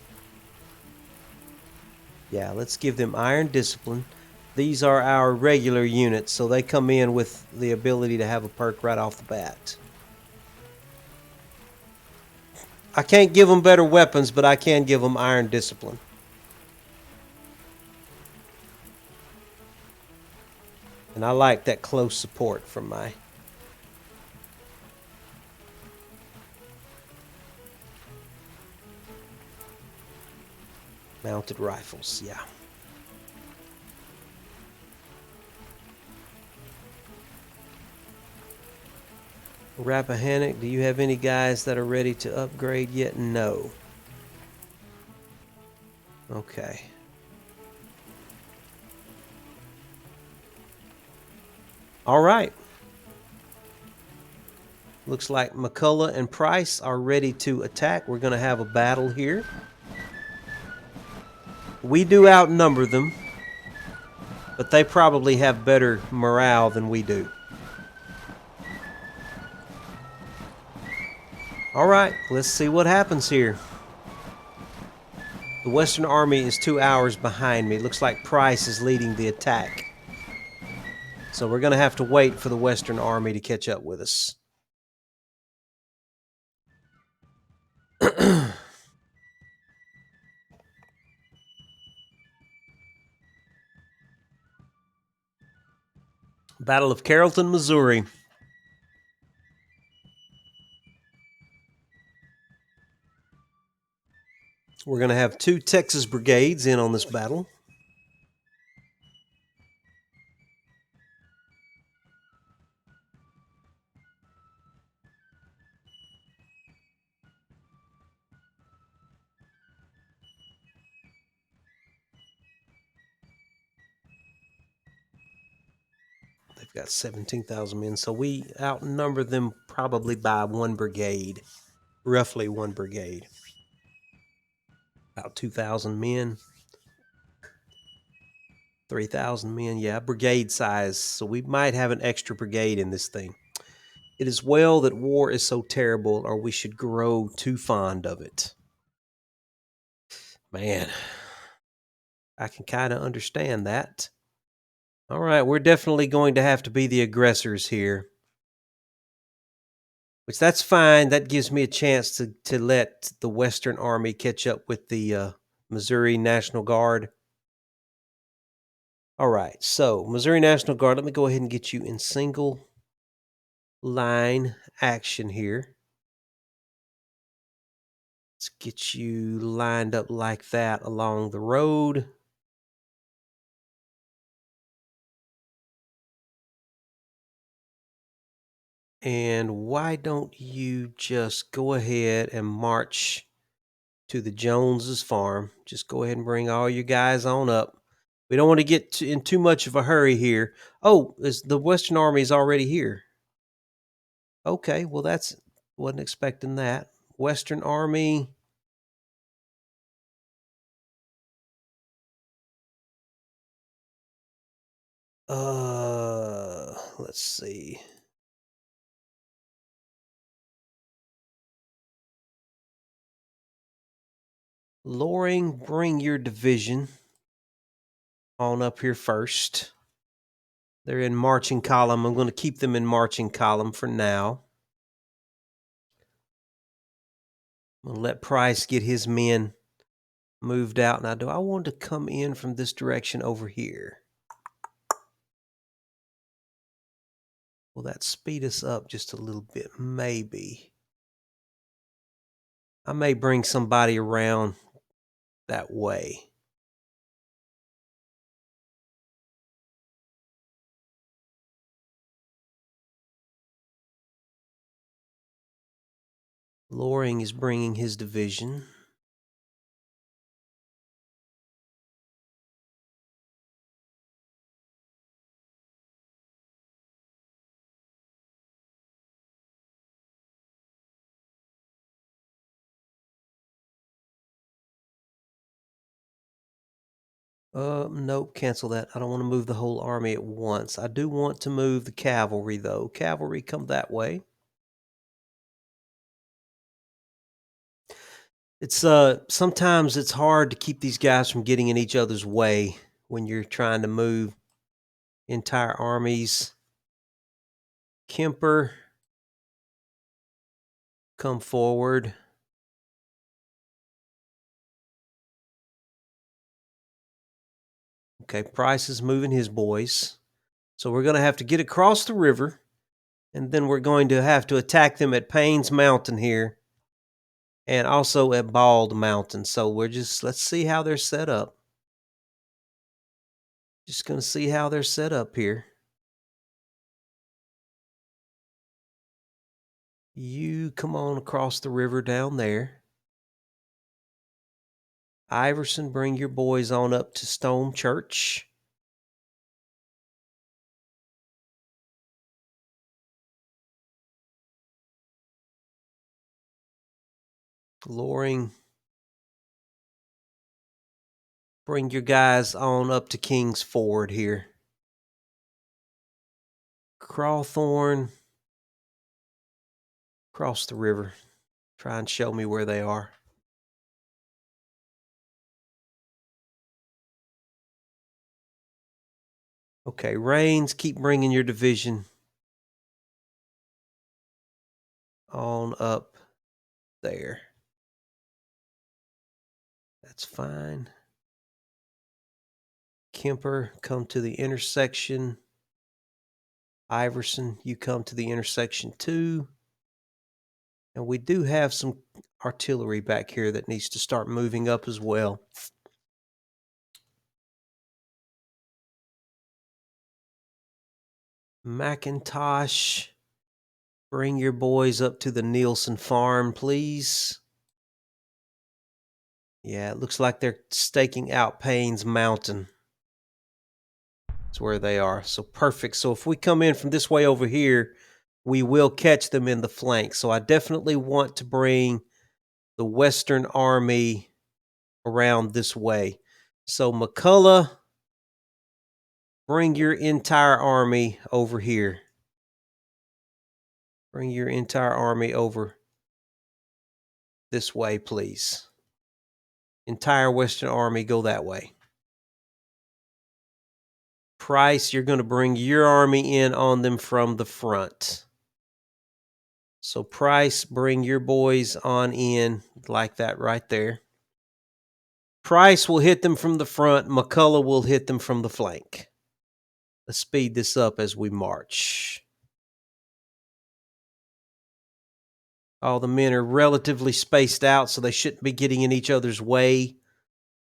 Yeah, let's give them Iron Discipline. These are our regular units, so they come in with the ability to have a perk right off the bat. I can't give them better weapons, but I can give them Iron Discipline. And I like that close support from my mounted rifles, yeah. Rappahannock, do you have any guys that are ready to upgrade yet? No. Okay. All right. Looks like McCullough and Price are ready to attack. We're going to have a battle here. We do outnumber them, but they probably have better morale than we do. All right, let's see what happens here. The Western Army is 2 hours behind me. Looks like Price is leading the attack. So we're going to have to wait for the Western Army to catch up with us. Battle of Carrollton, Missouri. We're going to have 2 Texas brigades in on this battle. They've got 17,000 men, so we outnumber them probably by 1 brigade. Roughly 1 brigade. About 2,000 men. 3,000 men, yeah, brigade size. So we might have an extra brigade in this thing. It is well that war is so terrible, or we should grow too fond of it. Man, I can kind of understand that. All right, we're definitely going to have to be the aggressors here. Which that's fine. That gives me a chance to let the Western Army catch up with the Missouri National Guard. All right, so Missouri National Guard, let me go ahead and get you in single line action here. Let's get you lined up like that along the road. And why don't you just go ahead and march to the Joneses farm? Just go ahead and bring all your guys on up. We don't want to get in too much of a hurry here. Oh, the Western Army is already here. Okay, well wasn't expecting that. Western Army. Let's see. Loring, bring your division on up here first. They're in marching column. I'm going to keep them in marching column for now. I'm going to let Price get his men moved out. Now, do I want to come in from this direction over here? Will that speed us up just a little bit? Maybe. I may bring somebody around that way. Loring is bringing his division. Nope, cancel that. I don't want to move the whole army at once. I do want to move the cavalry, though. Cavalry, come that way. It's sometimes it's hard to keep these guys from getting in each other's way when you're trying to move entire armies. Kemper, come forward. Okay, Price is moving his boys. So we're going to have to get across the river, and then we're going to have to attack them at Payne's Mountain here, and also at Bald Mountain. So let's see how they're set up. Just going to see how they're set up here. You come on across the river down there. Iverson, bring your boys on up to Stone Church. Loring, bring your guys on up to King's Ford here. Crawthorne, cross the river. Try and show me where they are. Okay, Rains, keep bringing your division on up there. That's fine. Kemper, come to the intersection. Iverson, you come to the intersection too. And we do have some artillery back here that needs to start moving up as well. McIntosh, bring your boys up to the Nielsen farm, please. Yeah, it looks like they're staking out Payne's Mountain. That's where they are. So perfect. So if we come in from this way over here, we will catch them in the flank. So I definitely want to bring the Western Army around this way. So McCullough, bring your entire army over here. Bring your entire army over this way, please. Entire Western Army, go that way. Price, you're going to bring your army in on them from the front. So Price, bring your boys on in like that right there. Price will hit them from the front. McCullough will hit them from the flank. Let's speed this up as we march. All the men are relatively spaced out, so they shouldn't be getting in each other's way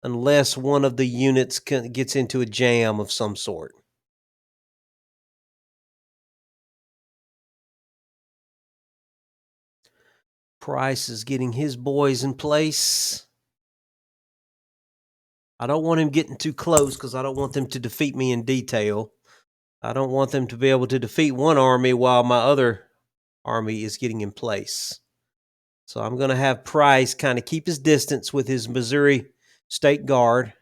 unless one of the units gets into a jam of some sort. Price is getting his boys in place. I don't want him getting too close because I don't want them to defeat me in detail. I don't want them to be able to defeat one army while my other army is getting in place. So I'm going to have Price kind of keep his distance with his Missouri State Guard.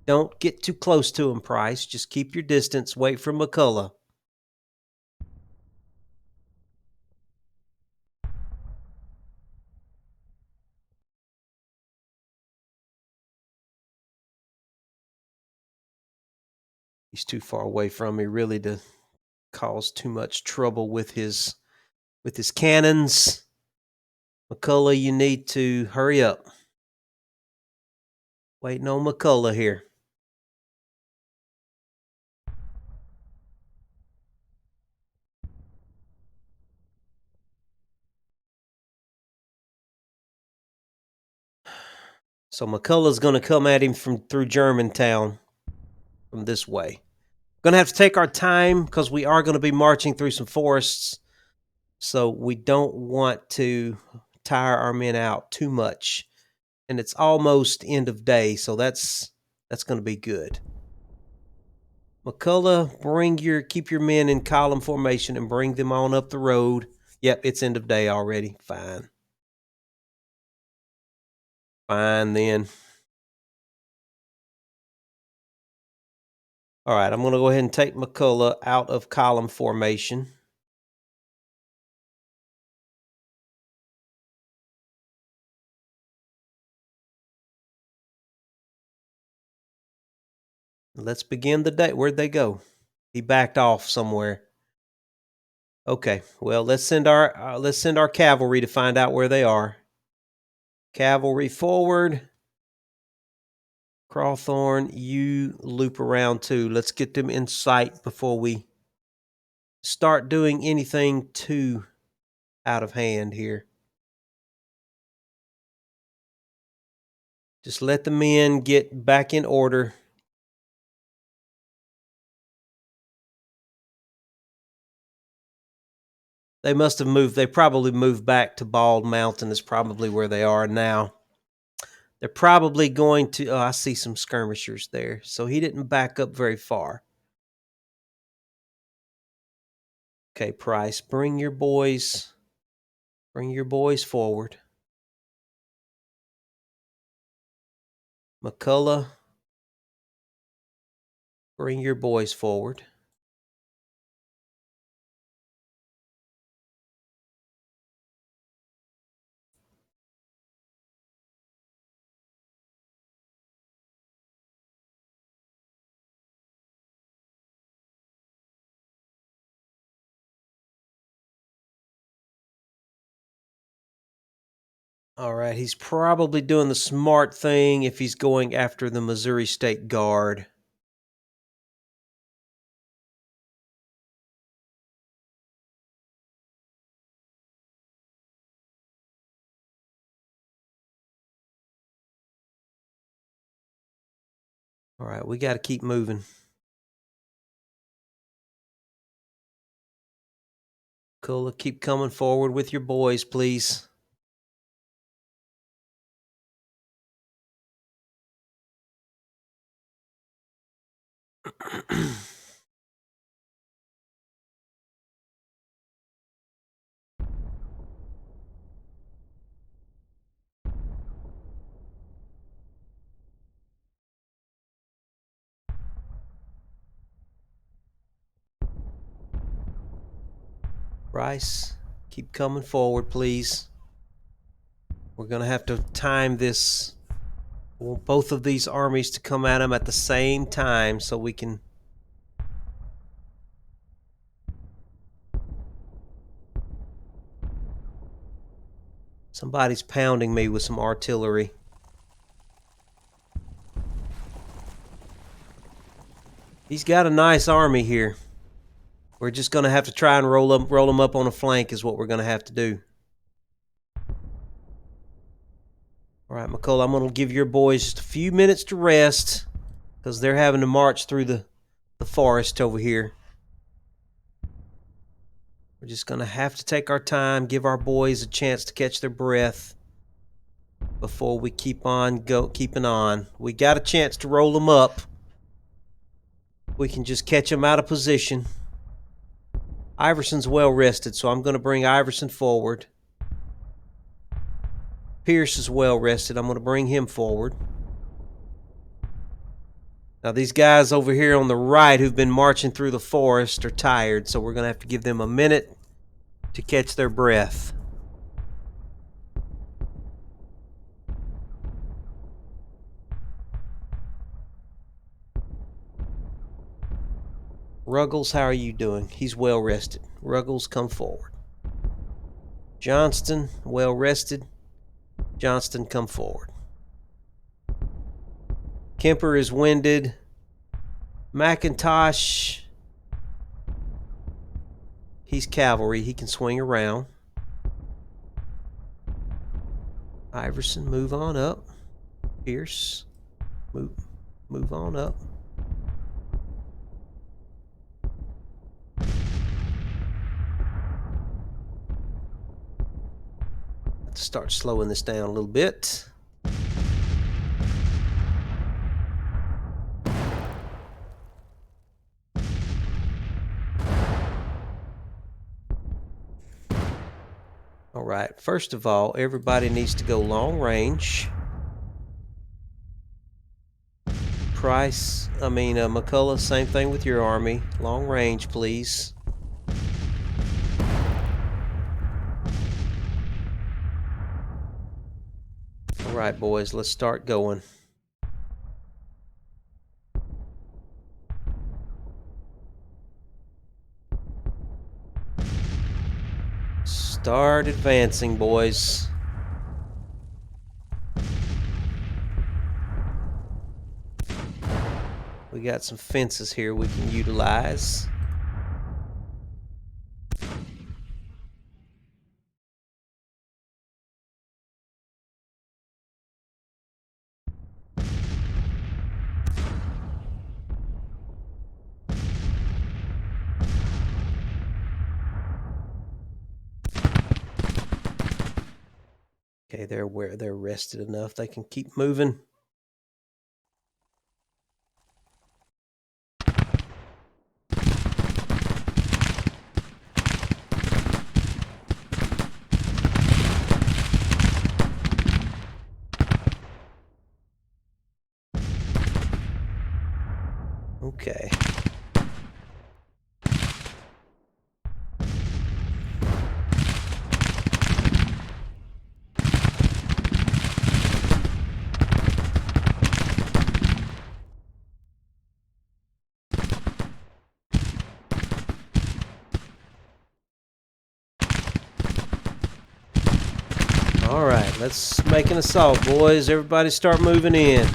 Don't get too close to him, Price. Just keep your distance. Wait for McCullough. He's too far away from me really to cause too much trouble with his cannons. McCullough, you need to hurry up. Waiting on McCullough here. So McCullough's going to come at him through Germantown from this way. Going to have to take our time because we are going to be marching through some forests. So we don't want to tire our men out too much. And it's almost end of day, so that's going to be good. McCullough, keep your men in column formation and bring them on up the road. Yep, it's end of day already. Fine. Fine then. All right, I'm going to go ahead and take McCullough out of column formation. Let's begin the day. Where'd they go? He backed off somewhere. Okay, well, let's send our cavalry to find out where they are. Cavalry forward. Crawthorn, you loop around too. Let's get them in sight before we start doing anything too out of hand here. Just let the men get back in order. They must have moved. They probably moved back to Bald Mountain is probably where they are now. They're probably going to... Oh, I see some skirmishers there. So he didn't back up very far. Okay, Price, bring your boys forward. McCullough, bring your boys forward. All right, he's probably doing the smart thing if he's going after the Missouri State Guard. All right, we got to keep moving. Cool, keep coming forward with your boys, please. Rice, keep coming forward, please. We're going to have to time this. I want both of these armies to come at them at the same time so we can... Somebody's pounding me with some artillery. He's got a nice army here. We're just going to have to try and roll them up on a flank is what we're going to have to do. All right, McCullough, I'm going to give your boys just a few minutes to rest because they're having to march through the forest over here. We're just going to have to take our time, give our boys a chance to catch their breath before we keeping on. We got a chance to roll them up. We can just catch them out of position. Iverson's well rested, so I'm going to bring Iverson forward. Pierce is well rested. I'm going to bring him forward. Now these guys over here on the right who've been marching through the forest are tired, so we're going to have to give them a minute to catch their breath. Ruggles, how are you doing? He's well rested. Ruggles, come forward. Johnston, well rested. Johnston, come forward. Kemper is winded. McIntosh, he's cavalry. He can swing around. Iverson, move on up. Pierce, move on up. Let's start slowing this down a little bit. All right, first of all, everybody needs to go long range. McCullough, same thing with your army. Long range, please. All right, boys, let's start going. Start advancing, boys. We got some fences here we can utilize. Okay, they're rested enough. They can keep moving. Okay. All right, let's make an assault, boys. Everybody start moving in.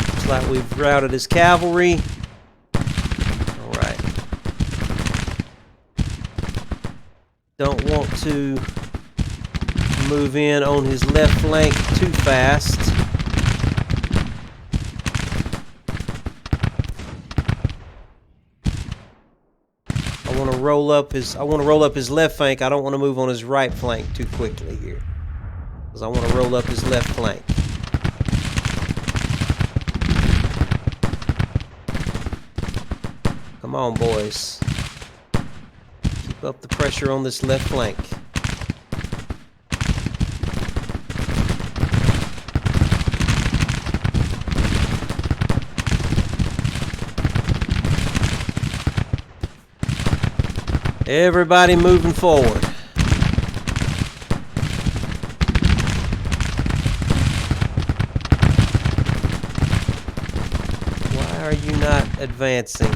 Looks like we've routed his cavalry. Don't want to move in on his left flank too fast. I want to roll up his left flank. I don't want to move on his right flank too quickly here, because I want to roll up his left flank. Come on, boys. Keep up the pressure on this left flank. Everybody moving forward. Why are you not advancing?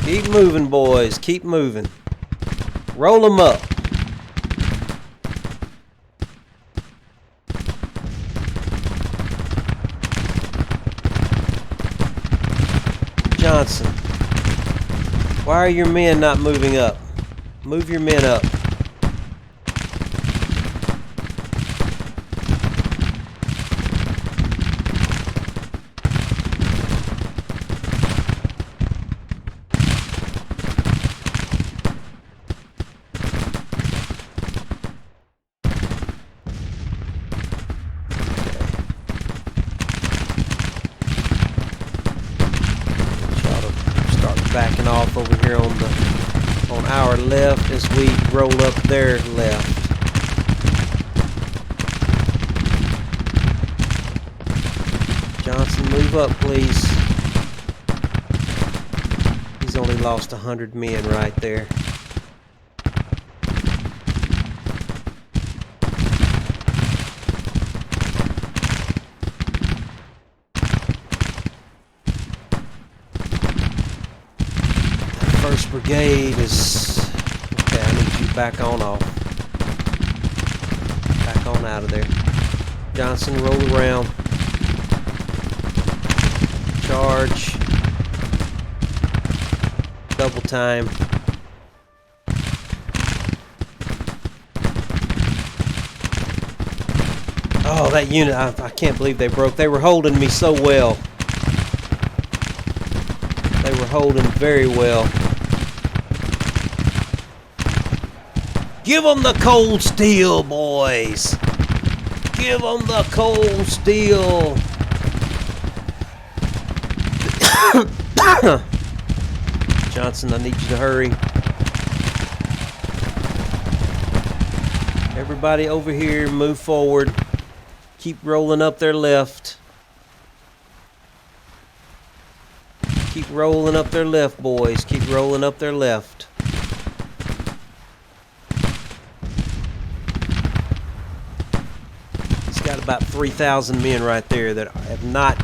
Keep moving, boys. Keep moving. Roll them up. Johnson, why are your men not moving up? Move your men up. backing off over here on our left as we roll up their left. Johnson, move up, please. He's only lost 100 men right there. First brigade is okay. I need you back on off. Back on out of there. Johnson, roll around. Charge. Double time. Oh, that unit, I can't believe they broke. They were holding me so well. They were holding very well. Give them the cold steel, boys. Give them the cold steel. Johnson, I need you to hurry. Everybody over here, move forward. Keep rolling up their left. Keep rolling up their left, boys. Keep rolling up their left. He's got about 3,000 men right there that have not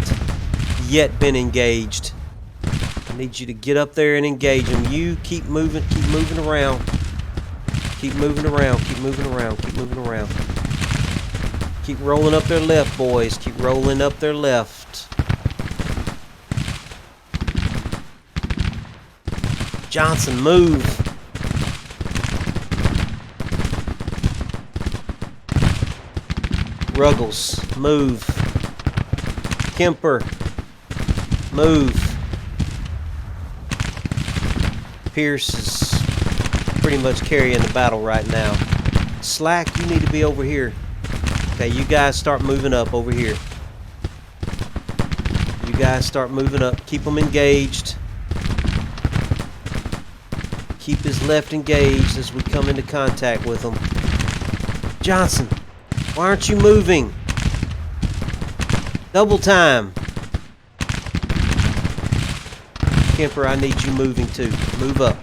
yet been engaged. I need you to get up there and engage them. You keep moving around. Keep moving around, keep moving around, keep moving around. Keep rolling up their left, boys. Keep rolling up their left. Johnson, move. Ruggles, move. Kemper, move. Pierce is pretty much carrying the battle right now. Slack, you need to be over here. Okay, you guys start moving up over here. You guys start moving up. Keep them engaged. Keep his left engaged as we come into contact with them. Johnson, why aren't you moving? Double time. Kemper, I need you moving too. Move up.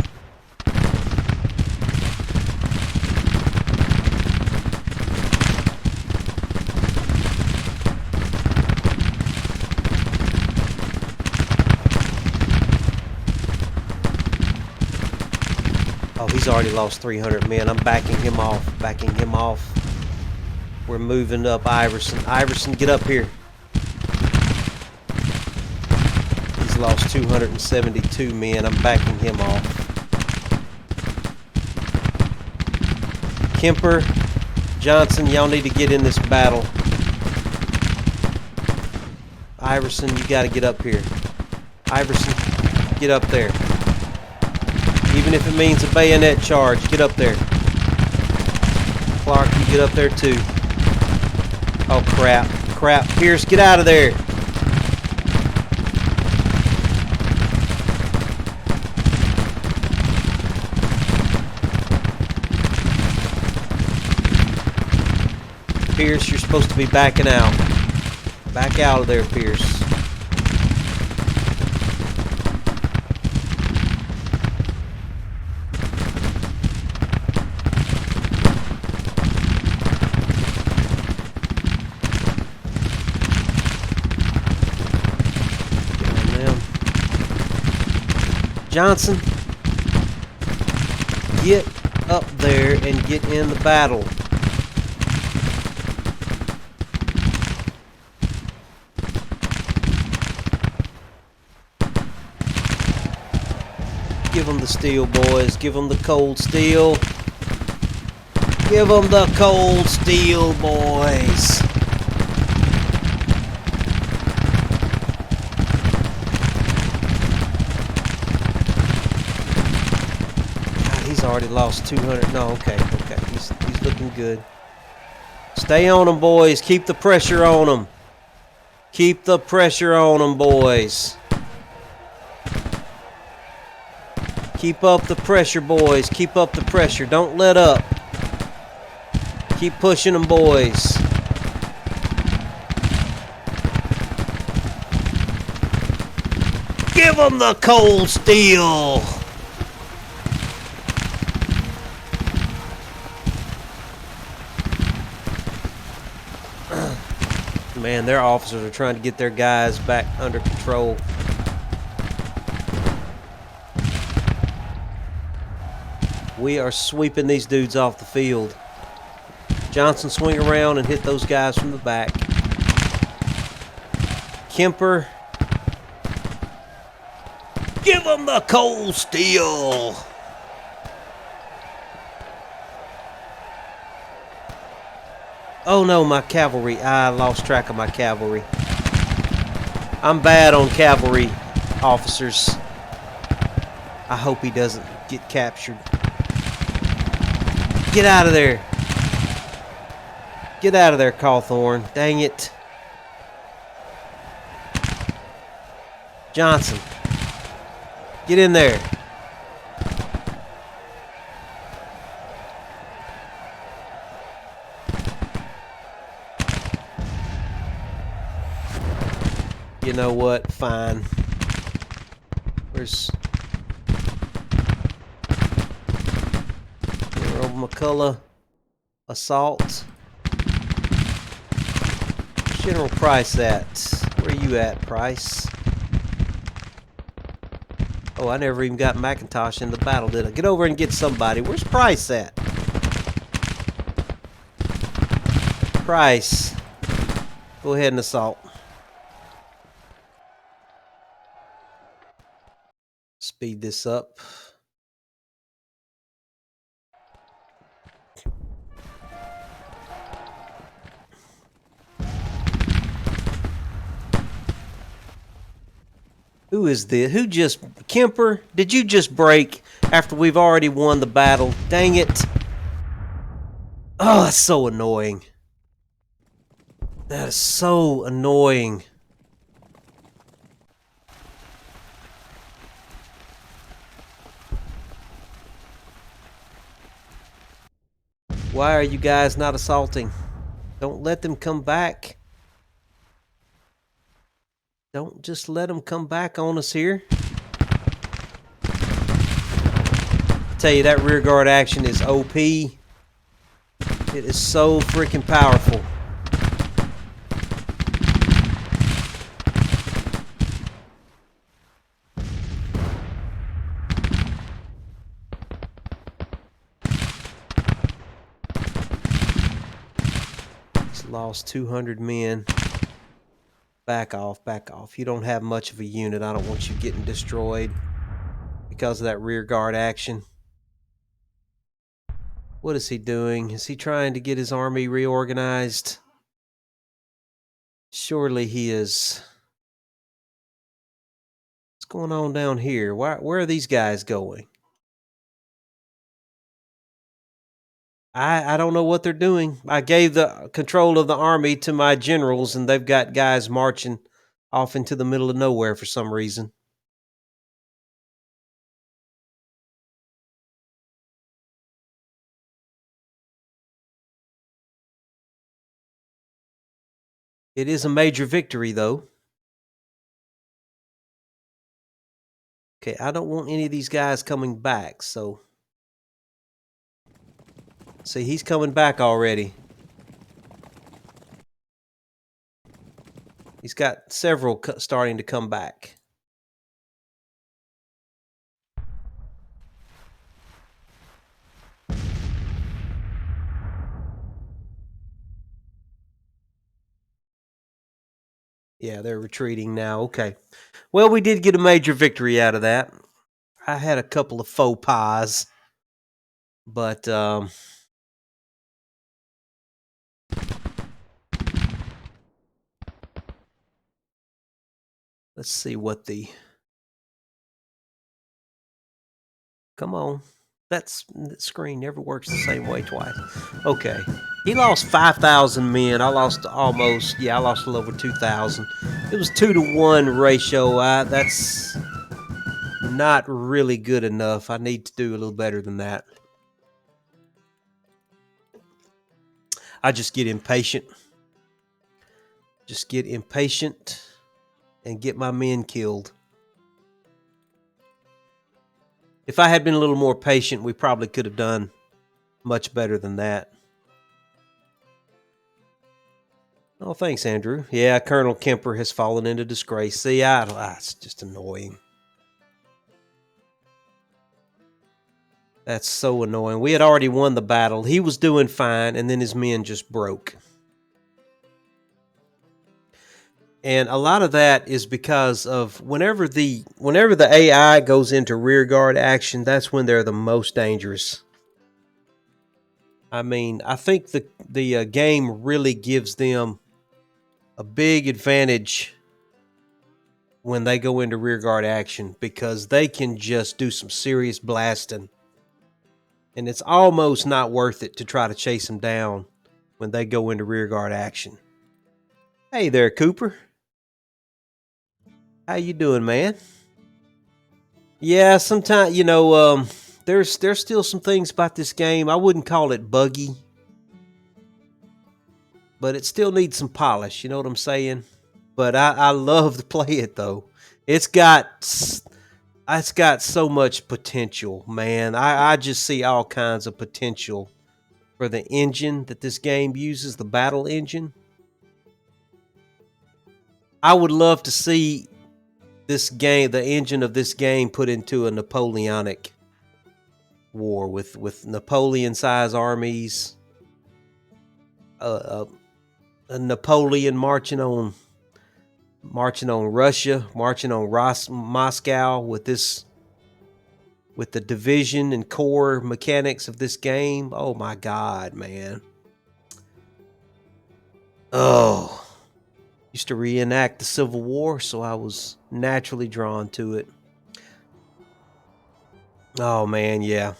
Oh, he's already lost 300 men. I'm backing him off. Backing him off. We're moving up Iverson. Iverson, get up here. He's lost 272 men. I'm backing him off. Kemper, Johnson, y'all need to get in this battle. Iverson, you got to get up here. Iverson, get up there. Even if it means a bayonet charge, get up there. Clark, you get up there too. Oh, crap. Crap. Pierce, get out of there. Pierce, you're supposed to be backing out. Back out of there, Pierce. Johnson, get up there and get in the battle. Give them the steel, boys. Give them the cold steel. Give them the cold steel, boys. He's already lost 200. No, okay. He's looking good. Stay on them, boys. Keep the pressure on them. Keep the pressure on them, boys. Keep up the pressure, boys. Keep up the pressure. Don't let up. Keep pushing them, boys. Give them the cold steel. Man, their officers are trying to get their guys back under control. We are sweeping these dudes off the field. Johnson, swing around and hit those guys from the back. Kemper, give them the cold steel. Oh no, my cavalry. I lost track of my cavalry. I'm bad on cavalry officers. I hope he doesn't get captured. Get out of there. Get out of there, Cawthorn. Dang it. Johnson. Get in there. You know what? Fine. Where's General McCullough? Assault. Where's General Price at? Where are you at, Price? Oh, I never even got McIntosh in the battle, did I? Get over and get somebody. Where's Price at? Price. Go ahead and assault. Speed this up. Who is this? Who just... Kemper, did you just break after we've already won the battle? Dang it. Oh, that's so annoying. That is so annoying. Why are you guys not assaulting? Don't let them come back. Don't just let them come back on us here. I tell you, that rear guard action is OP. It is so freaking powerful. He's lost 200 men. Back off, back off. You don't have much of a unit. I don't want you getting destroyed because of that rear guard action. What is he doing? Is he trying to get his army reorganized? Surely he is. What's going on down here? Where are these guys going? I don't know what they're doing. I gave the control of the army to my generals, and they've got guys marching off into the middle of nowhere for some reason. It is a major victory, though. Okay, I don't want any of these guys coming back, so... See, he's coming back already. He's got several starting to come back. Yeah, they're retreating now. Okay. Well, we did get a major victory out of that. I had a couple of faux pas, but let's see what the... Come on. That screen never works the same way twice. Okay. He lost 5,000 men. I lost almost... Yeah, I lost a little over 2,000. It was 2-to-1 ratio. That's not really good enough. I need to do a little better than that. I just get impatient. Just get impatient and get my men killed. If I had been a little more patient, we probably could have done much better than that. Oh, thanks, Andrew. Yeah, Colonel Kemper has fallen into disgrace. See, it's just annoying. That's so annoying. We had already won the battle. He was doing fine, and then his men just broke. And a lot of that is because of whenever the AI goes into rearguard action, that's when they're the most dangerous. I mean, I think the game really gives them a big advantage when they go into rearguard action because they can just do some serious blasting. And it's almost not worth it to try to chase them down when they go into rearguard action. Hey there, Cooper. How you doing, man? Yeah, sometimes, there's still some things about this game. I wouldn't call it buggy, but it still needs some polish. You know what I'm saying? But I love to play it though. It's got so much potential, man. I just see all kinds of potential for the engine that this game uses, the battle engine. I would love to see this game, the engine of this game, put into a Napoleonic war with Napoleon-sized armies, a Napoleon marching on Russia, marching on Moscow with the division and core mechanics of this game. Oh my God, man! Oh, used to reenact the Civil War, so I was naturally drawn to it. Oh man, yeah.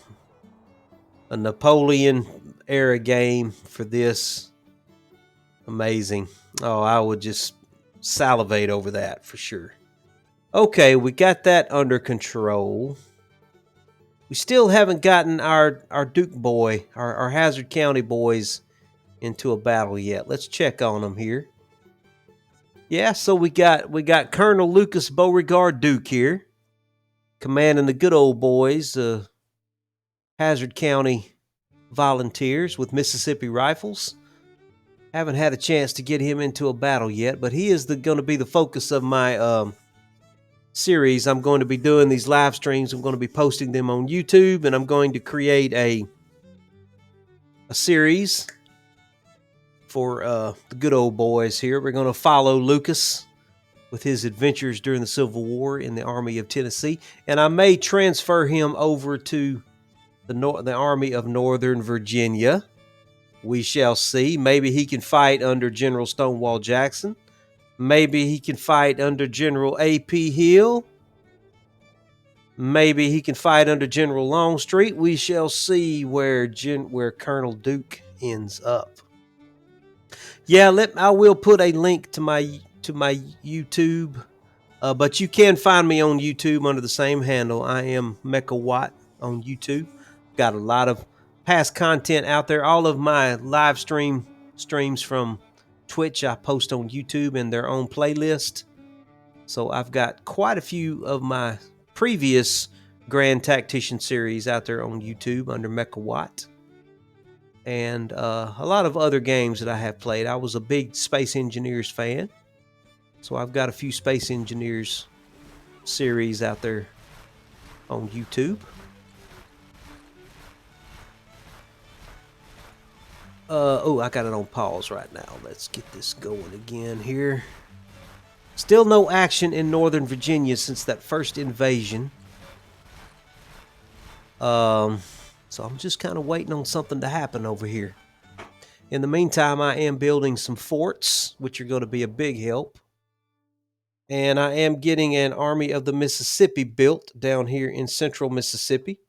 A Napoleon era game for this. Amazing. Oh, I would just salivate over that for sure. Okay, we got that under control. We still haven't gotten our Duke boy, our Hazzard County boys into a battle yet. Let's check on them here. Yeah, so we got Colonel Lucas Beauregard Duke here, commanding the good old boys, Hazzard County Volunteers with Mississippi Rifles. Haven't had a chance to get him into a battle yet, but he is going to be the focus of my series. I'm going to be doing these live streams. I'm going to be posting them on YouTube, and I'm going to create a series for the good old boys here. We're going to follow Lucas with his adventures during the Civil War in the Army of Tennessee, and I may transfer him over to the Army of Northern Virginia. We shall see. Maybe he can fight under General Stonewall Jackson. Maybe he can fight under General A.P. Hill. Maybe he can fight under General Longstreet. We shall see where Colonel Duke ends up. Yeah, I will put a link to my YouTube, but you can find me on YouTube under the same handle. I am Mecha Watt on YouTube. Got a lot of past content out there. All of my live streams from Twitch I post on YouTube in their own playlist. So I've got quite a few of my previous Grand Tactician series out there on YouTube under Mecha Watt. And a lot of other games that I have played. I was a big Space Engineers fan. So I've got a few Space Engineers series out there on YouTube. I got it on pause right now. Let's get this going again here. Still no action in Northern Virginia since that first invasion. So I'm just kind of waiting on something to happen over here. In the meantime, I am building some forts, which are going to be a big help. And I am getting an Army of the Mississippi built down here in central Mississippi.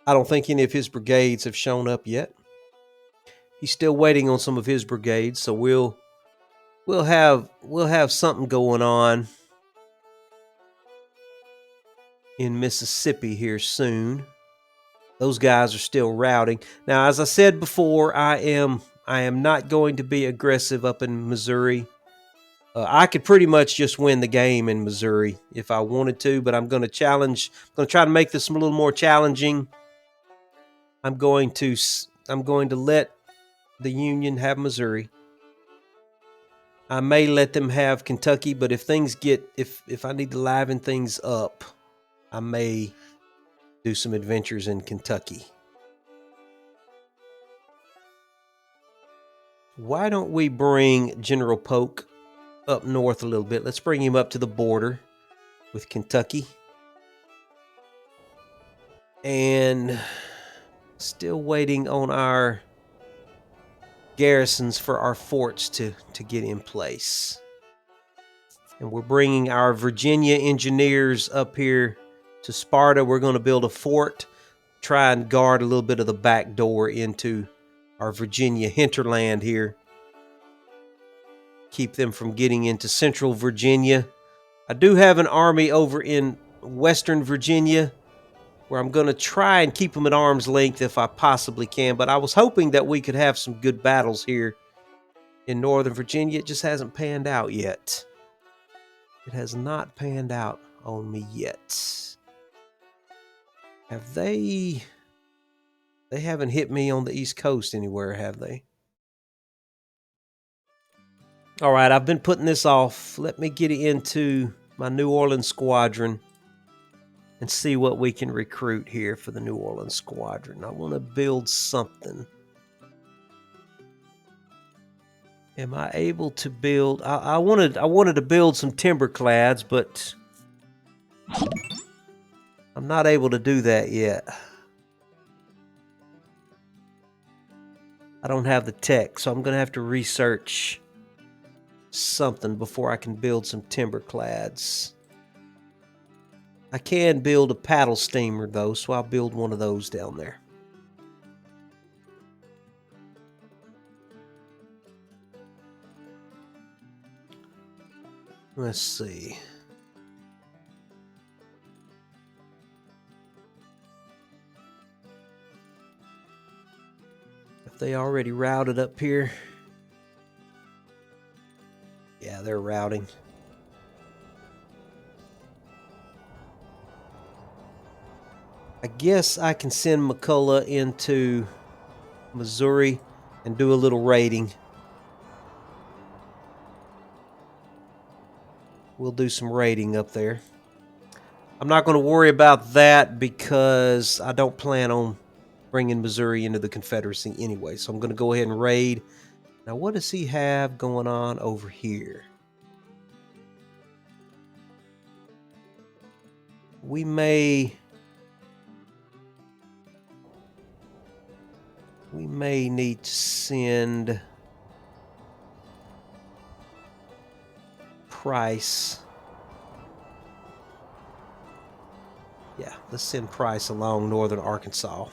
I don't think any of his brigades have shown up yet. He's still waiting on some of his brigades, so we'll have something going on. in Mississippi here soon. Those guys are still routing. Now, as I said before, I am not going to be aggressive up in Missouri. I could pretty much just win the game in Missouri if I wanted to, but I'm going to challenge. I'm going to try to make this a little more challenging. I'm going to let the Union have Missouri. I may let them have Kentucky, but if things get if I need to liven things up, I may do some adventures in Kentucky. Why don't we bring General Polk up north a little bit? Let's bring him up to the border with Kentucky. And still waiting on our garrisons for our forts to get in place. And we're bringing our Virginia engineers up here to Sparta. We're going to build a fort, try and guard a little bit of the back door into our Virginia hinterland here. Keep them from getting into central Virginia. I do have an army over in western Virginia where I'm going to try and keep them at arm's length if I possibly can. But I was hoping that we could have some good battles here in northern Virginia. It just hasn't panned out yet. It has not panned out on me yet. Have they... They haven't hit me on the East Coast anywhere, have they? All right, I've been putting this off. Let me get into my New Orleans squadron and see what we can recruit here for the New Orleans squadron. I want to build something. Am I able to build? I wanted to build some timber clads, but I'm not able to do that yet. I don't have the tech, so I'm going to have to research something before I can build some timber clads. I can build a paddle steamer, though, so I'll build one of those down there. Let's see. If they already routed up here. Yeah, they're routing. I guess I can send McCullough into Missouri and do a little raiding. We'll do some raiding up there. I'm not going to worry about that because I don't plan on bringing Missouri into the Confederacy anyway. So I'm going to go ahead and raid. Now, what does he have going on over here? We may need to send Price. Yeah, let's send Price along northern Arkansas.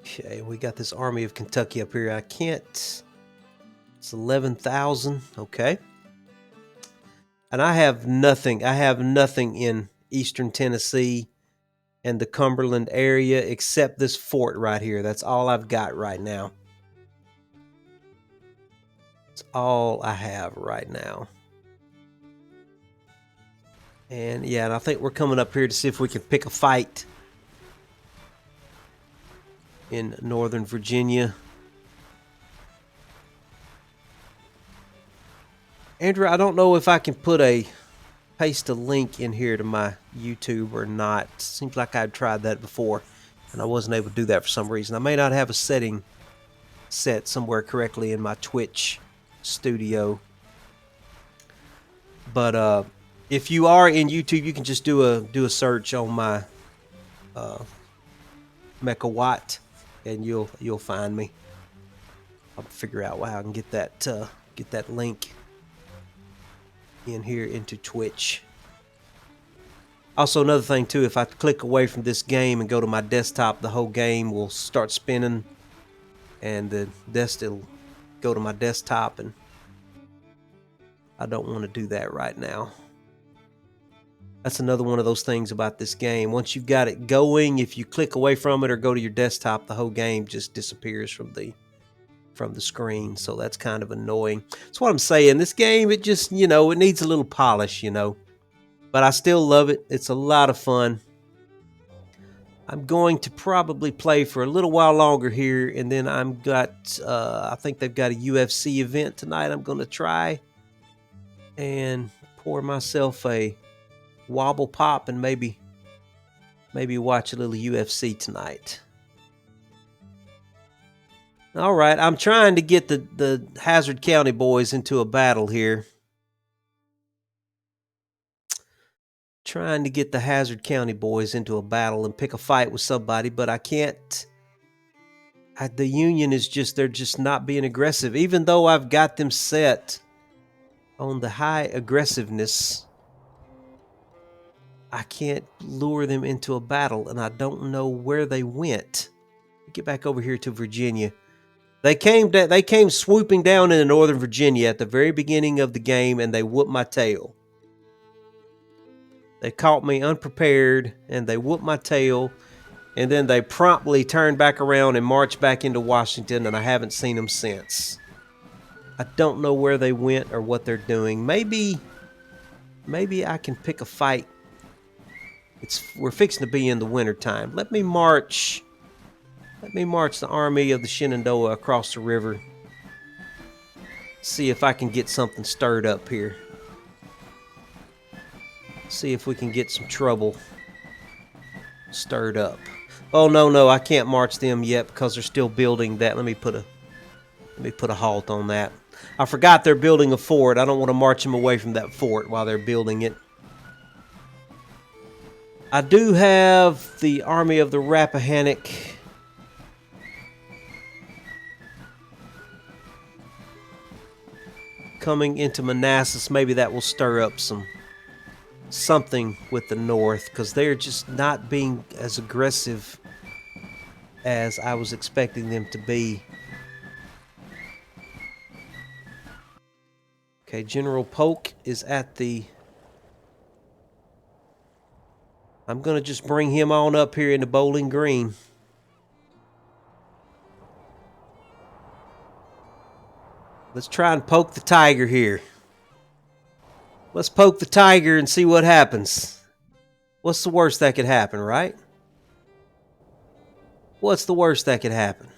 Okay, we got this army of Kentucky up here. I can't... It's 11,000. Okay. And I have nothing. I have nothing in eastern Tennessee and the Cumberland area except this fort right here. That's all I've got right now. It's all I have right now. And yeah, and I think we're coming up here to see if we can pick a fight in northern Virginia. Andrew, I don't know if I can paste a link in here to my YouTube or not. Seems like I've tried that before and I wasn't able to do that for some reason. I may not have a setting set somewhere correctly in my Twitch studio. But if you are in YouTube, you can just do a search on my Mechawatt and you'll find me. I'll figure out how I can get that link in here into Twitch. Also, another thing too, if I click away from this game and go to my desktop, the whole game will start spinning and it'll go to my desktop, and I don't want to do that right now. That's another one of those things about this game. Once you've got it going, if you click away from it or go to your desktop, the whole game just disappears from the screen. So that's kind of annoying. That's what I'm saying. This game, it just, it needs a little polish, But I still love it. It's a lot of fun. I'm going to probably play for a little while longer here, and then I think they've got a UFC event tonight I'm going to try and pour myself a wobble pop and maybe watch a little UFC tonight. All right, I'm trying to get the Hazzard County boys into a battle here. Trying to get the Hazzard County boys into a battle and pick a fight with somebody, but I can't. The Union is they're just not being aggressive. Even though I've got them set on the high aggressiveness, I can't lure them into a battle, and I don't know where they went. Get back over here to Virginia. They came swooping down into Northern Virginia at the very beginning of the game, and they whooped my tail. They caught me unprepared, and they whooped my tail, and then they promptly turned back around and marched back into Washington, and I haven't seen them since. I don't know where they went or what they're doing. Maybe I can pick a fight. We're fixing to be in the wintertime. Let me march the army of the Shenandoah across the river. See if I can get something stirred up here. See if we can get some trouble stirred up. Oh, no, I can't march them yet because they're still building that. Let me put a halt on that. I forgot they're building a fort. I don't want to march them away from that fort while they're building it. I do have the Army of the Rappahannock coming into Manassas. Maybe that will stir up something with the North, because they're just not being as aggressive as I was expecting them to be. Okay, General Polk is at the... I'm going to just bring him on up here into Bowling Green. Let's try and poke the tiger here. Let's poke the tiger and see what happens. What's the worst that could happen, right? What's the worst that could happen?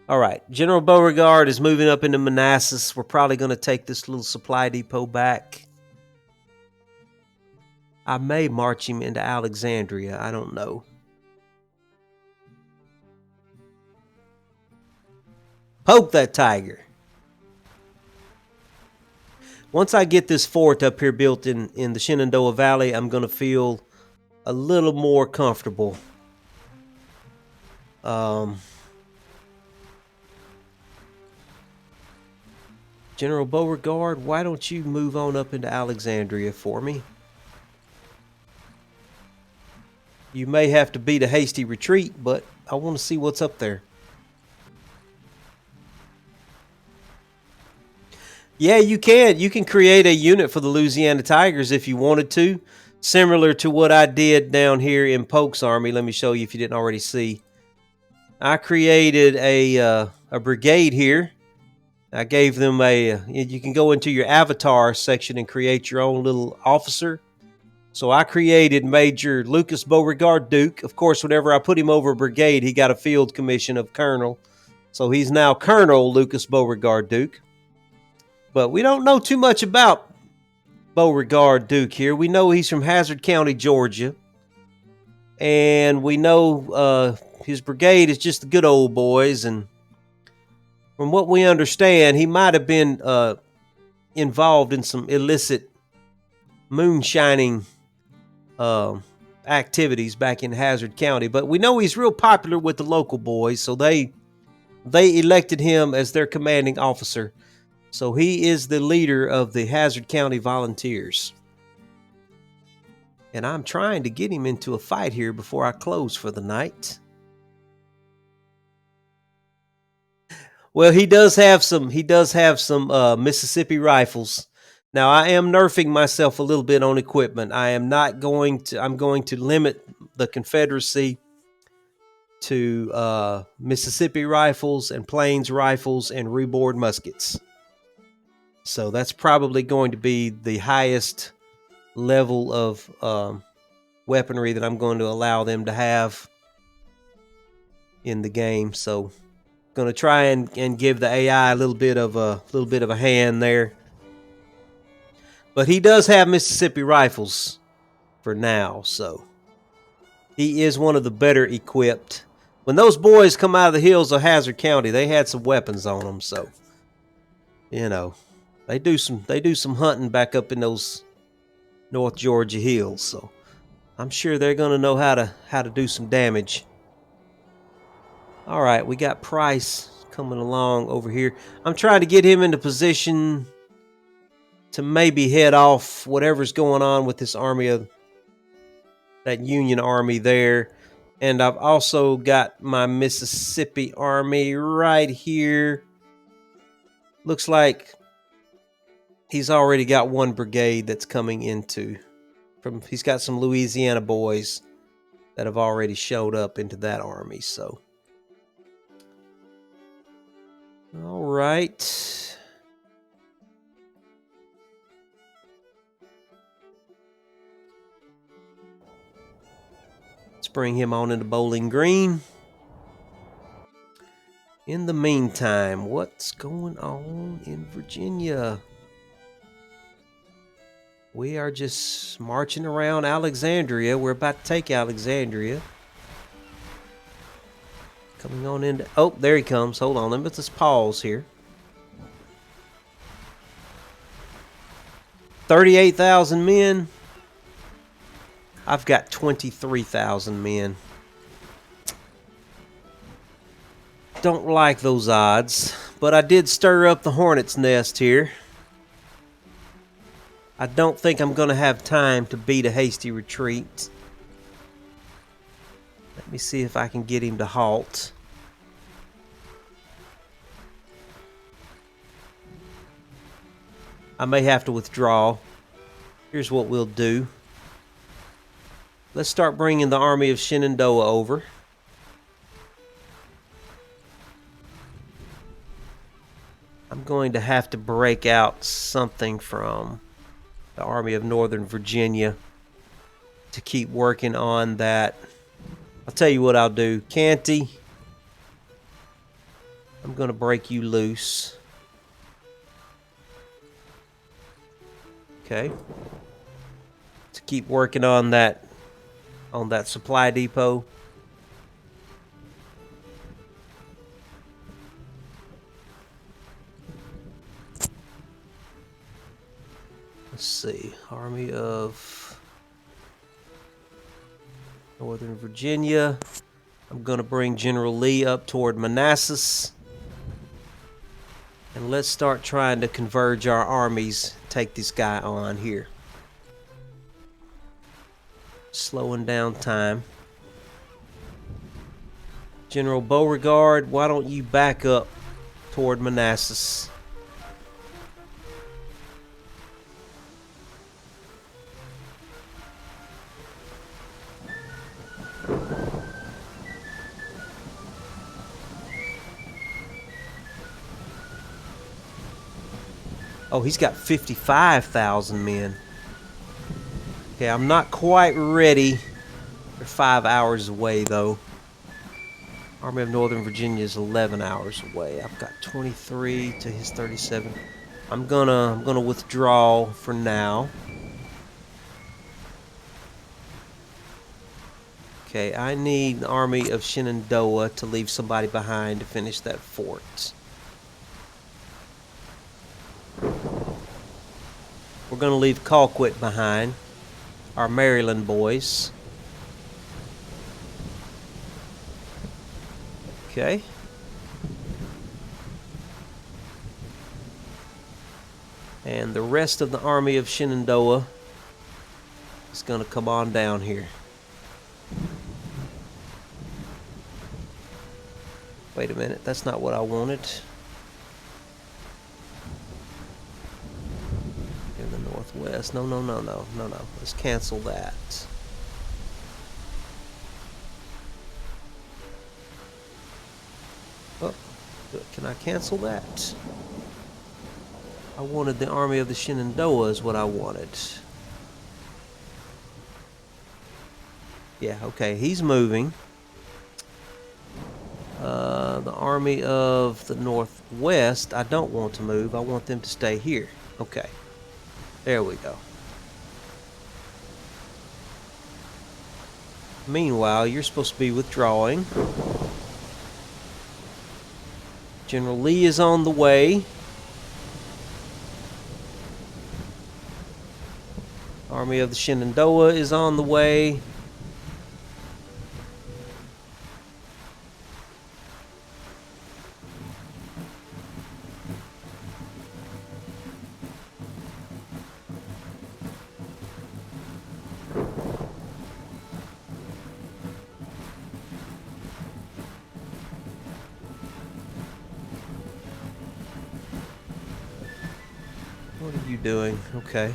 All right, General Beauregard is moving up into Manassas. We're probably going to take this little supply depot back. I may march him into Alexandria. I don't know. Poke that tiger. Once I get this fort up here built in the Shenandoah Valley, I'm going to feel a little more comfortable. General Beauregard, why don't you move on up into Alexandria for me? You may have to beat a hasty retreat, but I want to see what's up there. Yeah, you can. You can create a unit for the Louisiana Tigers if you wanted to. Similar to what I did down here in Polk's Army. Let me show you if you didn't already see. I created a brigade here. I gave them you can go into your avatar section and create your own little officer. So I created Major Lucas Beauregard Duke. Of course, whenever I put him over a brigade, he got a field commission of colonel. So he's now Colonel Lucas Beauregard Duke. But we don't know too much about Beauregard Duke here. We know he's from Hazzard County, Georgia. And we know his brigade is just the good old boys. And from what we understand, he might have been involved in some illicit moonshining activities back in Hazzard County. But we know he's real popular with the local boys, so they elected him as their commanding officer. So he is the leader of the Hazzard County Volunteers. And I'm trying to get him into a fight here before I close for the night. Well, he does have some. He does have some Mississippi rifles. Now, I am nerfing myself a little bit on equipment. I am not going to. I'm going to limit the Confederacy to Mississippi rifles and Plains rifles and reboard muskets. So that's probably going to be the highest level of weaponry that I'm going to allow them to have in the game. So going to try and give the AI a little bit of a hand there. But he does have Mississippi rifles for now, so he is one of the better equipped. When those boys come out of the hills of Hazzard County, they had some weapons on them, so you know they do some hunting back up in those North Georgia hills. So I'm sure they're going to know how to do some damage. All right, we got Price coming along over here. I'm trying to get him into position to maybe head off whatever's going on with this army of that Union army there. And I've also got my Mississippi army right here. Looks like he's already got one brigade that's coming into he's got some Louisiana boys that have already showed up into that army. So all right. Let's bring him on into Bowling Green. In the meantime, what's going on in Virginia? We are just marching around Alexandria. We're about to take Alexandria. Coming on into... Oh, there he comes. Hold on. Let me just pause here. 38,000 men. I've got 23,000 men. Don't like those odds, but I did stir up the hornet's nest here. I don't think I'm going to have time to beat a hasty retreat. Let me see if I can get him to halt. I may have to withdraw. Here's what we'll do. Let's start bringing the army of Shenandoah over. I'm going to have to break out something from the Army of Northern Virginia to keep working on that. I'll tell you what I'll do. Canty, I'm going to break you loose. Okay. To keep working on that supply depot. Let's see. Army of Northern Virginia. I'm going to bring General Lee up toward Manassas. And let's start trying to converge our armies. Take this guy on here. Slowing down time. General Beauregard, why don't you back up toward Manassas? Oh, he's got 55,000 men. Okay, I'm not quite ready. They're 5 hours away, though. Army of Northern Virginia is 11 hours away. I've got 23 to his 37. I'm gonna withdraw for now. Okay, I need the Army of Shenandoah to leave somebody behind to finish that fort. We're going to leave Colquitt behind, our Maryland boys. Okay. And the rest of the Army of Shenandoah is going to come on down here. Wait a minute, that's not what I wanted. Northwest. No. Let's cancel that. Oh, can I cancel that? I wanted the Army of the Shenandoah is what I wanted. Yeah, okay, he's moving. The Army of the Northwest, I don't want to move. I want them to stay here. Okay, there we go. Meanwhile, you're supposed to be withdrawing. General Lee is on the way. Army of the Shenandoah is on the way. What are you doing? Okay.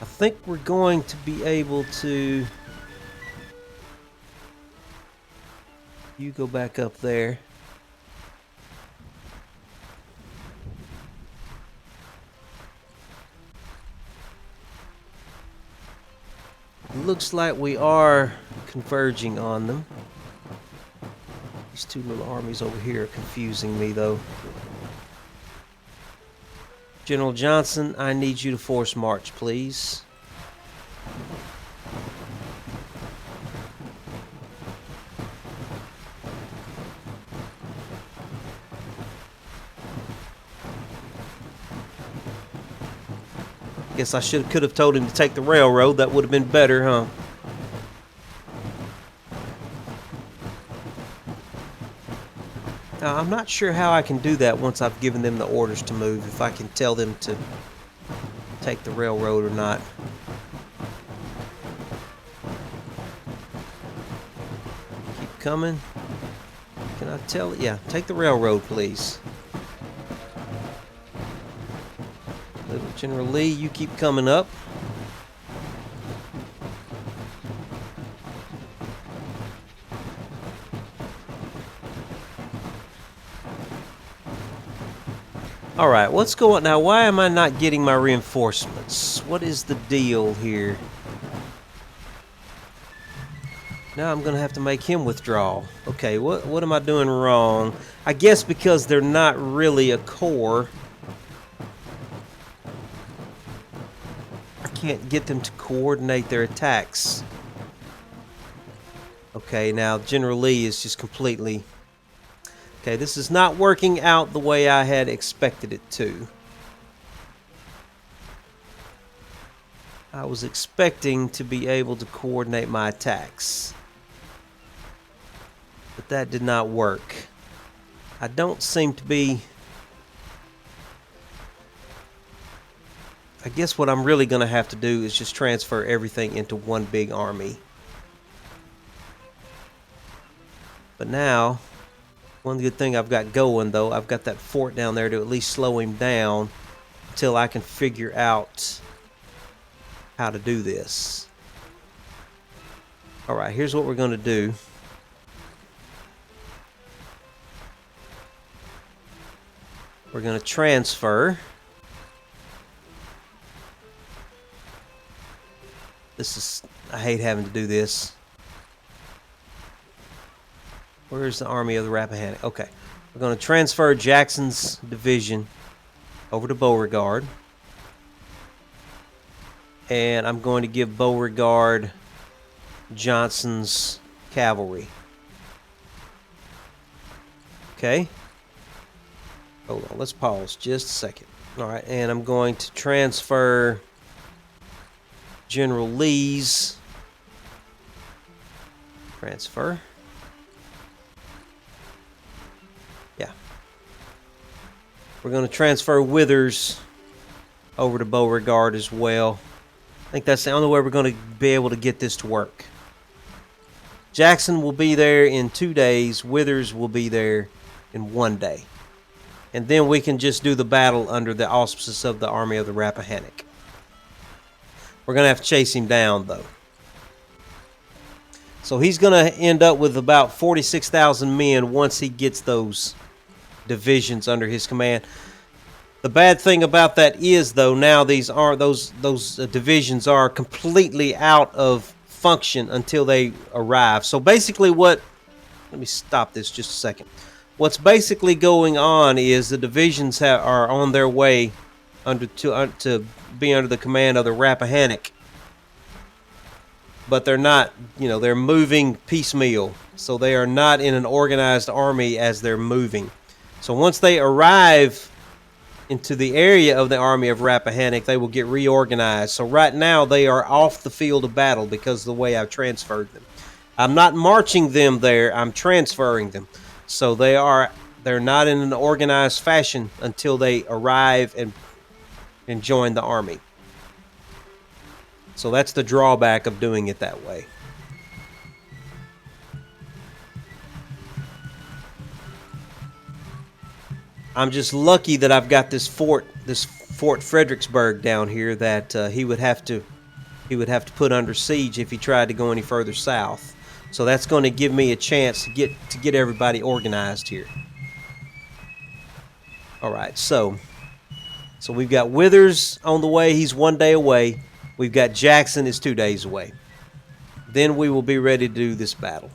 I think we're going to be able to... You go back up there. Looks like we are converging on them. These two little armies over here are confusing me, though. General Johnson, I need you to force march, please. Guess I could have told him to take the railroad. That would have been better, huh? Now, I'm not sure how I can do that once I've given them the orders to move, if I can tell them to take the railroad or not. Keep coming. Can I tell it? Yeah, take the railroad, please. Little General Lee, you keep coming up. Alright, what's going on now? Why am I not getting my reinforcements? What is the deal here? Now I'm going to have to make him withdraw. Okay, what am I doing wrong? I guess because they're not really a corps. I can't get them to coordinate their attacks. Okay, now General Lee is just completely... Okay, this is not working out the way I had expected it to. I was expecting to be able to coordinate my attacks. But that did not work. I don't seem to be... I guess what I'm really going to have to do is just transfer everything into one big army. But now... One good thing I've got going, though, I've got that fort down there to at least slow him down until I can figure out how to do this. Alright, here's what we're going to do. We're going to transfer. I hate having to do this. Where's the Army of the Rappahannock? Okay. We're going to transfer Jackson's division over to Beauregard. And I'm going to give Beauregard Johnson's cavalry. Okay. Hold on. Let's pause just a second. Alright. And I'm going to transfer General Lee's. Transfer. Yeah. We're going to transfer Withers over to Beauregard as well. I think that's the only way we're going to be able to get this to work. Jackson will be there in 2 days. Withers will be there in 1 day. And then we can just do the battle under the auspices of the Army of the Rappahannock. We're going to have to chase him down, though. So he's going to end up with about 46,000 men once he gets those divisions under his command. The bad thing about that is, though, now those divisions are completely out of function until they arrive. So basically let me stop this just a second. What's basically going on is the divisions are on their way to be under the command of the Rappahannock. But they're not, they're moving piecemeal. So they are not in an organized army as they're moving. So once they arrive into the area of the army of Rappahannock, they will get reorganized. So right now they are off the field of battle because of the way I've transferred them. I'm not marching them there, I'm transferring them. So they're not in an organized fashion until they arrive and join the army. So that's the drawback of doing it that way. I'm just lucky that I've got this Fort Fredericksburg down here that he would have to put under siege if he tried to go any further south. So that's going to give me a chance to get everybody organized here. All right, so we've got Withers on the way. He's 1 day away. We've got Jackson is 2 days away. Then we will be ready to do this battle.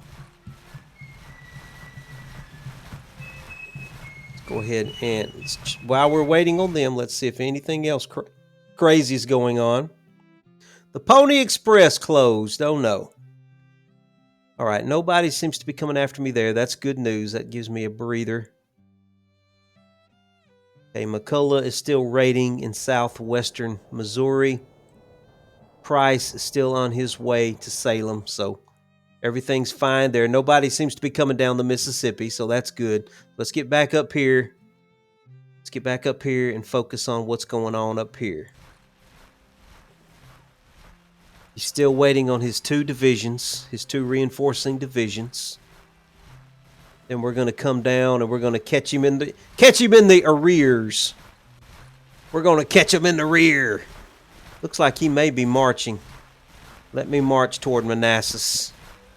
Let's go ahead and while we're waiting on them, let's see if anything else crazy is going on. The Pony Express closed. Oh no. All right, nobody seems to be coming after me there. That's good news. That gives me a breather. Okay, McCullough is still raiding in southwestern Missouri. Price is still on his way to Salem, so everything's fine there. Nobody seems to be coming down the Mississippi, so that's good. Let's get back up here. Let's get back up here and focus on what's going on up here. He's still waiting on his 2 divisions, his 2 reinforcing divisions. Then we're going to come down and we're going to catch him in the arrears. We're going to catch him in the rear. Looks like he may be marching. Let me march toward Manassas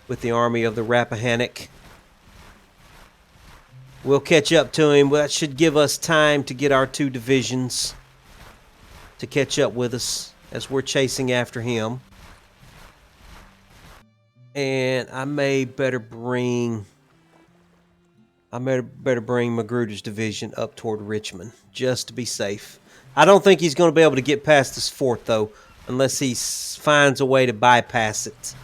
with the army of the Rappahannock. We'll catch up to him. That should give us time to get our 2 divisions to catch up with us as we're chasing after him. And I may better bring Magruder's division up toward Richmond just to be safe. I don't think he's going to be able to get past this fort, though, unless he finds a way to bypass it.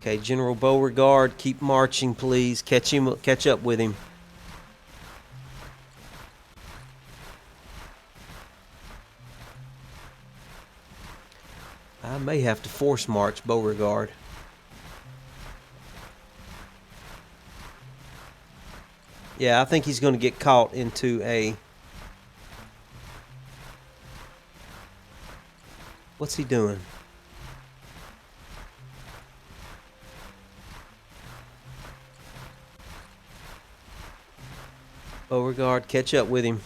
Okay, General Beauregard, keep marching, please. Catch up with him. I may have to force march Beauregard. Yeah, I think he's going to get caught into a... What's he doing? Beauregard, catch up with him.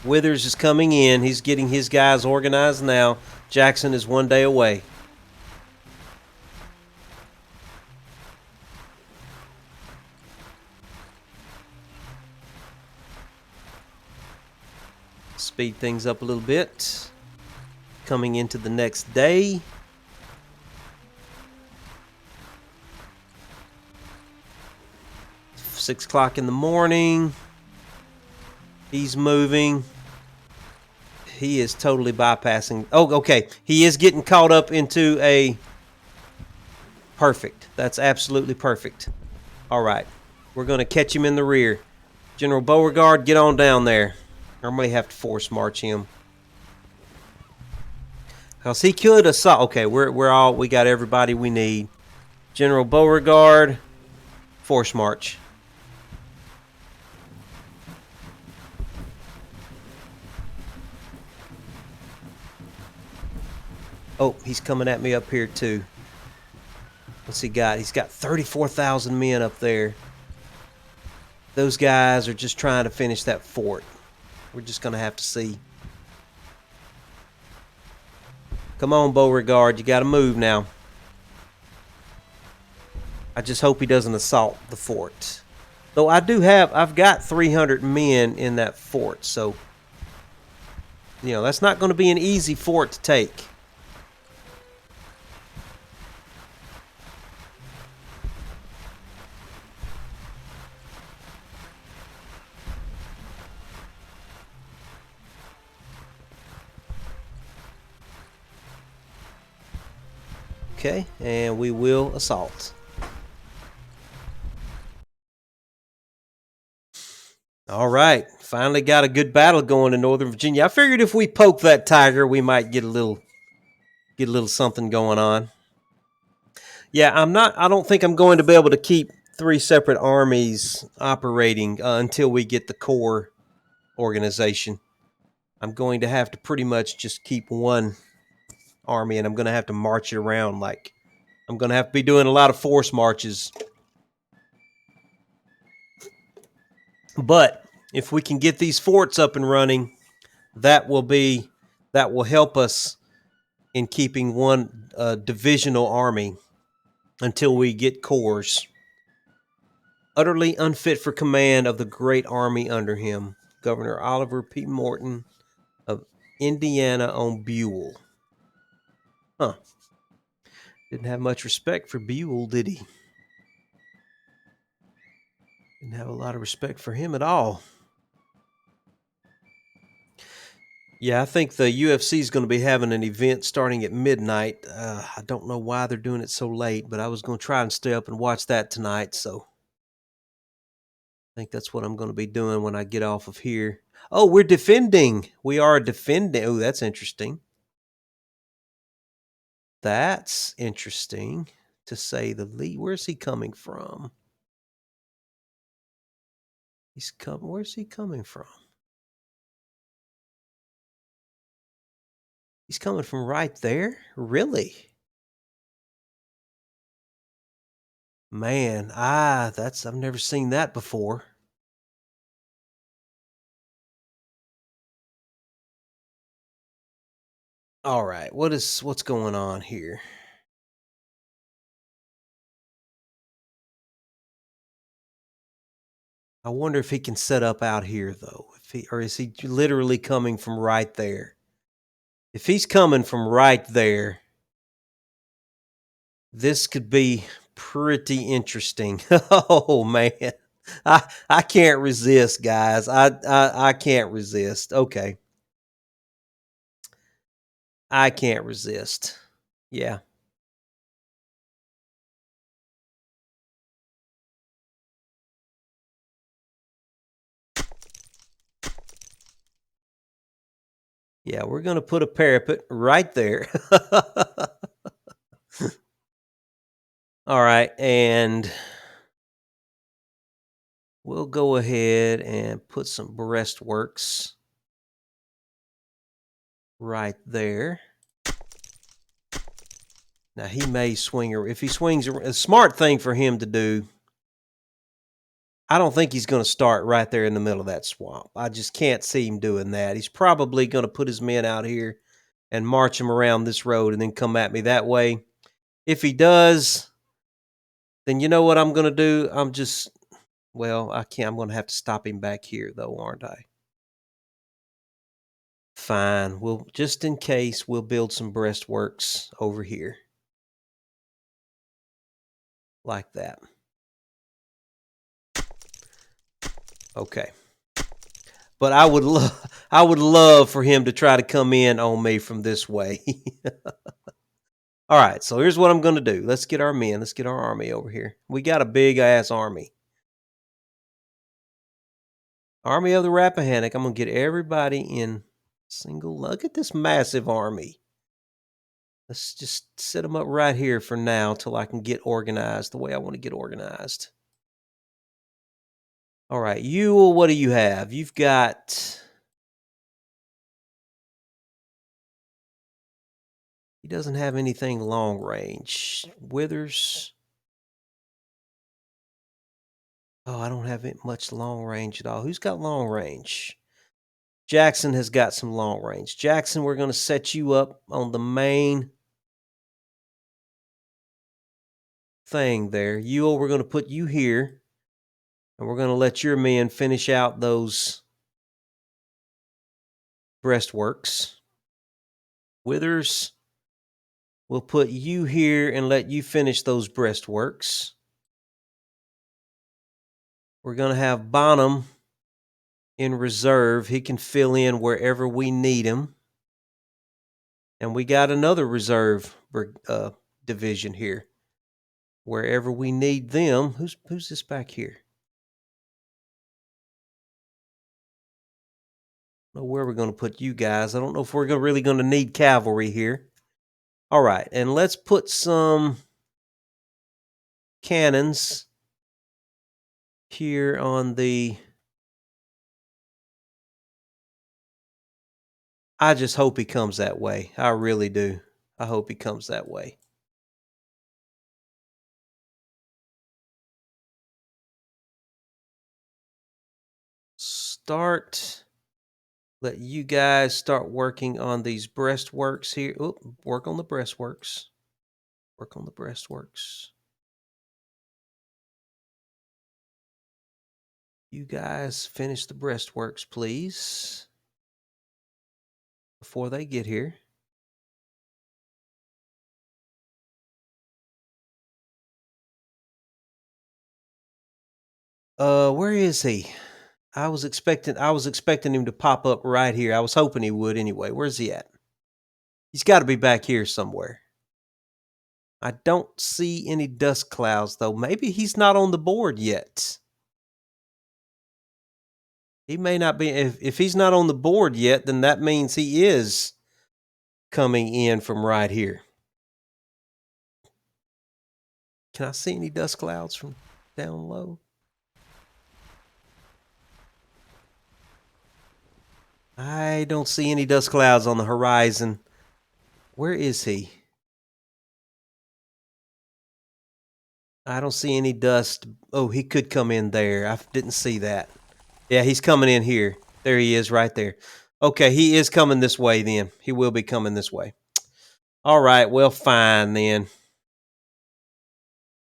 Withers is coming in. He's getting his guys organized now. Jackson is 1 day away. Speed things up a little bit. Coming into the next day. Six o'clock in the morning. He's moving. He is totally bypassing. Oh, okay. He is getting caught up into a... Perfect. That's absolutely perfect. All right. We're going to catch him in the rear. General Beauregard, get on down there. I may have to force march him. Because he could assault. Okay, we got everybody we need. General Beauregard, force march. Oh, he's coming at me up here too. What's he got? He's got 34,000 men up there. Those guys are just trying to finish that fort. We're just going to have to see. Come on, Beauregard. You got to move now. I just hope he doesn't assault the fort. Though I've got 300 men in that fort, so, that's not going to be an easy fort to take. Okay, and we will assault. All right, finally got a good battle going in Northern Virginia. I figured if we poke that tiger, we might get a little something going on. Yeah, I don't think I'm going to be able to keep 3 separate armies operating until we get the core organization. I'm going to have to pretty much just keep one army, and I'm going to have to march it around. Like, I'm going to have to be doing a lot of force marches. But if we can get these forts up and running, that will help us in keeping one divisional army until we get cores. Utterly unfit for command of the great army under him, Governor Oliver P. Morton of Indiana on Buell. Huh. Didn't have much respect for Buell, did he? Didn't have a lot of respect for him at all. Yeah, I think the UFC is going to be having an event starting at midnight. I don't know why they're doing it so late, but I was going to try and stay up and watch that tonight, so I think that's what I'm going to be doing when I get off of here. Oh, we're defending. We are defending. Oh, that's interesting. That's interesting, to say the least. Where's he coming from? Where's he coming from? He's coming from right there? Really? Man, I've never seen that before. All right, what's going on here? I wonder if he can set up out here though. Or is he literally coming from right there? If he's coming from right there, this could be pretty interesting. Oh man. I can't resist, guys. I can't resist. Okay. I can't resist. Yeah. Yeah, we're going to put a parapet right there. All right, and we'll go ahead and put some breastworks right there. Now, he may swing, or if he swings, a smart thing for him to do, I don't think he's going to start right there in the middle of that swamp. I just can't see him doing that. He's probably going to put his men out here and march them around this road and then come at me that way. If he does, then you know what I'm going to do? I can't. I'm going to have to stop him back here, though, aren't I? Fine. Just in case, we'll build some breastworks over here. Like that. Okay. But I would love for him to try to come in on me from this way. All right, so here's what I'm going to do. Let's get our men. Let's get our army over here. We got a big-ass army. Army of the Rappahannock. I'm going to get everybody in single. Look at this massive army. Let's just set them up right here for now till I can get organized the way I want to get organized. All right, Ewell, what do you have? You've got... He doesn't have anything long range. Withers... Oh, I don't have much long range at all. Who's got long range? Jackson has got some long range. Jackson, we're going to set you up on the main thing there. We're going to put you here, and we're going to let your men finish out those breastworks. Withers, we'll put you here and let you finish those breastworks. We're going to have Bonham in reserve. He can fill in wherever we need him. And we got another reserve division here. Wherever we need them. Who's this back here? I don't know where we're going to put you guys. I don't know if we're really going to need cavalry here. All right, and let's put some cannons here on the... I just hope he comes that way. I really do. I hope he comes that way. Let you guys start working on these breastworks here. Oop, work on the breastworks. Work on the breastworks. You guys finish the breastworks, please, before they get here. Where is he? I was expecting him to pop up right here. I was hoping he would anyway. Where's he at? He's got to be back here somewhere. I don't see any dust clouds, though. Maybe he's not on the board yet. He may not be. If he's not on the board yet, then that means he is coming in from right here. Can I see any dust clouds from down low? I don't see any dust clouds on the horizon. Where is he? I don't see any dust. Oh, he could come in there. I didn't see that. Yeah, he's coming in here. There he is right there. Okay, he is coming this way then. He will be coming this way. All right, well, fine then.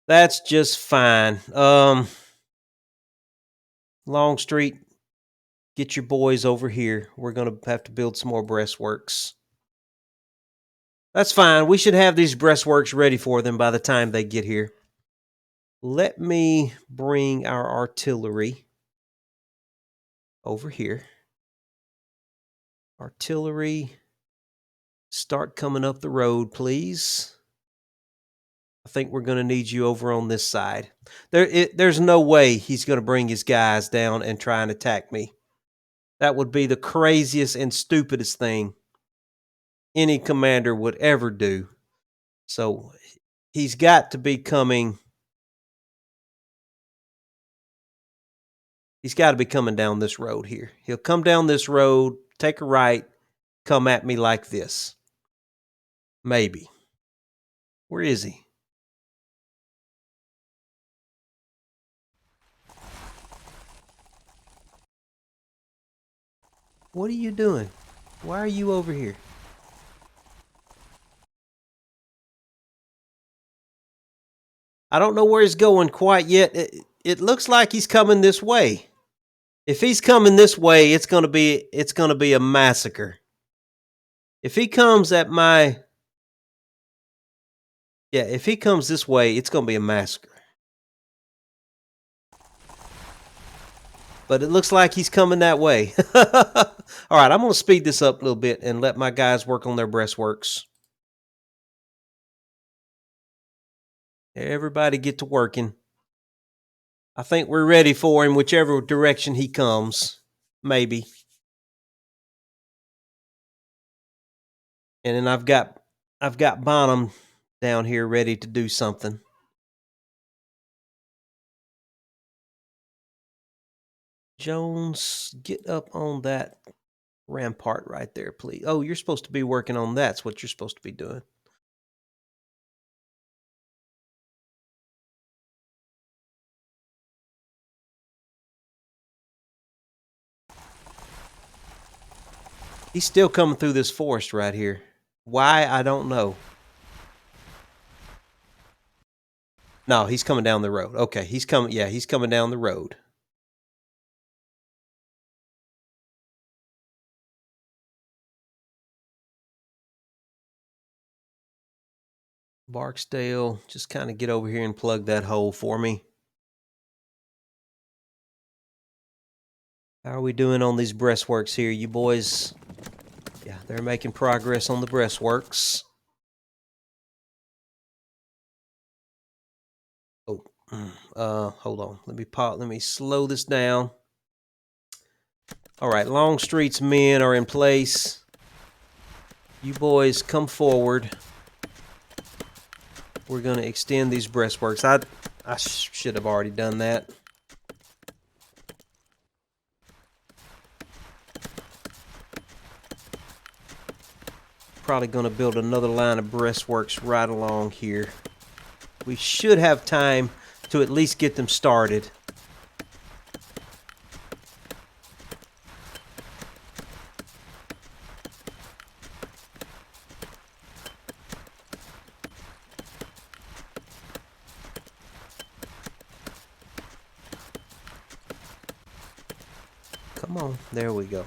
That's just fine. Longstreet, get your boys over here. We're going to have to build some more breastworks. That's fine. We should have these breastworks ready for them by the time they get here. Let me bring our artillery over here. Artillery, start coming up the road, please. I think we're going to need you over on this side. There's no way he's going to bring his guys down and try and attack me. That would be the craziest and stupidest thing any commander would ever do. So he's got to be coming. He's got to be coming down this road here. He'll come down this road, take a right, come at me like this. Maybe. Where is he? What are you doing? Why are you over here? I don't know where he's going quite yet. It looks like he's coming this way. If he's coming this way, it's going to be a massacre. If he comes at my... Yeah, if he comes this way, it's going to be a massacre. But it looks like he's coming that way. All right, I'm going to speed this up a little bit and let my guys work on their breastworks. Everybody get to working. I think we're ready for him, whichever direction he comes. Maybe. And then I've got Bonham down here ready to do something. Jones, get up on that rampart right there, please. Oh, you're supposed to be working on that. That's what you're supposed to be doing. He's still coming through this forest right here. Why, I don't know. No, he's coming down the road. Okay, he's coming. Yeah, he's coming down the road. Barksdale, just kind of get over here and plug that hole for me. How are we doing on these breastworks here, you boys? Yeah, they're making progress on the breastworks. Oh, hold on. Let me slow this down. All right, Longstreet's men are in place. You boys come forward. We're going to extend these breastworks. I should have already done that. Probably going to build another line of breastworks right along here. We should have time to at least get them started. Come on, there we go.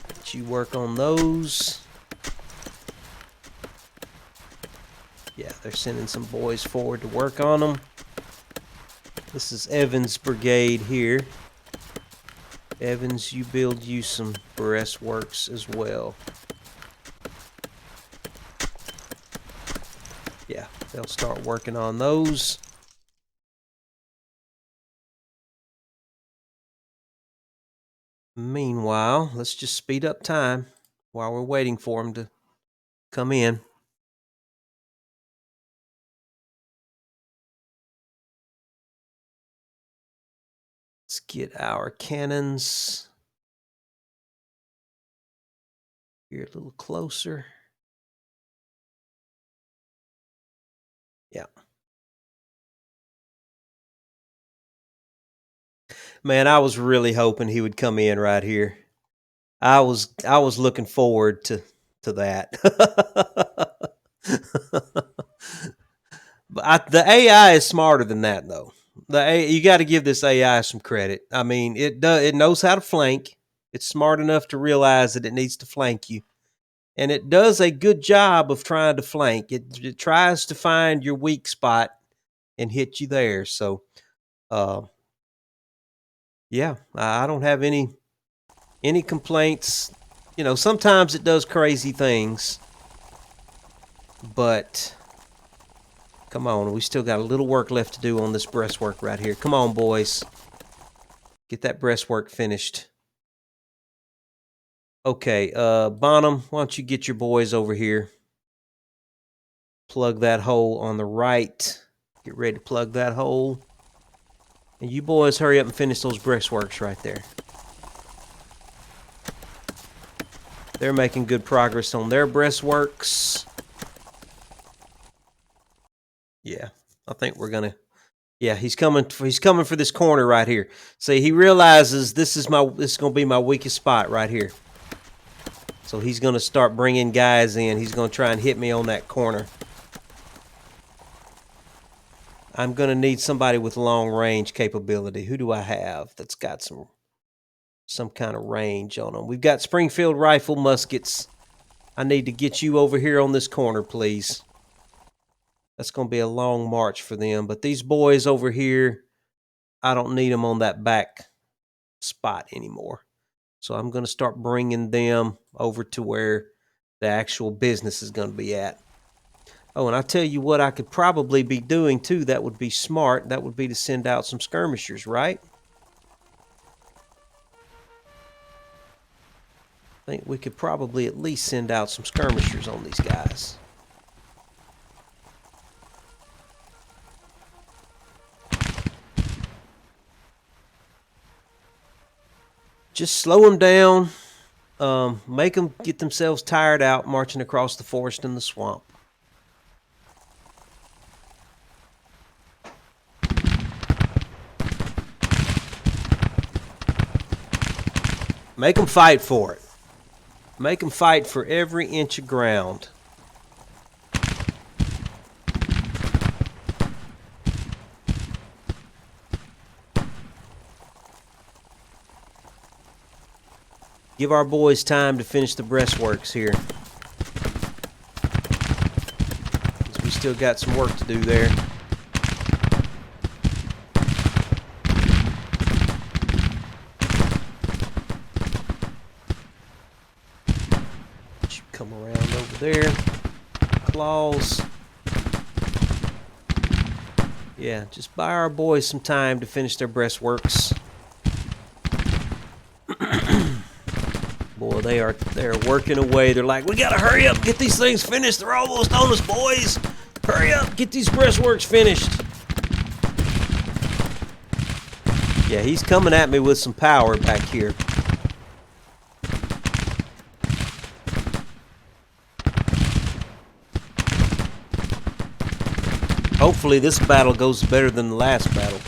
Let you work on those. Yeah, they're sending some boys forward to work on them. This is Evans' brigade here. Evans, you build you some breastworks as well. Yeah, they'll start working on those. Meanwhile, let's just speed up time while we're waiting for them to come in. Let's get our cannons here a little closer. Yeah. Man, I was really hoping he would come in right here. I was looking forward to that. But the AI is smarter than that, though. You got to give this AI some credit. I mean, it knows how to flank. It's smart enough to realize that it needs to flank you, and it does a good job of trying to flank. It tries to find your weak spot and hit you there. So, yeah, I don't have any complaints. You know, sometimes it does crazy things, but come on, we still got a little work left to do on this breastwork right here. Come on, boys. Get that breastwork finished. Okay, Bonham, why don't you get your boys over here? Plug that hole on the right. Get ready to plug that hole. And you boys hurry up and finish those breastworks right there. They're making good progress on their breastworks. Yeah, I think we're gonna. Yeah, he's coming for this corner right here. See, he realizes this is gonna be my weakest spot right here. So he's gonna start bringing guys in. He's gonna try and hit me on that corner. I'm gonna need somebody with long range capability. Who do I have that's got some kind of range on them? We've got Springfield rifle muskets. I need to get you over here on this corner, please. That's going to be a long march for them. But these boys over here, I don't need them on that back spot anymore. So I'm going to start bringing them over to where the actual business is going to be at. Oh, and I tell you what I could probably be doing, too, that would be smart. That would be to send out some skirmishers, right? I think we could probably at least send out some skirmishers on these guys. Just slow them down, make them get themselves tired out marching across the forest and the swamp. Make them fight for it. Make them fight for every inch of ground. Give our boys time to finish the breastworks here. We still got some work to do there. Come around over there. Claws. Yeah, just buy our boys some time to finish their breastworks. Boy, they're working away. They're like, we gotta hurry up and get these things finished. They're almost on us, boys. Hurry up, get these breastworks finished. Yeah, he's coming at me with some power back here. Hopefully this battle goes better than the last battle.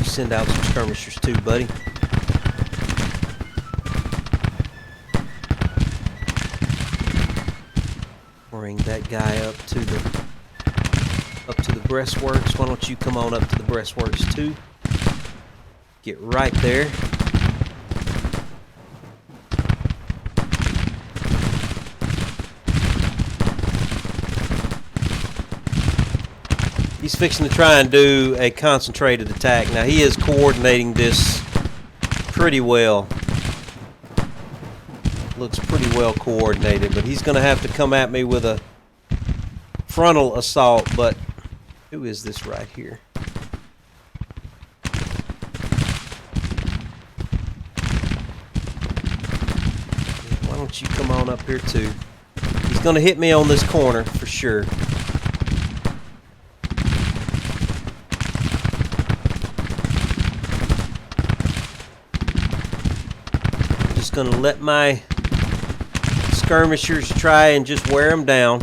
Send out some skirmishers too, buddy. Bring that guy up to the breastworks. Why don't you come on up to the breastworks too? Get right there. He's fixing to try and do a concentrated attack. Now he is coordinating this pretty well. Looks pretty well coordinated, but he's going to have to come at me with a frontal assault. But who is this right here? Why don't you come on up here too? He's going to hit me on this corner for sure. Going to let my skirmishers try and just wear him down,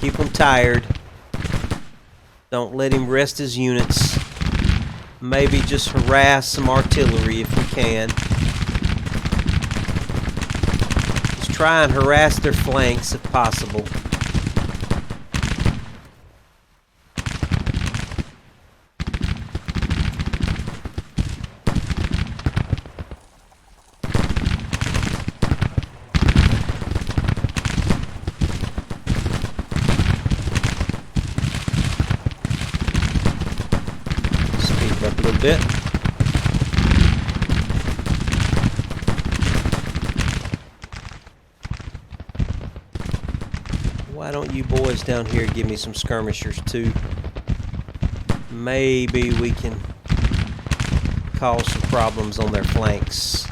keep them tired. Don't let him rest his units. Maybe just harass some artillery if we can. Just try and harass their flanks if possible. Bit. Why don't you boys down here give me some skirmishers too? Maybe we can cause some problems on their flanks.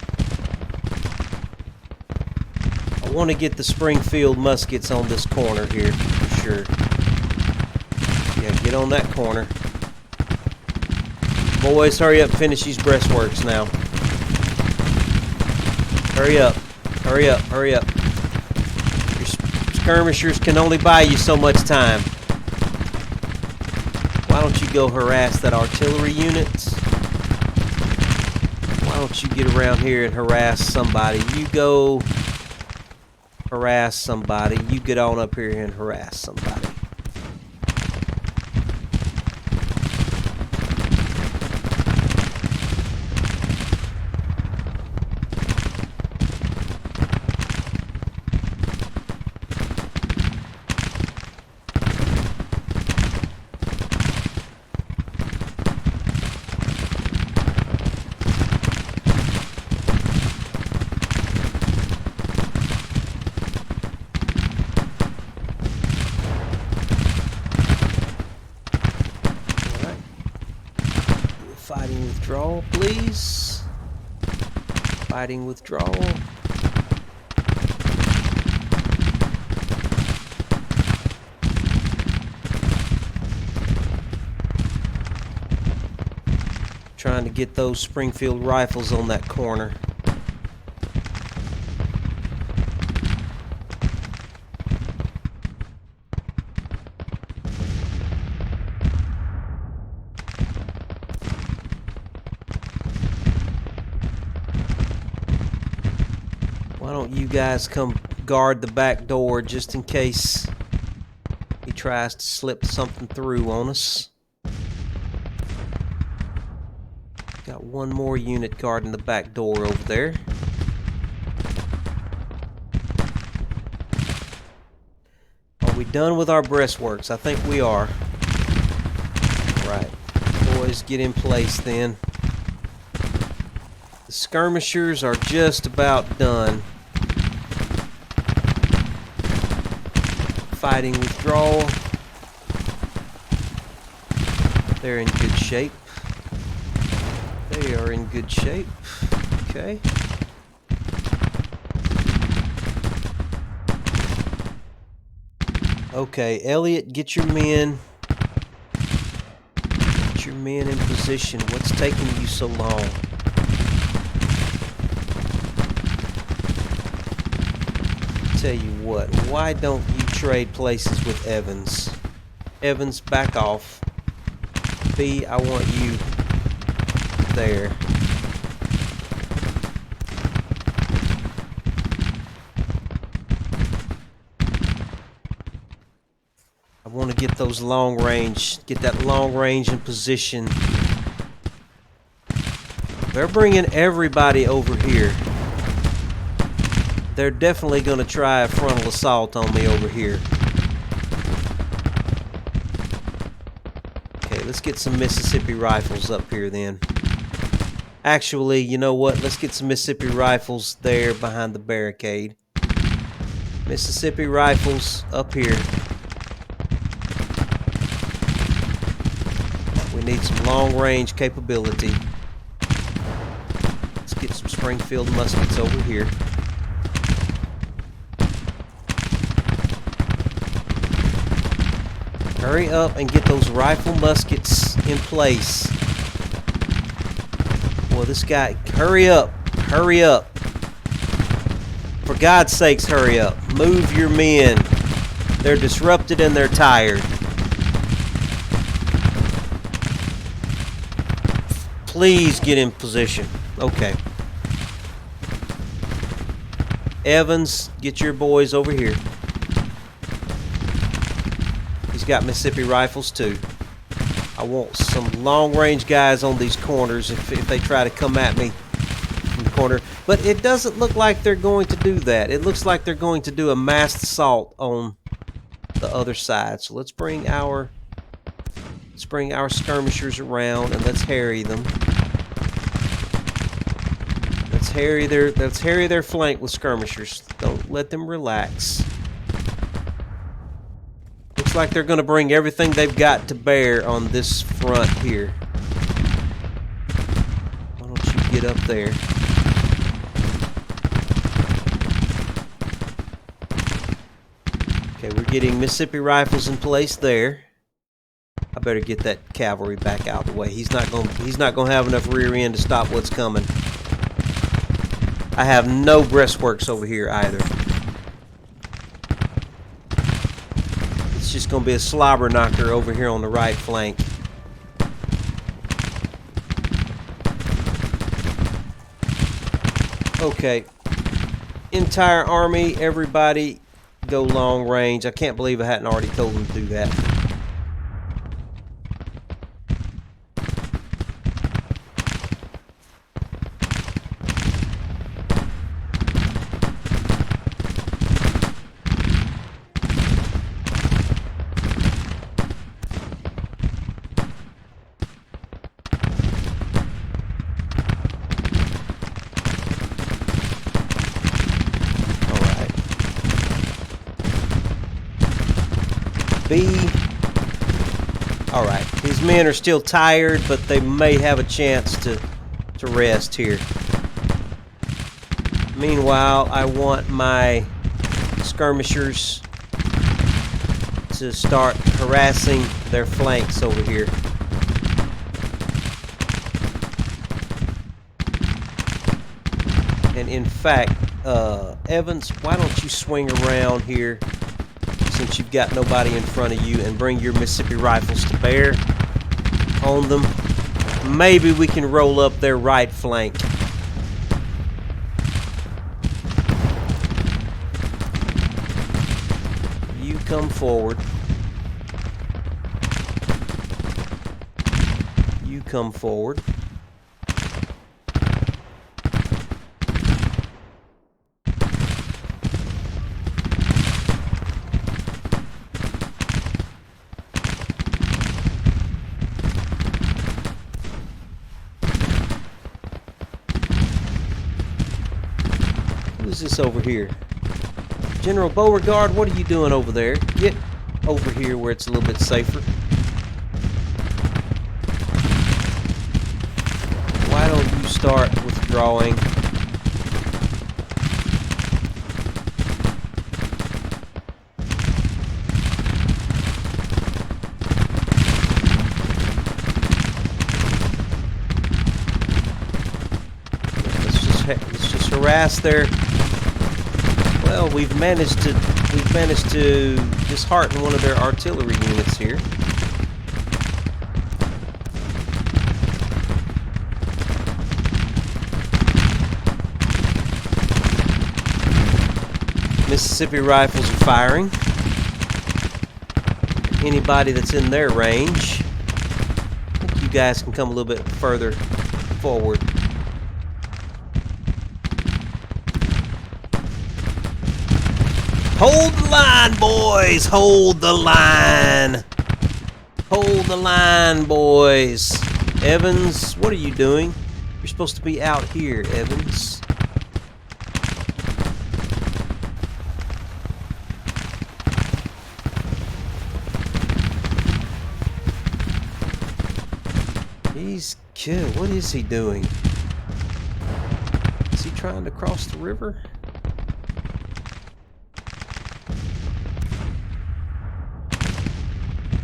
I want to get the Springfield muskets on this corner here for sure. Yeah, get on that corner. Boys, hurry up, finish these breastworks now. Hurry up, hurry up, hurry up. Your skirmishers can only buy you so much time. Why don't you go harass that artillery unit? Why don't you get around here and harass somebody? You go harass somebody. You get on up here and harass somebody. Fighting withdrawal, please. Fighting withdrawal. Trying to get those Springfield rifles on that corner. don't you guys come guard the back door just in case he tries to slip something through on us. Got one more unit guarding the back door over there. Are we done with our breastworks? I think we are. Right. Boys, get in place then. The skirmishers are just about done. Fighting withdrawal. They're in good shape. They are in good shape. Okay. Okay, Elliot, get your men. Get your men in position. What's taking you so long? Tell you what, why don't you trade places with Evans? Evans, back off. B, I want you there. I want to get those long range, get that long range in position. They're bringing everybody over here. They're definitely going to try a frontal assault on me over here. Okay, let's get some Mississippi rifles up here then. Actually, you know what? Let's get some Mississippi rifles there behind the barricade. Mississippi rifles up here. We need some long-range capability. Let's get some Springfield muskets over here. Hurry up and get those rifle muskets in place. Well, this guy, hurry up, hurry up. For God's sakes, hurry up. Move your men. They're disrupted and they're tired. Please get in position. Okay. Evans, get your boys over here. He's got Mississippi rifles too. I want some long-range guys on these corners if they try to come at me from the corner. But it doesn't look like they're going to do that. It looks like they're going to do a massed assault on the other side. So let's bring our skirmishers around and let's harry them. Let's harry their flank with skirmishers. Don't let them relax. Looks like they're going to bring everything they've got to bear on this front here. Why don't you get up there? Okay, we're getting Mississippi rifles in place there. I better get that cavalry back out of the way. He's not going to have enough rear end to stop what's coming. I have no breastworks over here either. It's just going to be a slobber knocker over here on the right flank. Okay. Entire army, everybody go long range. I can't believe I hadn't already told them to do that. Alright, these men are still tired, but they may have a chance to rest here. Meanwhile, I want my skirmishers to start harassing their flanks over here. And in fact, Evans, why don't you swing around here since you've got nobody in front of you and bring your Mississippi rifles to bear on them. Maybe we can roll up their right flank. come forward. You come forward. Who's this over here? General Beauregard, what are you doing over there? Get over here where it's a little bit safer. Why don't you start withdrawing? Let's just harass their. Well, we've managed to dishearten one of their artillery units here. Mississippi rifles are firing. Anybody that's in their range. I think you guys can come a little bit further forward. Hold the line, boys! Hold the line! Hold the line, boys! Evans, what are you doing? You're supposed to be out here, Evans. He's killed. What is he doing? Is he trying to cross the river?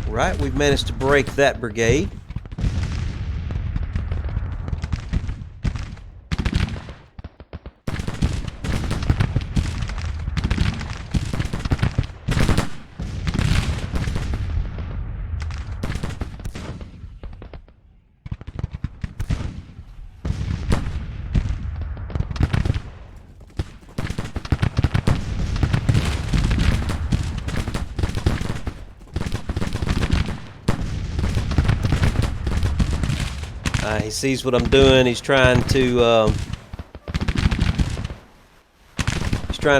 Right, we've managed to break that brigade. He sees what I'm doing. He's trying to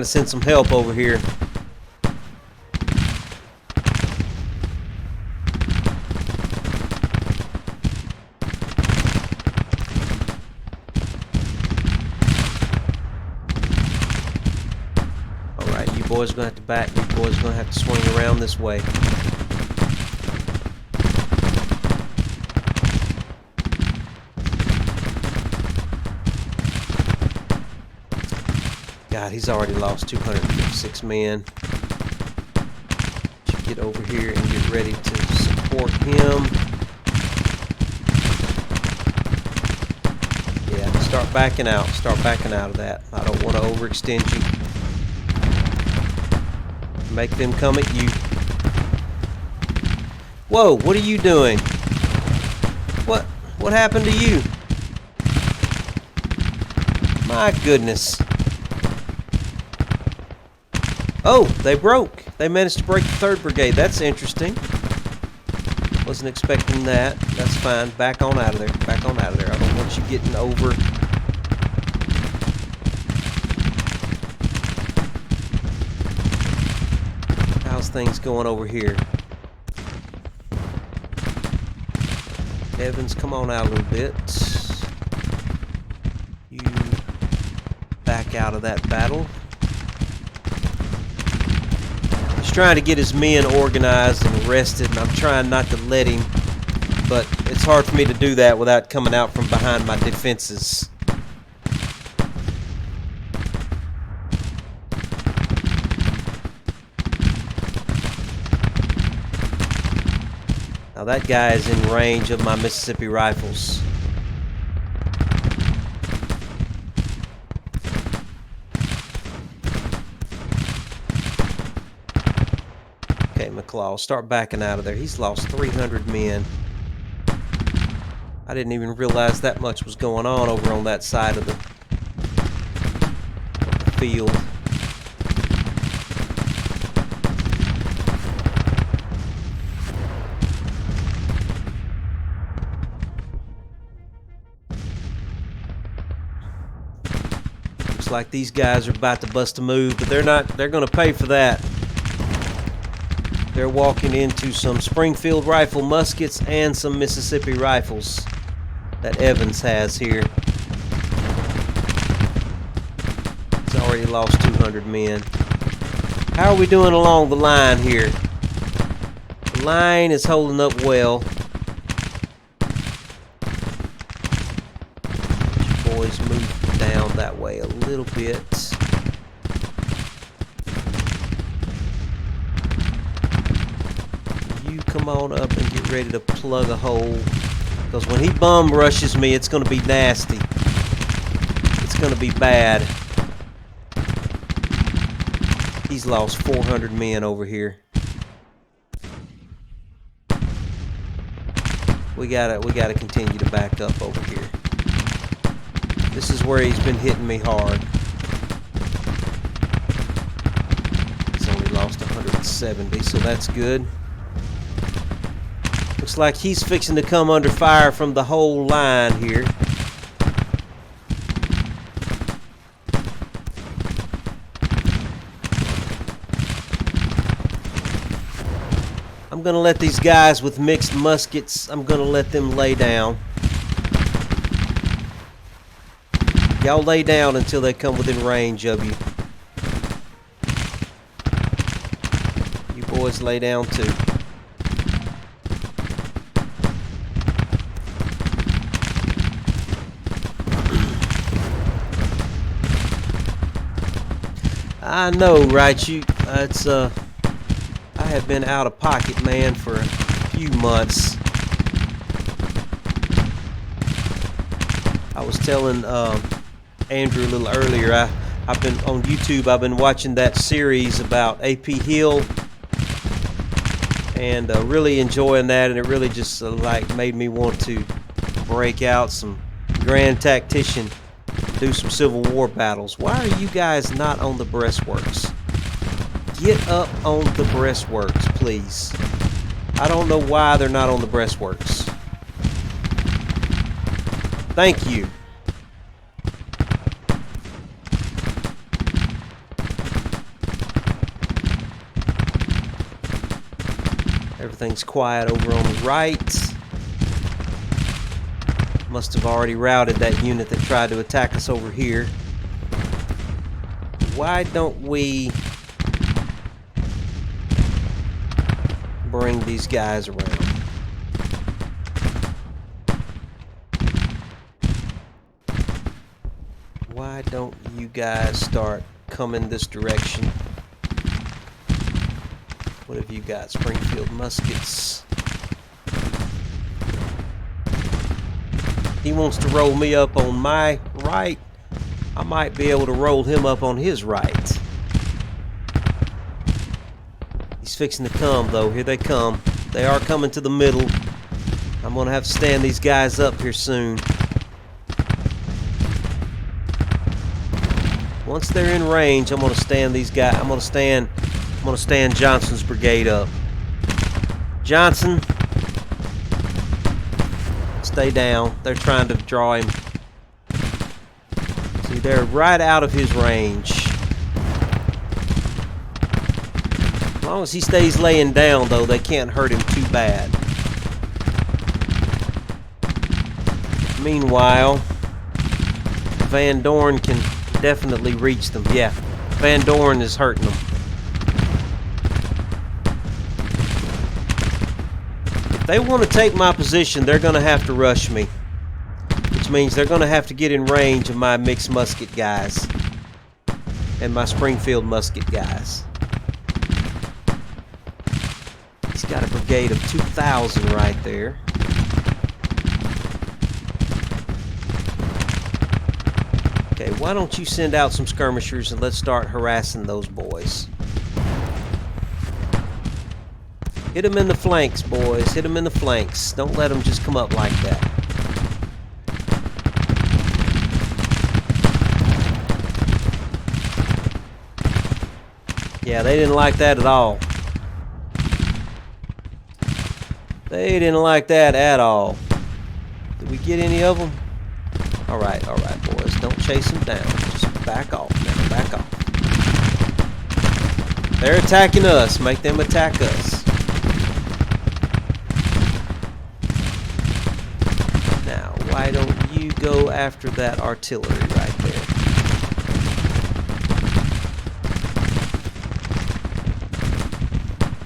send some help over here. All right, you boys are gonna have to back. You boys are gonna have to swing around this way. God, he's already lost 256 men. Should get over here and get ready to support him. Yeah, start backing out. Start backing out of that. I don't want to overextend you. Make them come at you. Whoa, what are you doing? What happened to you? My goodness. Oh, they broke. They managed to break the 3rd Brigade. That's interesting. Wasn't expecting that. That's fine. Back on out of there. Back on out of there. I don't want you getting over. How's things going over here? Evans, come on out a little bit. You back out of that battle. He's trying to get his men organized and rested, and I'm trying not to let him, but it's hard for me to do that without coming out from behind my defenses. Now that guy is in range of my Mississippi rifles. Okay, McClaw, start backing out of there. He's lost 300 men. I didn't even realize that much was going on over on that side of the field. Looks like these guys are about to bust a move, but they're not. They're going to pay for that. They're walking into some Springfield rifle muskets and some Mississippi rifles that Evans has here. He's already lost 200 men. How are we doing along the line here? The line is holding up well. Boys, move down that way a little bit. You come on up and get ready to plug a hole, because when he bum rushes me, it's going to be nasty. It's going to be bad. He's lost 400 men over here. We gotta continue to back up over here. This is where he's been hitting me hard. He's only lost 170, so that's good. Looks like he's fixing to come under fire from the whole line here. I'm going to let these guys with mixed muskets, I'm going to let them lay down. Y'all lay down until they come within range of you. You boys lay down too. I know, right? I have been out of pocket, man, for a few months. I was telling Andrew a little earlier, I've been on YouTube, I've been watching that series about AP Hill and really enjoying that, and it really just like made me want to break out some Grand Tactician, do some Civil War battles. Why are you guys not on the breastworks? Get up on the breastworks, please. I don't know why they're not on the breastworks. Thank you. Everything's quiet over on the right. Must have already routed that unit that tried to attack us over here. Why don't we bring these guys around? Why don't you guys start coming this direction? What have you got? Springfield muskets. He wants to roll me up on my right. I might be able to roll him up on his right. He's fixing to come, though. Here they come. They are coming to the middle. I'm going to have to stand these guys up here soon. Once they're in range, I'm going to stand these guys. I'm going to stand Johnson's brigade up. Johnson, stay down. They're trying to draw him. See, they're right out of his range. As long as he stays laying down, though, they can't hurt him too bad. Meanwhile, Van Dorn can definitely reach them. Yeah, Van Dorn is hurting them. If they want to take my position, they're going to have to rush me, which means they're going to have to get in range of my mixed musket guys and my Springfield musket guys. He's got a brigade of 2,000 right there. Okay, why don't you send out some skirmishers and let's start harassing those boys. Hit them in the flanks, boys. Hit them in the flanks. Don't let them just come up like that. Yeah, they didn't like that at all. They didn't like that at all. Did we get any of them? Alright, boys. Don't chase them down. Just back off now. Back off. They're attacking us. Make them attack us. Now, why don't you go after that artillery right there?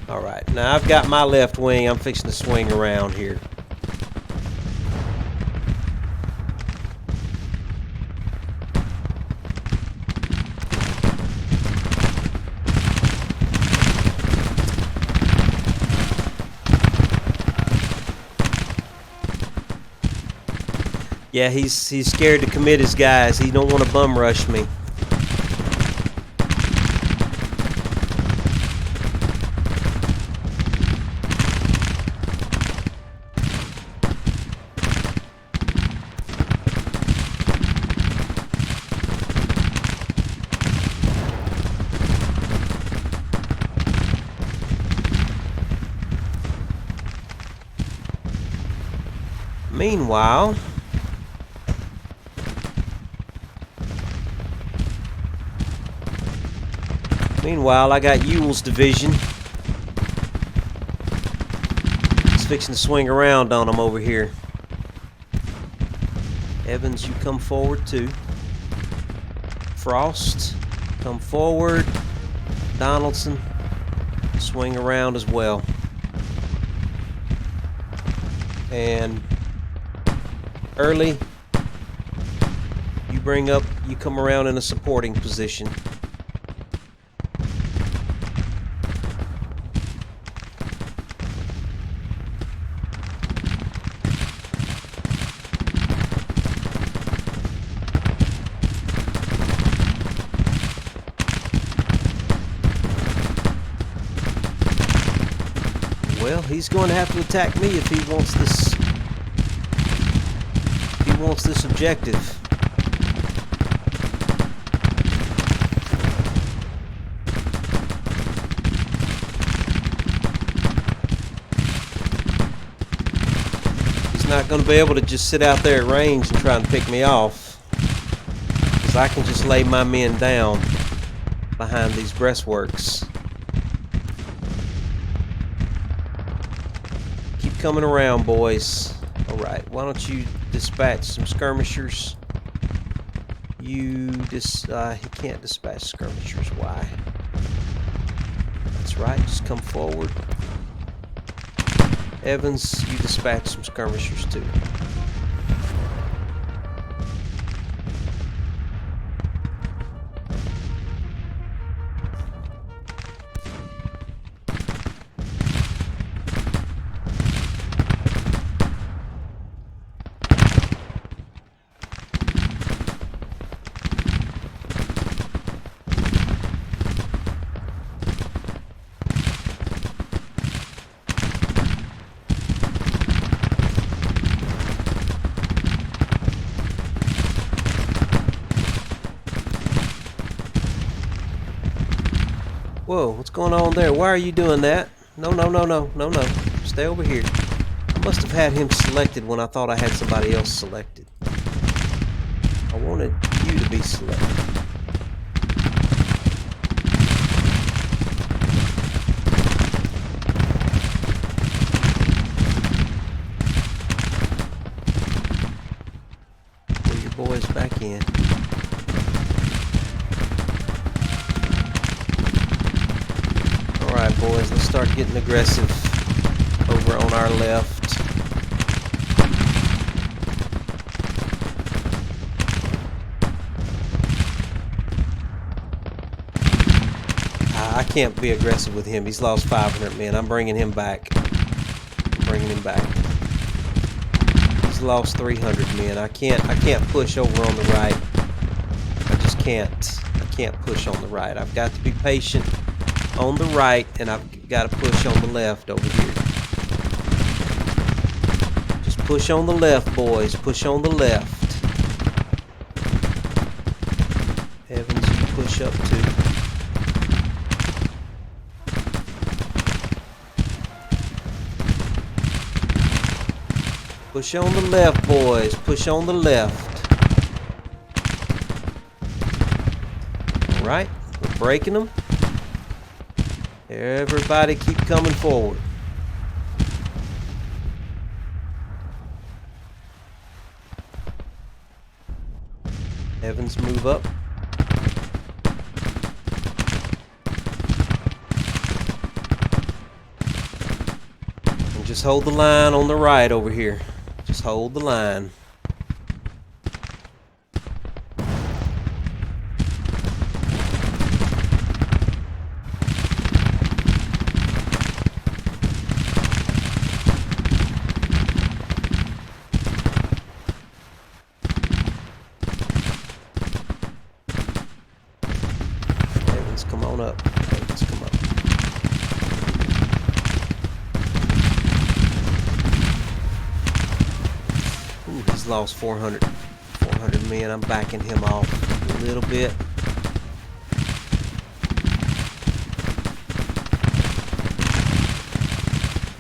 Alright, now I've got my left wing. I'm fixing to swing around here. Yeah, he's scared to commit his guys. He don't want to bum rush me. Meanwhile, I got Ewell's division. He's fixing to swing around on them over here. Evans, you come forward too. Frost, come forward. Donaldson, swing around as well. And Early, you come around in a supporting position. Well, he's going to have to attack me if he wants this. If he wants this objective. He's not going to be able to just sit out there at range and try and pick me off, because I can just lay my men down behind these breastworks. Coming around, boys. Alright, why don't you dispatch some skirmishers? He can't dispatch skirmishers. Why? That's right, just come forward. Evans, you dispatch some skirmishers too. Whoa, what's going on there? Why are you doing that? No. Stay over here. I must have had him selected when I thought I had somebody else selected. I wanted you to be selected. Pull your boys back in. Alright, boys, let's start getting aggressive over on our left. I can't be aggressive with him. He's lost 500 men. I'm bringing him back. He's lost 300 men. I can't push over on the right. I just can't. I can't push on the right. I've got to be patient on the right, and I've got to push on the left over here. Just push on the left, boys. Push on the left. Evans, you push up too. Push on the left, boys. Push on the left. Alright, we're breaking them. Everybody keep coming forward. Evans, move up. And just hold the line on the right over here. Just hold the line. Come on up. Let's come up. Ooh, he's lost 400 men. I'm backing him off a little bit.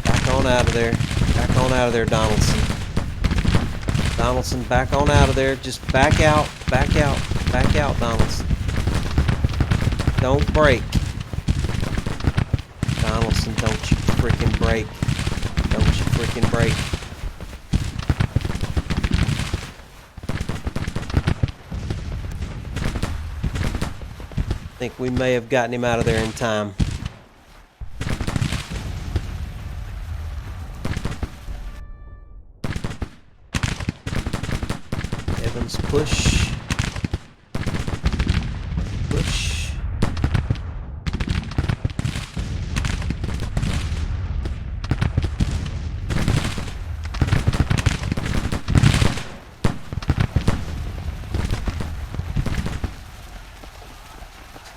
Back on out of there. Back on out of there, Donaldson. Donaldson, back on out of there. Just back out. Back out. Back out, Donaldson. Don't break. Donaldson, don't you freaking break. Don't you freaking break. I think we may have gotten him out of there in time. Evans, push. Push.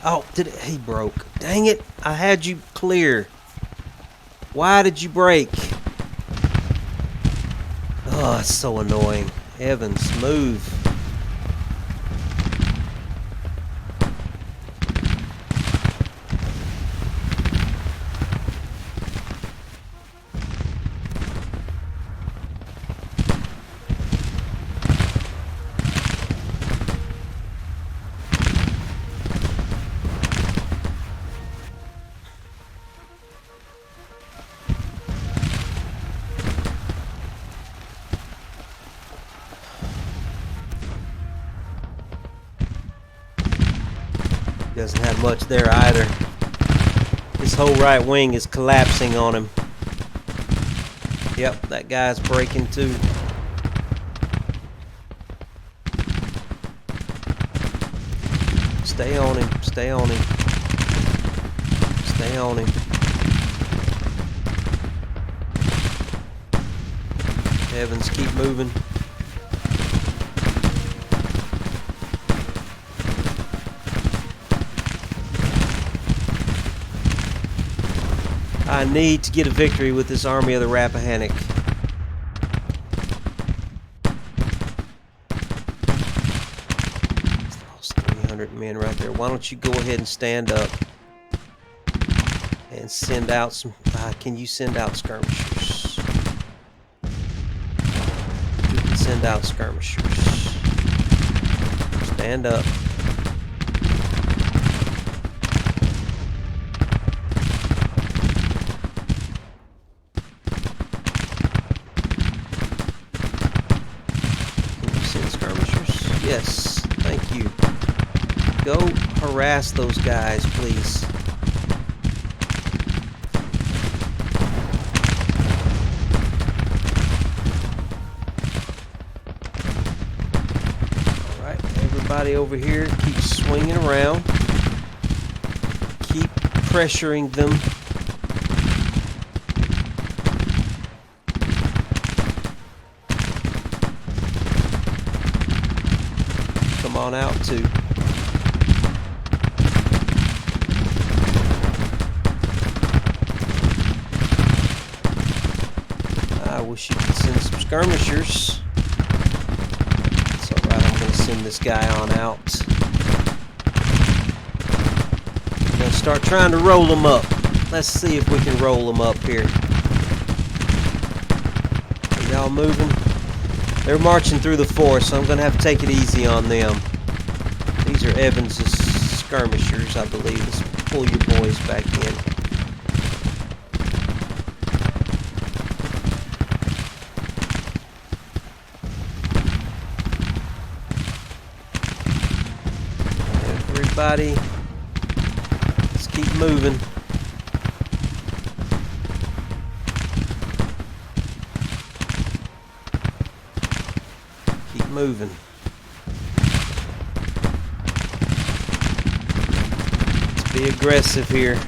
Oh, he broke. Dang it. I had you clear. Why did you break? Oh, it's so annoying. Evans, move. Doesn't have much there either. His whole right wing is collapsing on him. Yep, that guy's breaking too. Stay on him. Stay on him. Stay on him. Evans, keep moving. I need to get a victory with this Army of the Rappahannock. Lost 300 men right there. Why don't you go ahead and stand up and send out some... can you send out skirmishers? You can send out skirmishers. Stand up. Yes, thank you. Go harass those guys, please. Alright, everybody over here, keep swinging around. Keep pressuring them. On out too. I wish you could send some skirmishers. It's alright, I'm going to send this guy on out. I'm going to start trying to roll them up. Let's see if we can roll them up here. Are y'all moving? They're marching through the forest, so I'm going to have to take it easy on them. These are Evans's skirmishers, I believe. Let's pull your boys back in. Everybody, let's keep moving. Keep moving. Let's be aggressive here.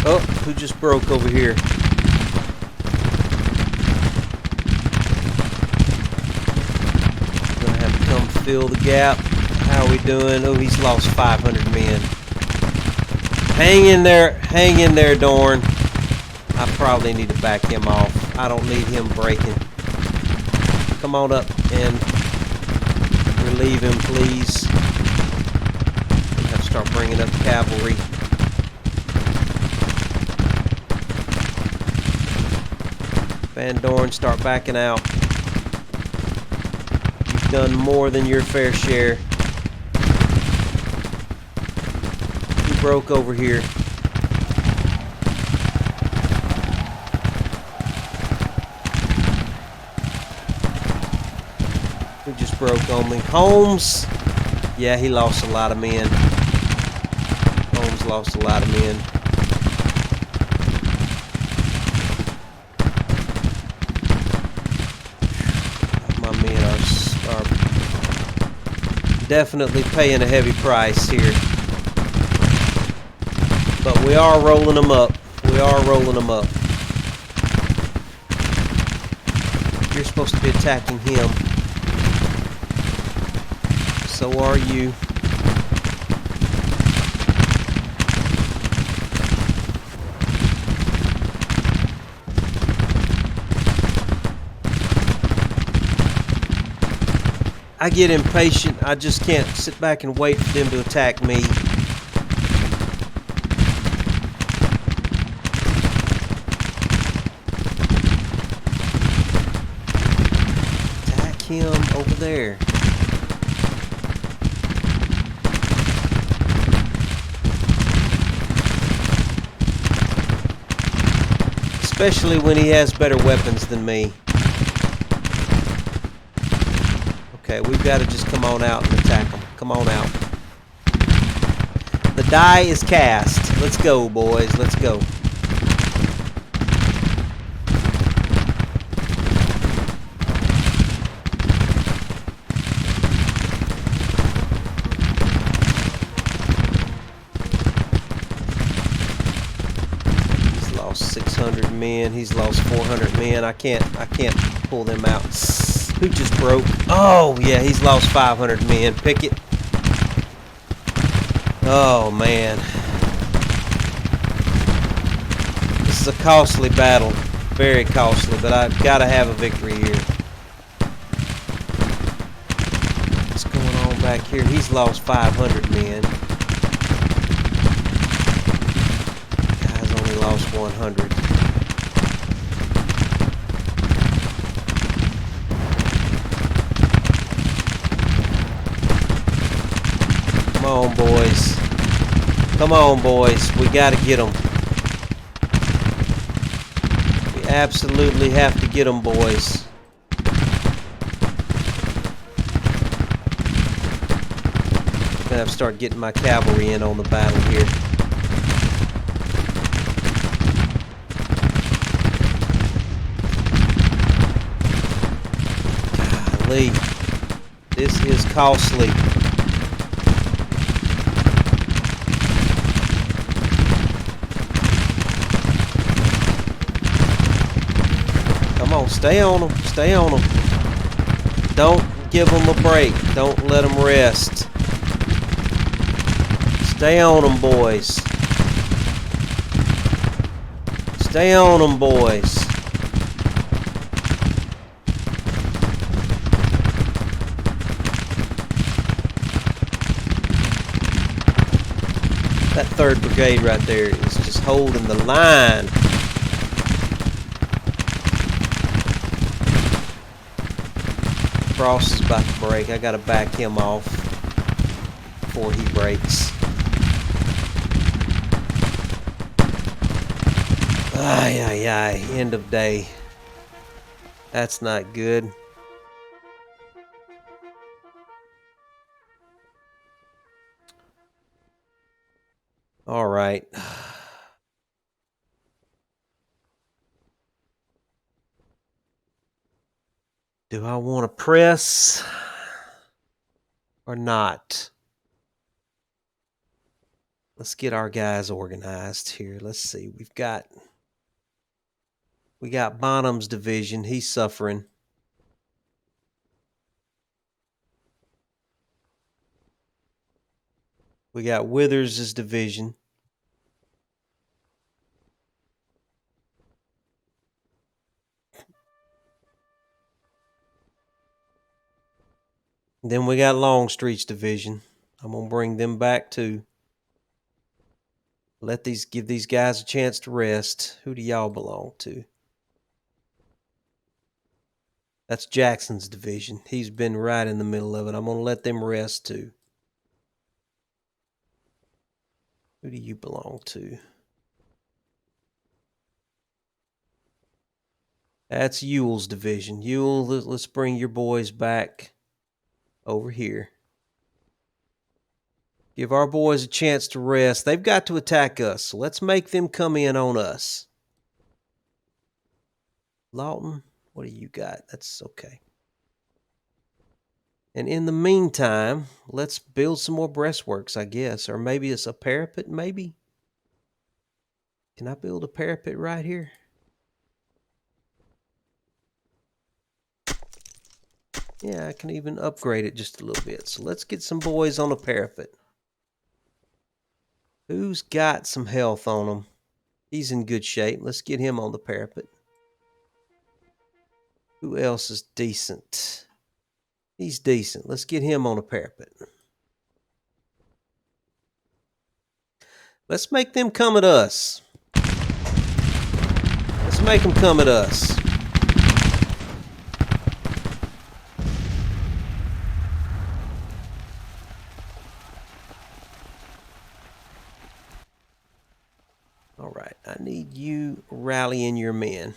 Oh, who just broke over here? Gonna have to come fill the gap. How are we doing? Oh, he's lost 500 men. Hang in there, Dorn. I probably need to back him off. I don't need him breaking. Come on up and relieve him, please. We have to start bringing up cavalry. Van Dorn, start backing out. You've done more than your fair share. You broke over here. Who just broke on me? Holmes? Yeah, he lost a lot of men. Holmes lost a lot of men. Are definitely paying a heavy price here, but we are rolling them up. We are rolling them up. You're supposed to be attacking him. So are you. I get impatient. I just can't sit back and wait for them to attack me. Attack him over there. Especially when he has better weapons than me. Okay, we've got to just come on out and attack them. Come on out. The die is cast. Let's go, boys. Let's go. He's lost 600 men. He's lost 400 men. I can't pull them out. Who just broke? Oh, yeah, he's lost 500 men. Pick it. Oh, man. This is a costly battle. Very costly, but I've got to have a victory here. What's going on back here? He's lost 500 men. Guy's only lost 100. Come on, boys. Come on, boys. We got to get them. We absolutely have to get them, boys. I'm gonna have to start getting my cavalry in on the battle here. Golly. This is costly. Stay on them. Stay on them. Don't give them a break. Don't let them rest. Stay on them, boys. Stay on them, boys. That 3rd Brigade right there is just holding the line. Frost is about to break. I gotta back him off before he breaks. Ay, ay, ay. End of day. That's not good. All right. Do I want to press or not? Let's get our guys organized here. Let's see. We got Bonham's division. He's suffering. We got Withers' division. Then we got Longstreet's division. I'm gonna bring them back too. Give these guys a chance to rest. Who do y'all belong to? That's Jackson's division. He's been right in the middle of it. I'm gonna let them rest too. Who do you belong to? That's Ewell's division. Ewell, let's bring your boys back over here. Give our boys a chance to rest. They've got to attack us, so let's make them come in on us. Lawton, what do you got? That's okay. And in the meantime, let's build some more breastworks, I guess. Or maybe it's a parapet, maybe? Can I build a parapet right here? Yeah, I can even upgrade it just a little bit. So let's get some boys on a parapet. Who's got some health on him? He's in good shape. Let's get him on the parapet. Who else is decent? He's decent. Let's get him on a parapet. Let's make them come at us. Let's make them come at us. All right, I need you rallying your men.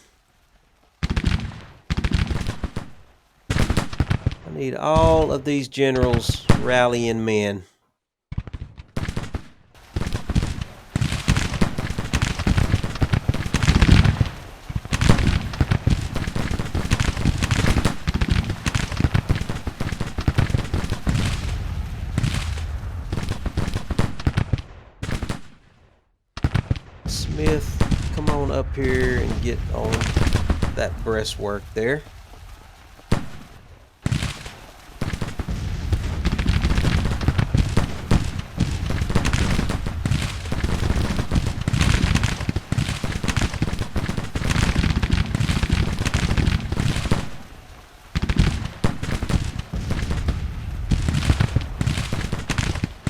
I need all of these generals rallying men. Smith, come on up here and get on that breastwork there.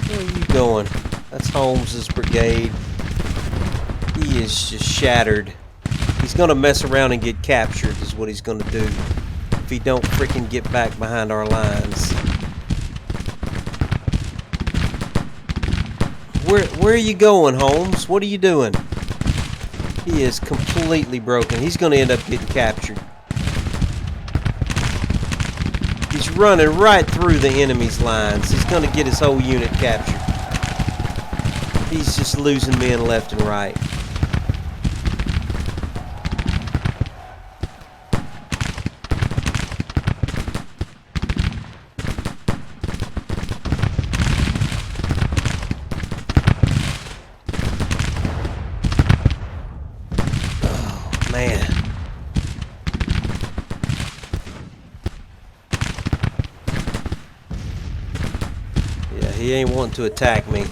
Where are you going? That's Holmes's brigade. He is just shattered. He's going to mess around and get captured is what he's going to do if he don't freaking get back behind our lines. Where are you going, Holmes? What are you doing? He is completely broken. He's going to end up getting captured. He's running right through the enemy's lines. He's going to get his whole unit captured. He's just losing men left and right. He ain't wanting to attack me.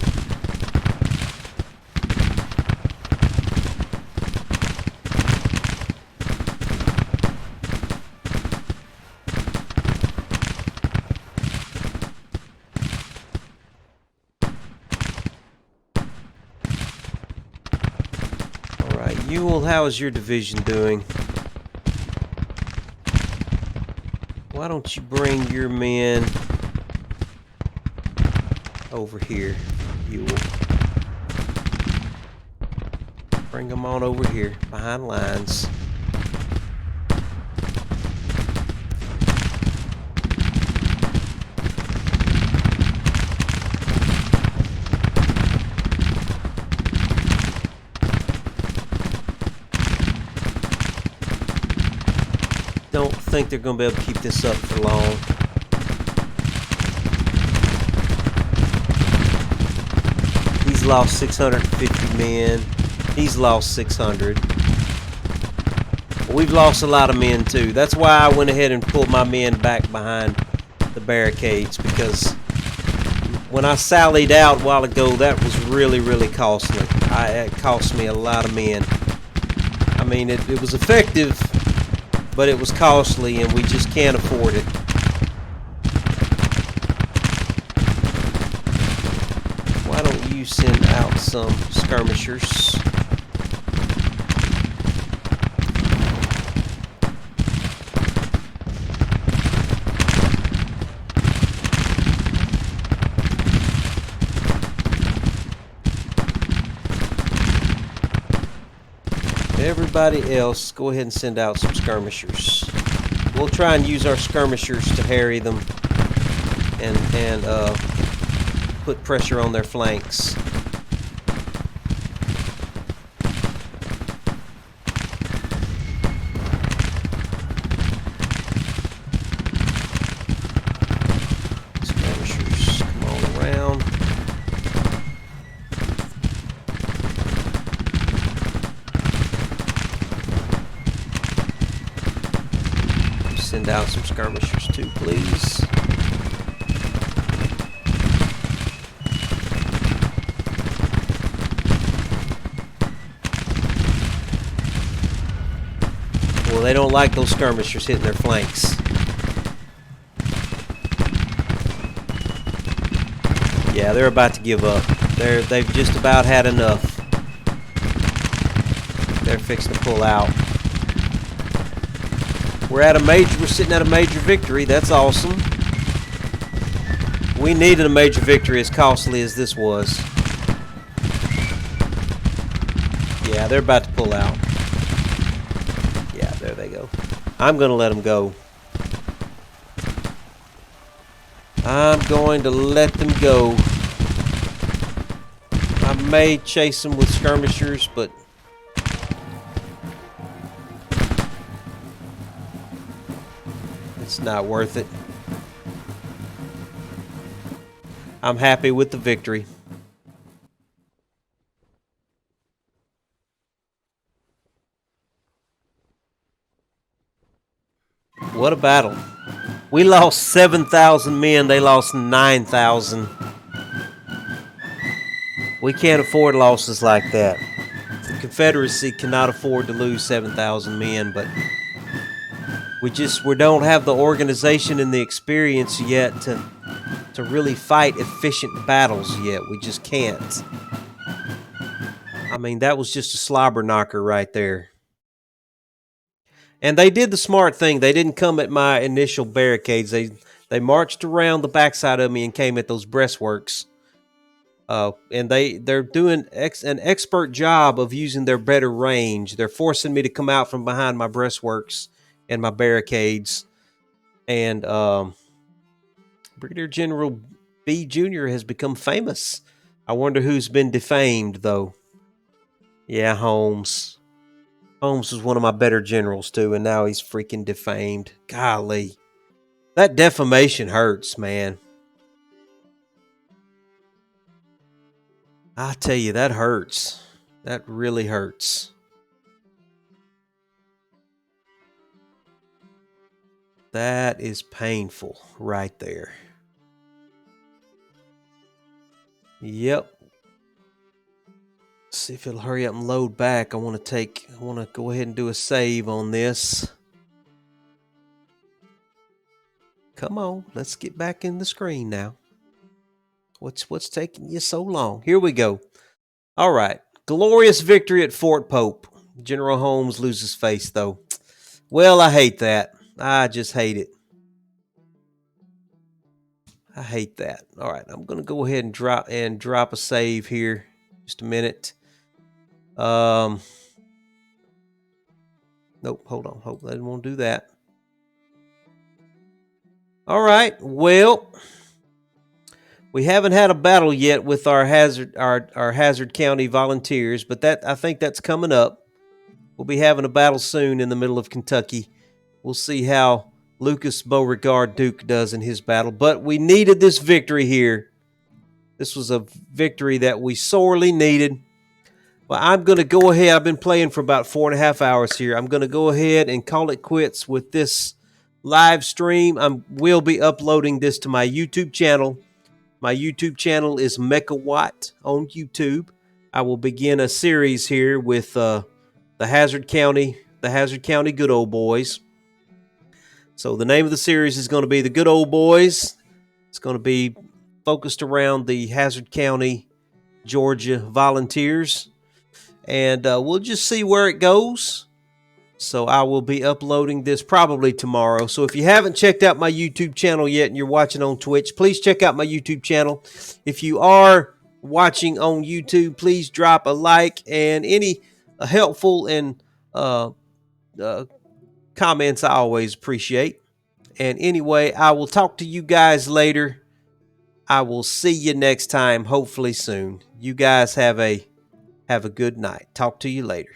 Alright, Ewell, how is your division doing? Why don't you bring your men over here, Ewell? Bring them on over here, behind lines. Don't think they're going to be able to keep this up for long. He's lost 650 men. He's lost 600. We've lost a lot of men too. That's why I went ahead and pulled my men back behind the barricades, because when I sallied out a while ago, that was really, really costly. It cost me a lot of men. I mean, it was effective, but it was costly, and we just can't afford it. Why don't you send out some skirmishers? Everybody else, go ahead and send out some skirmishers. We'll try and use our skirmishers to harry them and put pressure on their flanks. Skirmishers, come on around. Send out some skirmishers too, please. Well, they don't like those skirmishers hitting their flanks. Yeah, they're about to give up. They've just about had enough. They're fixing to pull out. We're sitting at a major victory. That's awesome. We needed a major victory as costly as this was. Yeah, they're about to pull out. Yeah, there they go. I'm going to let them go. I'm going to let them go. I may chase them with skirmishers, but it's not worth it. I'm happy with the victory. What a battle. We lost 7,000 men. They lost 9,000. We can't afford losses like that. The Confederacy cannot afford to lose 7,000 men, but we don't have the organization and the experience yet to really fight efficient battles yet. We just can't. I mean, that was just a slobber knocker right there. And they did the smart thing. They didn't come at my initial barricades. They marched around the backside of me and came at those breastworks. And they're doing an expert job of using their better range. They're forcing me to come out from behind my breastworks and my barricades. And Brigadier General B. Jr. has become famous. I wonder who's been defamed, though. Yeah, Holmes. Holmes was one of my better generals, too, and now he's freaking defamed. Golly. That defamation hurts, man. I tell you, that hurts. That really hurts. That is painful right there. Yep. See if it'll hurry up and load back. I want to go ahead and do a save on this. Come on, let's get back in the screen now. What's taking you so long? Here we go. All right. Glorious victory at Fort Pope. General Holmes loses face though. Well, I hate that. I just hate it. I hate that. All right, I'm gonna go ahead and drop a save here. Just a minute. Nope. Hold on. Hope I didn't want to do that. All right. Well, we haven't had a battle yet with our Hazzard County Volunteers, but I think that's coming up. We'll be having a battle soon in the middle of Kentucky. We'll see how Lucas Beauregard Duke does in his battle. But we needed this victory here. This was a victory that we sorely needed. Well, I'm going to go ahead. I've been playing for about 4.5 hours here. I'm going to go ahead and call it quits with this live stream. I will be uploading this to my YouTube channel. My YouTube channel is Mechawatt on YouTube. I will begin a series here with the Hazzard County Good Old Boys. So the name of the series is going to be The Good Old Boys. It's going to be focused around the Hazzard County, Georgia Volunteers. And we'll just see where it goes. So I will be uploading this probably tomorrow. So if you haven't checked out my YouTube channel yet and you're watching on Twitch, please check out my YouTube channel. If you are watching on YouTube, please drop a like and any helpful and comments I always appreciate. And anyway, I will talk to you guys later. I will see you next time, hopefully soon. You guys have a good night. Talk to you later.